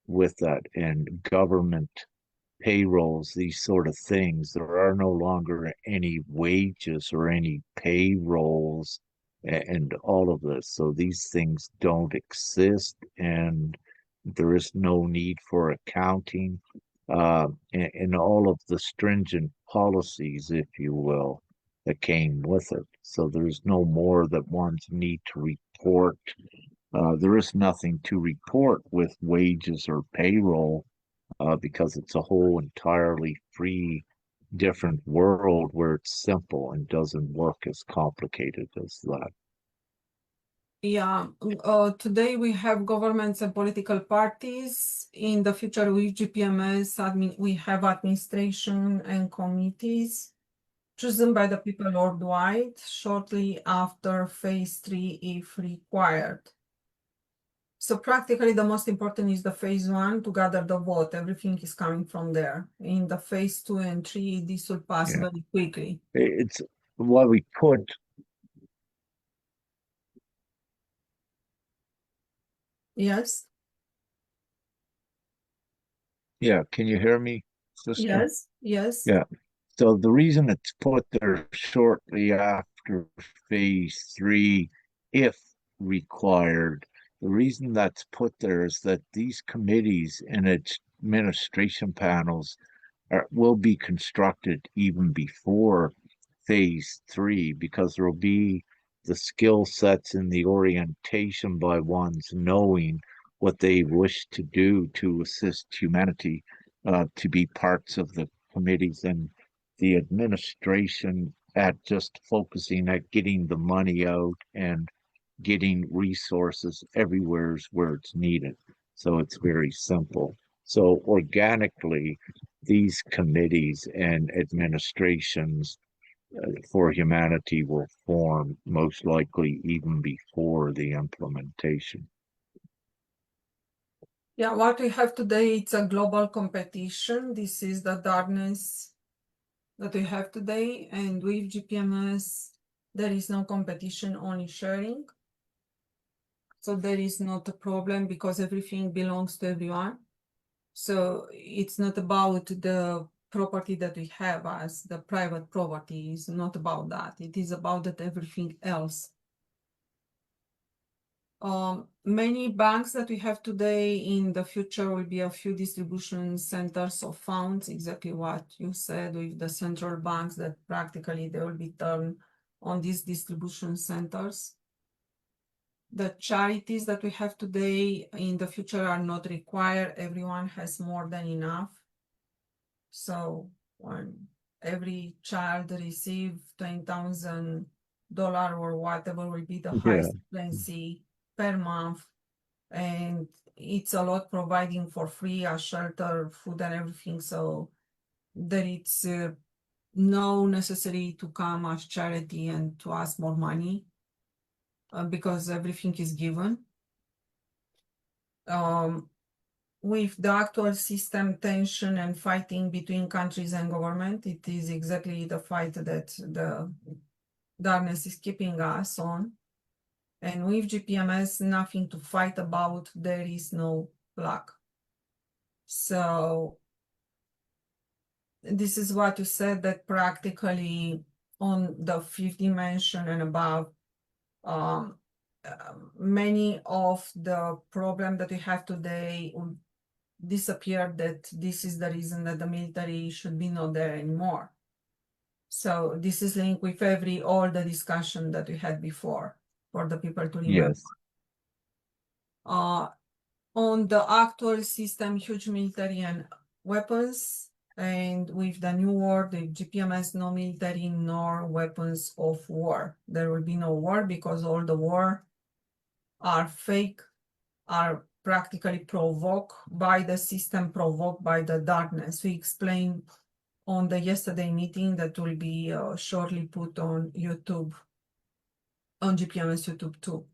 with that and government payrolls, these sort of things. There are no longer any wages or any payrolls and all of this. So these things don't exist, and there is no need for accounting and all of the stringent policies, if you will, that came with it. So there's no more that ones need to report. There is nothing to report with wages or payroll because it's a whole entirely free, different world where it's simple and doesn't work as complicated as that. Yeah, today we have governments and political parties. In the future with GPMS, we have administration and committees chosen by the people worldwide shortly after phase 3 if required. So practically the most important is the phase 1 to gather the vote. Everything is coming from there. In the phase 2 and 3, this will pass very quickly. It's what we put. Yes. Yeah, can you hear me, sister? Yes. Yes. Yeah. So the reason it's put there shortly after phase 3, if required, the reason that's put there is that these committees and administration panels will be constructed even before phase 3 because there will be the skill sets and the orientation by ones knowing what they wish to do to assist humanity to be parts of the committees and the administration at just focusing at getting the money out and getting resources everywhere where it's needed. So it's very simple. So organically, these committees and administrations for humanity will form most likely even before the implementation. Yeah, what we have today, it's a global competition. This is the darkness that we have today. And with GPMS, there is no competition, only sharing. So there is not a problem because everything belongs to everyone. So it's not about the property that we have as the private property. It's not about that. It is about that everything else. Many banks that we have today, in the future will be a few distribution centers of funds, exactly what you said with the central banks, that practically they will be turned on these distribution centers. The charities that we have today in the future are not required. Everyone has more than enough. So when every child receives $20,000 or whatever will be the highest frequency per month, and it's a lot providing for free shelter, food, and everything. So there it's no necessary to come as charity and to ask more money because everything is given. With the actual system tension and fighting between countries and government, it is exactly the fight that the darkness is keeping us on. And with GPMS, nothing to fight about, there is no luck. So this is what you said, that practically on the fifth dimension and above, many of the problems that we have today will disappear, that this is the reason that the military should be not there anymore. So this is linked with all the discussion that we had before for the people to remember. Yes. On the actual system, huge military and weapons, and with the new world, the GPMS, no military nor weapons of war. There will be no war because all the war are fake, are practically provoked by the system, provoked by the darkness. We explained on the yesterday meeting that will be shortly put on YouTube, on GPMS YouTube too.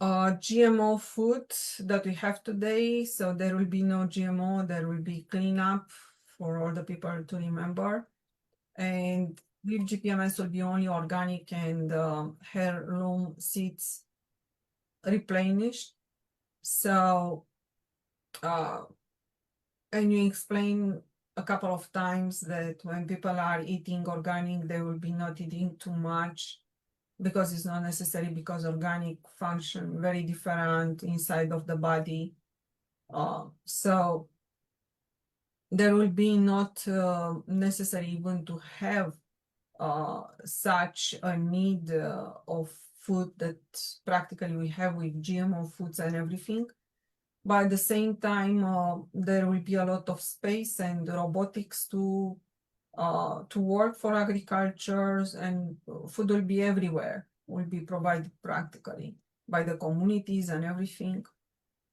GMO food that we have today. So there will be no GMO, there will be cleanup for all the people to remember. And with GPMS will be only organic and heirloom seeds replenished. So, and you explain a couple of times that when people are eating organic, they will be not eating too much because it's not necessary, because organic function very different inside of the body. So there will be not necessary even to have such a need of food that practically we have with GMO foods and everything. But at the same time, there will be a lot of space and robotics to work for agriculture, and food will be everywhere, will be provided practically by the communities and everything.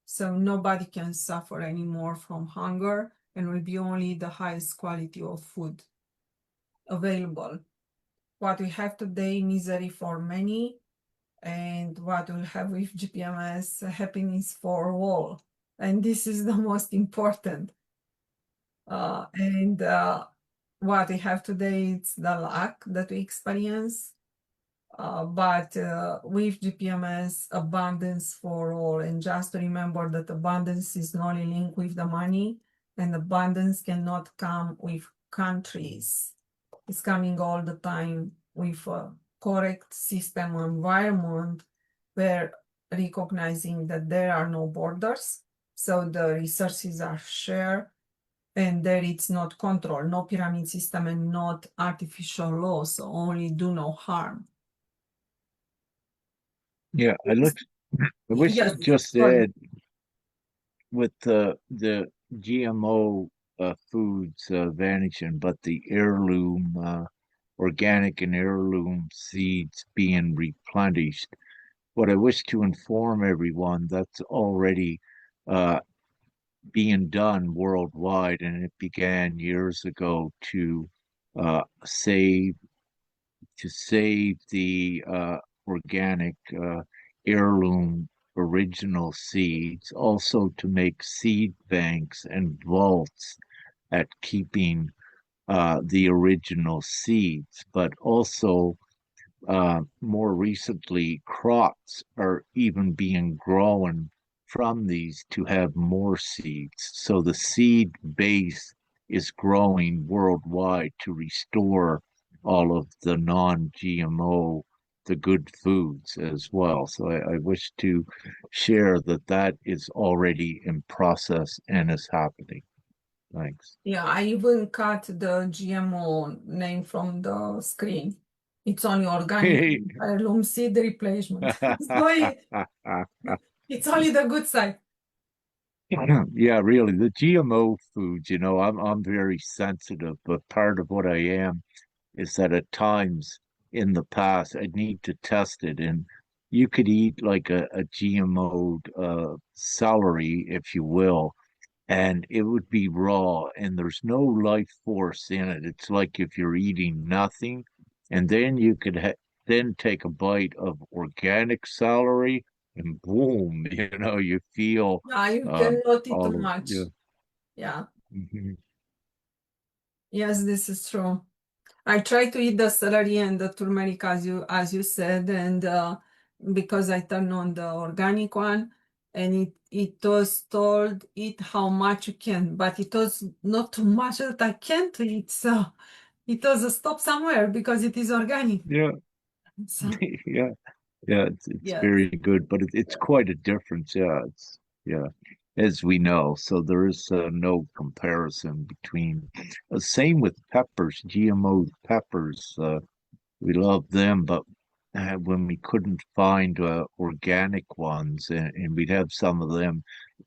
So nobody can suffer anymore from hunger, and will be only the highest quality of food available. What we have today, misery for many, and what we'll have with GPMS, happiness for all. And this is the most important. And what we have today, it's the lack that we experience. But with GPMS, abundance for all. And just to remember that abundance is not only linked with the money, and abundance cannot come with countries. It's coming all the time with a correct system environment, where recognizing that there are no borders, so the resources are shared, and there it's not control, no pyramid system, and not artificial laws, so only do no harm. Yeah, I wish Yes, you just sorry. said with the GMO foods vanishing, but the heirloom organic and heirloom seeds being replenished. What I wish to inform everyone, that's already uh, being done worldwide, and it began years ago to uh, save the organic heirloom original seeds, also to make seed banks and vaults at keeping the original seeds, but also more recently, crops are even being grown from these to have more seeds. So the seed base is growing worldwide to restore all of the non-GMO, the good foods as well. So I wish to share that that is already in process and is happening. Thanks. Yeah, I even cut the GMO name from the screen. It's only organic heirloom seed replacement. It's only the good side. Yeah, really, the GMO foods, I'm very sensitive, but part of what I am is that at times in the past I need to test it, and you could eat like a GMO celery, if you will, and it would be raw and there's no life force in it. It's like if you're eating nothing, and then you could then take a bite of organic celery, and boom, you feel Yeah, you cannot eat too all of much. Yeah. Mhm. Yes, this is true. I try to eat the celery and the turmeric as you said, and because I turned on the organic one, and it was told eat how much you can, but it was not too much that I can't eat, so it was a stop somewhere because it is organic. Yeah, So yeah, yeah. It's yes. very good, but it's quite a difference. Yeah, as we know. So there is no comparison between. Same with peppers, GMO peppers. We love them, but when we couldn't find organic ones, and we'd have some of them,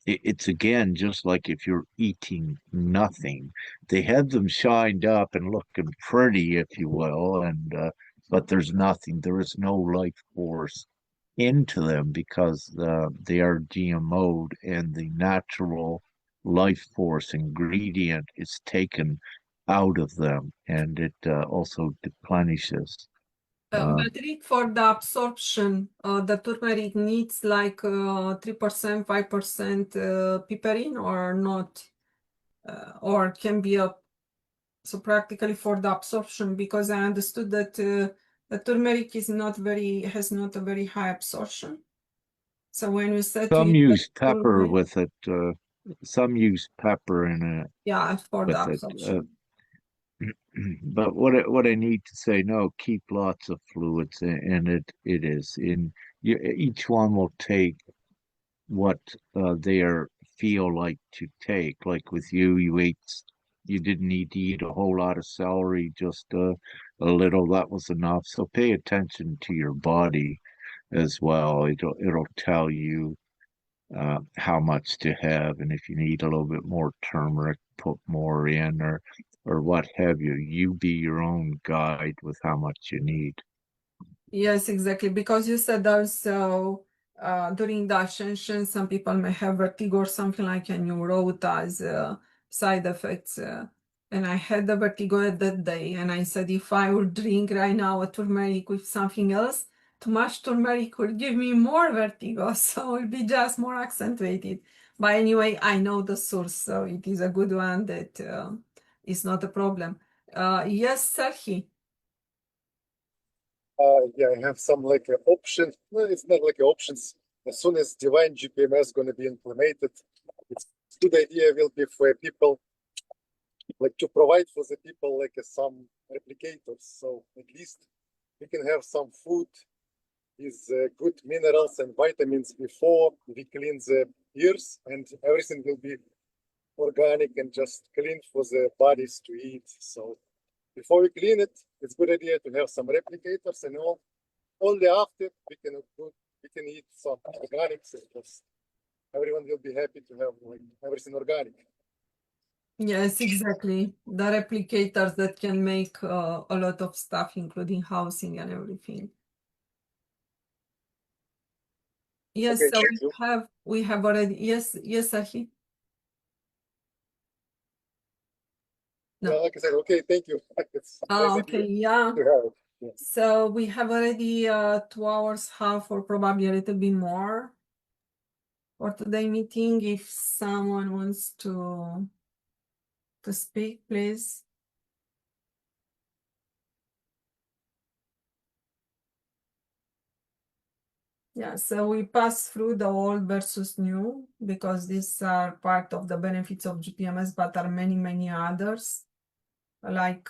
it's again just like if you're eating nothing. They have them shined up and looking pretty, if you will, and but there's nothing. There is no life force into them because they are GMO'd, and the natural life force ingredient is taken out of them, and it also replenishes. But Rick, for the absorption, the turmeric needs like 3%, 5% piperin or not, or can be so practically for the absorption, because I understood that the turmeric has not a very high absorption. So when you said to some use pepper turmeric, with it. Some use pepper in it yeah, for the with it. absorption. But what I need to say, no, keep lots of fluids in it. It is in you, each one will take what they feel like to take. Like with you, you didn't need to eat a whole lot of celery, just a little. That was enough. So pay attention to your body as well. It'll tell you how much to have, and if you need a little bit more turmeric, put more in, or what have you. You be your own guide with how much you need. Yes, exactly. Because you said also during the ascension, some people may have vertigo or something like, and you wrote as side effects. And I had the vertigo that day, and I said if I would drink right now a turmeric with something else, too much turmeric will give me more vertigo, so it will be just more accentuated. But anyway, I know the source, so it is a good one that is not a problem. Yes, Serhi. Yeah, I have some like options. No, it's not like options. As soon as Divine-Gpms is going to be implemented, it's good idea will be for people like to provide for the people like some replicators. So at least we can have some food with good minerals and vitamins before we clean the ears, and everything will be organic and just clean for the bodies to eat. So before we clean it, it's a good idea to have some replicators, and all. Only after we can eat some organics, because everyone will be happy to have like everything organic. Yes, exactly. The replicators that can make a lot of stuff, including housing and everything. Yes, Okay, so thank you. we have already. Yes, yes, Ahi. No. Yeah, like I said, okay, thank you. It's nice Okay, idea yeah. to have it. Yeah. So we have already 2 hours, half, or probably a little bit more for today meeting. If someone wants to speak, please. Yeah, so we pass through the old versus new because these are part of the benefits of GPMS, but there are many, many others, like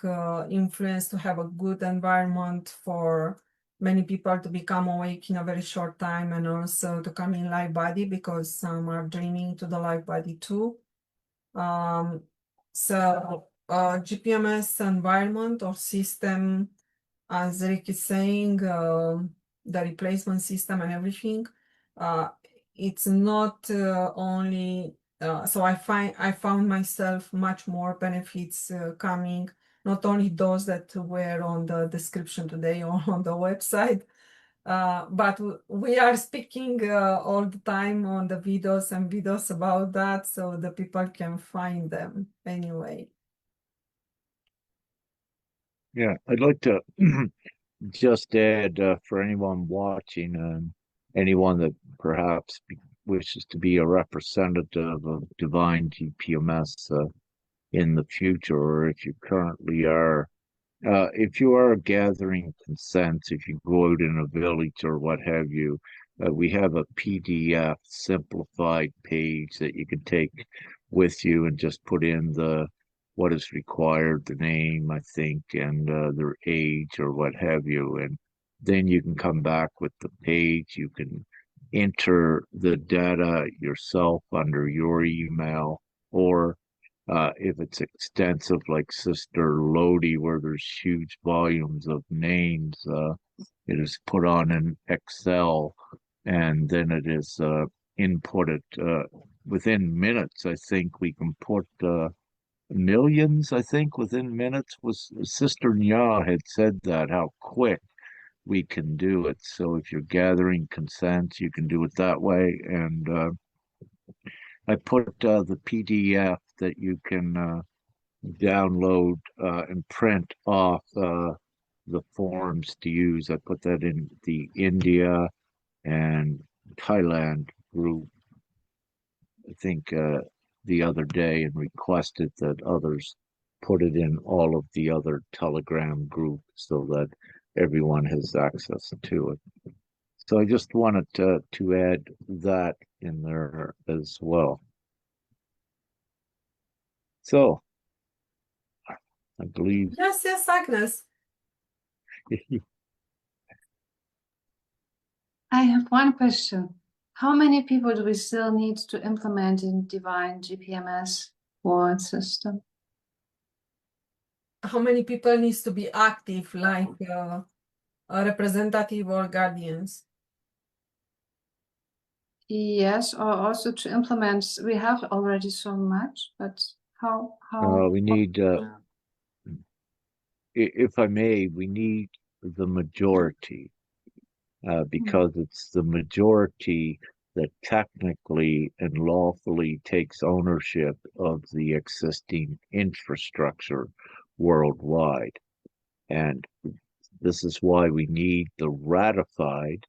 influence to have a good environment for many people to become awake in a very short time, and also to come in light body because some are dreaming to the light body too. So GPMS environment or system, as Rick is saying, the replacement system and everything, it's not only so I found myself much more benefits coming, not only those that were on the description today or on the website, but we are speaking all the time on the videos about that, so the people can find them anyway. Yeah, I'd like to just add for anyone watching and anyone that perhaps wishes to be a representative of Divine-Gpms in the future, or if you currently are, if you are gathering consents, if you go out in a village or what have you, we have a PDF simplified page that you can take with you and just put in what is required, the name, I think, and their age or what have you. And then you can come back with the page. You can enter the data yourself under your email, or if it's extensive like Sister Lodi, where there's huge volumes of names, it is put on an Excel, and then it is inputted within minutes. I think we can put millions. I think within minutes. Was Sister Nya had said that, how quick we can do it. So if you're gathering consents, you can do it that way. And I put the PDF that you can download and print off the forms to use. I put that in the India and Thailand group, I think, the other day, and requested that others put it in all of the other Telegram groups so that everyone has access to it. So I just wanted to add that in there as well. So I believe. Yes, Agnes. I have one question. How many people do we still need to implement in Divine-Gpms.world system? How many people needs to be active, like a representative or guardians? Yes, or also to implement. We have already so much, but how? We need, if I may, we need the majority, because it's the majority that technically and lawfully takes ownership of the existing infrastructure worldwide. And this is why we need the ratified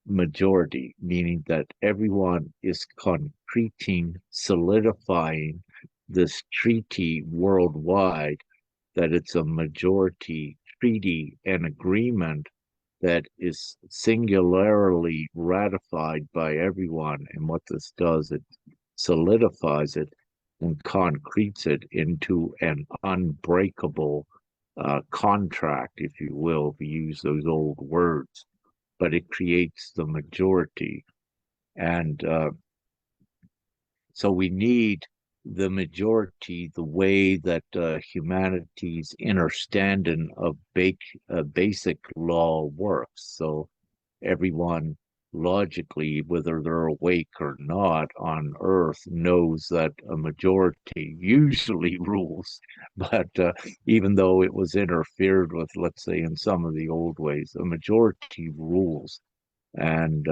majority, meaning that everyone is concreting, solidifying this treaty worldwide, that it's a majority treaty and agreement that is singularly ratified by everyone. And what this does, it solidifies it and concretes it into an unbreakable contract, if you will, if you use those old words. But it creates the majority. And so we need the majority, the way that humanity's understanding of basic law works. So everyone logically, whether they're awake or not on Earth, knows that a majority usually rules. But even though it was interfered with, let's say, in some of the old ways, a majority rules. And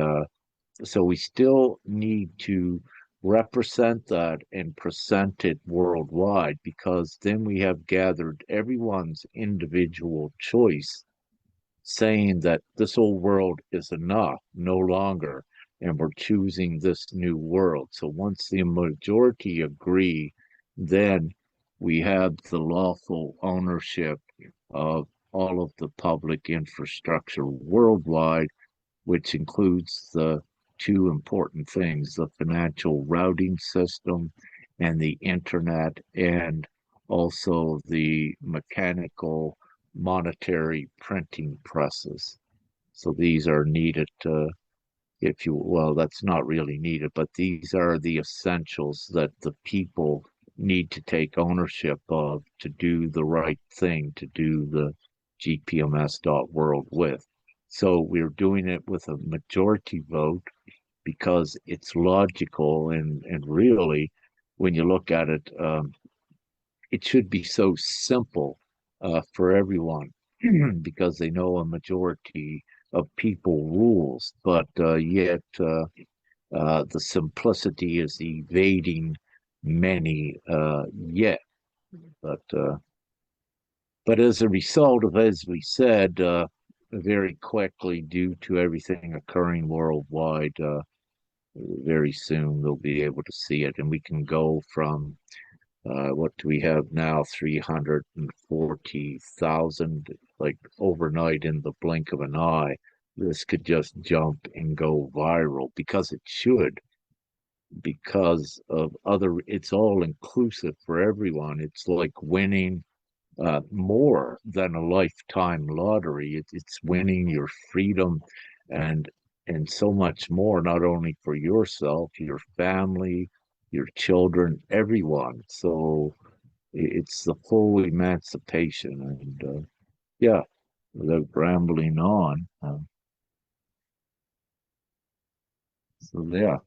so we still need to represent that and present it worldwide, because then we have gathered everyone's individual choice, saying that this old world is enough, no longer, and we're choosing this new world. So once the majority agree, then we have the lawful ownership of all of the public infrastructure worldwide, which includes the two important things, the financial routing system and the internet, and also the mechanical monetary printing presses. So these are needed if you, well, that's not really needed, but these are the essentials that the people need to take ownership of to do the right thing, to do the GPMS.world with. So we're doing it with a majority vote because it's logical, and really, when you look at it, it should be so simple for everyone because they know a majority of people rules, but yet the simplicity is evading many yet. But as a result of, as we said, very quickly, due to everything occurring worldwide, very soon they'll be able to see it, and we can go from what do we have now? 340,000, like overnight, in the blink of an eye. This could just jump and go viral, because it should, because of other, it's all inclusive for everyone. It's like winning more than a lifetime lottery. It's winning your freedom and so much more, not only for yourself, your family, your children, everyone. So it's the full emancipation. And yeah, without rambling on. So yeah.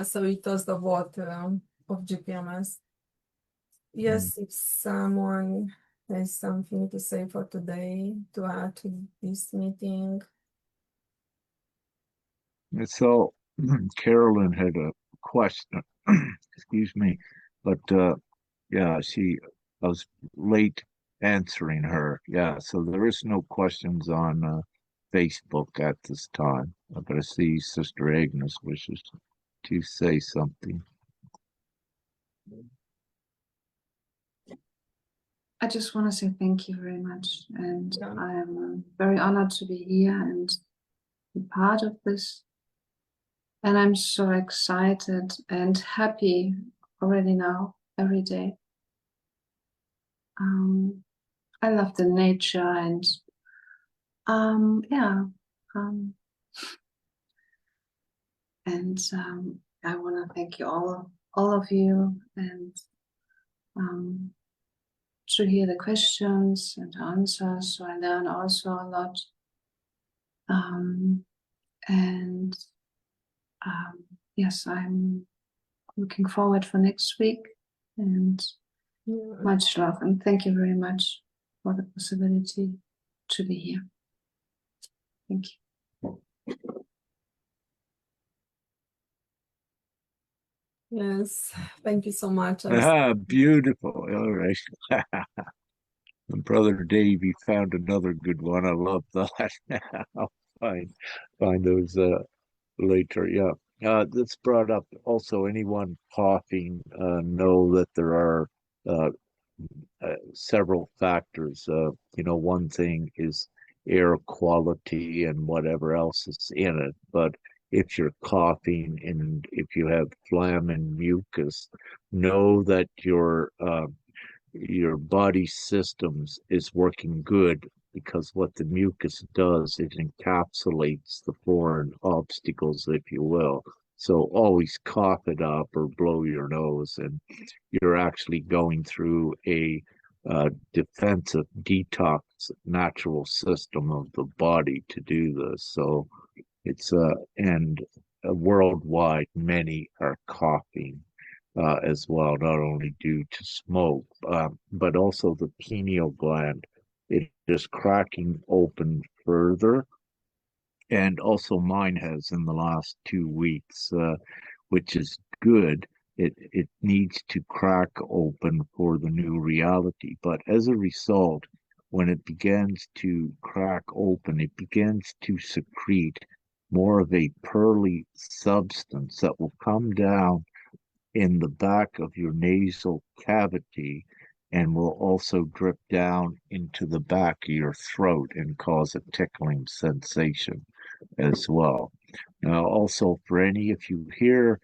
So it was the vote of GPMS. Yes, if someone has something to say for today, to add to this meeting. So Carolyn had a question, excuse me, but yeah, I was late answering her. Yeah, so there is no questions on Facebook at this time. But I see Sister Agnes wishes to say something. I just want to say thank you very much, and I am very honored to be here and be part of this. And I'm so excited and happy already now, every day. I love the nature and yeah. I want to thank you all of you, and to hear the questions and answers, so I learn also a lot. And yes, I'm looking forward for next week, and much love, and thank you very much for the possibility to be here. Thank you. Yes, thank you so much. Beautiful. All right. And Brother Dave, you found another good one. I love that. I'll find those later. Yeah. This brought up also anyone coughing, know that there are uh, several factors. One thing is air quality and whatever else is in it. But if you're coughing and if you have phlegm and mucus, know that your body systems is working good, because what the mucus does, it encapsulates the foreign obstacles, if you will. So always cough it up or blow your nose, and you're actually going through a defensive detox natural system of the body to do this. So it's and worldwide, many are coughing as well, not only due to smoke, but also the pineal gland. It is cracking open further. And also mine has in the last 2 weeks, which is good. It needs to crack open for the new reality. But as a result, when it begins to crack open, it begins to secrete more of a pearly substance that will come down in the back of your nasal cavity and will also drip down into the back of your throat and cause a tickling sensation as well. Now, also for if you hear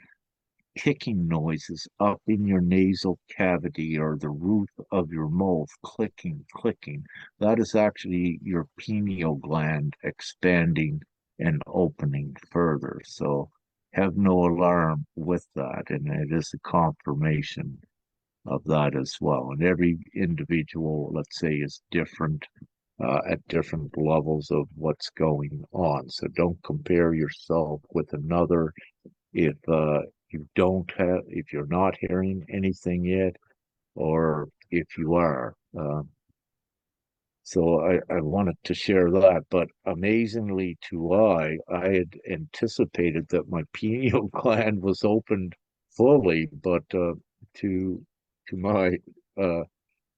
ticking noises up in your nasal cavity or the roof of your mouth, clicking, that is actually your pineal gland expanding and opening further. So have no alarm with that, and it is a confirmation of that as well. And every individual, let's say, is different at different levels of what's going on. So don't compare yourself with another if if you're not hearing anything yet, or if you are. So I wanted to share that, but amazingly I had anticipated that my pineal gland was opened fully, but to my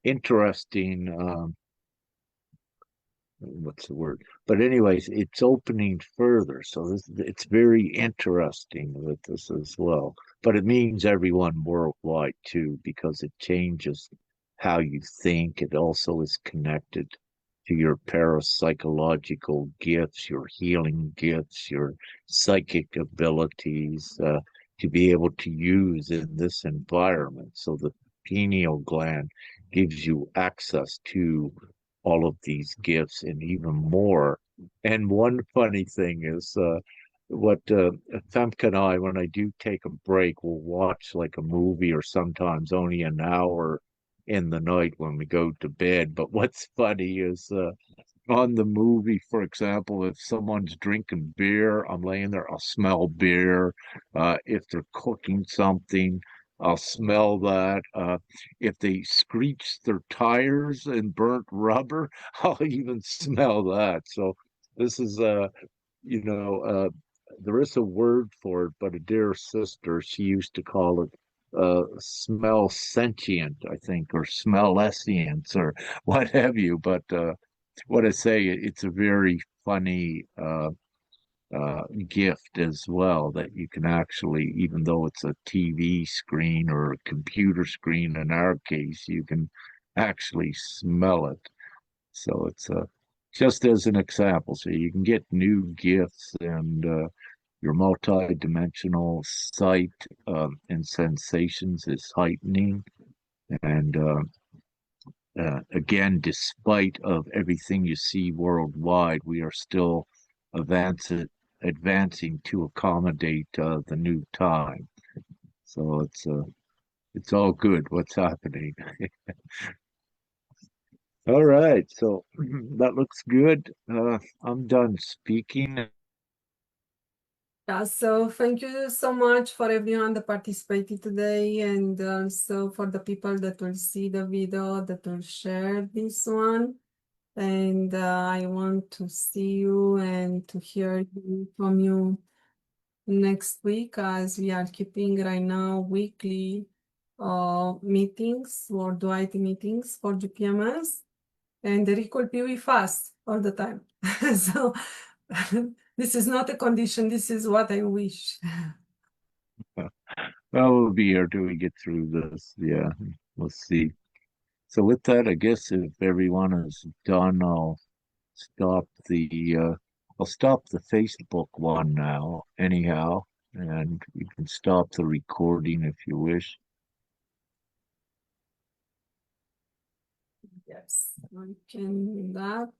interesting what's the word? But anyways, it's opening further. So it's very interesting with this as well. But it means everyone worldwide too, because it changes how you think. It also is connected to your parapsychological gifts, your healing gifts, your psychic abilities to be able to use in this environment. So the pineal gland gives you access to all of these gifts and even more. And one funny thing is what Femke and I, when I do take a break, we'll watch like a movie or sometimes only an hour in the night when we go to bed. But what's funny is on the movie, for example, if someone's drinking beer, I'm laying there, I'll smell beer. If they're cooking something, I'll smell that. If they screech their tires and burnt rubber, I'll even smell that. So this is, you know, there is a word for it, but a dear sister, she used to call it smell sentient, I think, or smell essence, or what have you. But what I say, it's a very funny gift as well, that you can actually, even though it's a TV screen or a computer screen, in our case, you can actually smell it. So it's just as an example, so you can get new gifts, and your multi-dimensional sight and sensations is heightening. And again, despite of everything you see worldwide, we are still advancing to accommodate the new time. So it's all good what's happening. All right, so that looks good. I'm done speaking. Yeah, so thank you so much for everyone that participated today, and also for the people that will see the video, that will share this one. And I want to see you and to hear from you next week, as we are keeping right now weekly meetings, worldwide meetings for GPMS. And Eric will be with us all the time. So this is not a condition, this is what I wish. Well, we'll be here till we get through this. Yeah, we'll see. So with that, I guess if everyone is done, stop the I'll stop the Facebook one now, anyhow, and you can stop the recording if you wish. Yes, I can do that.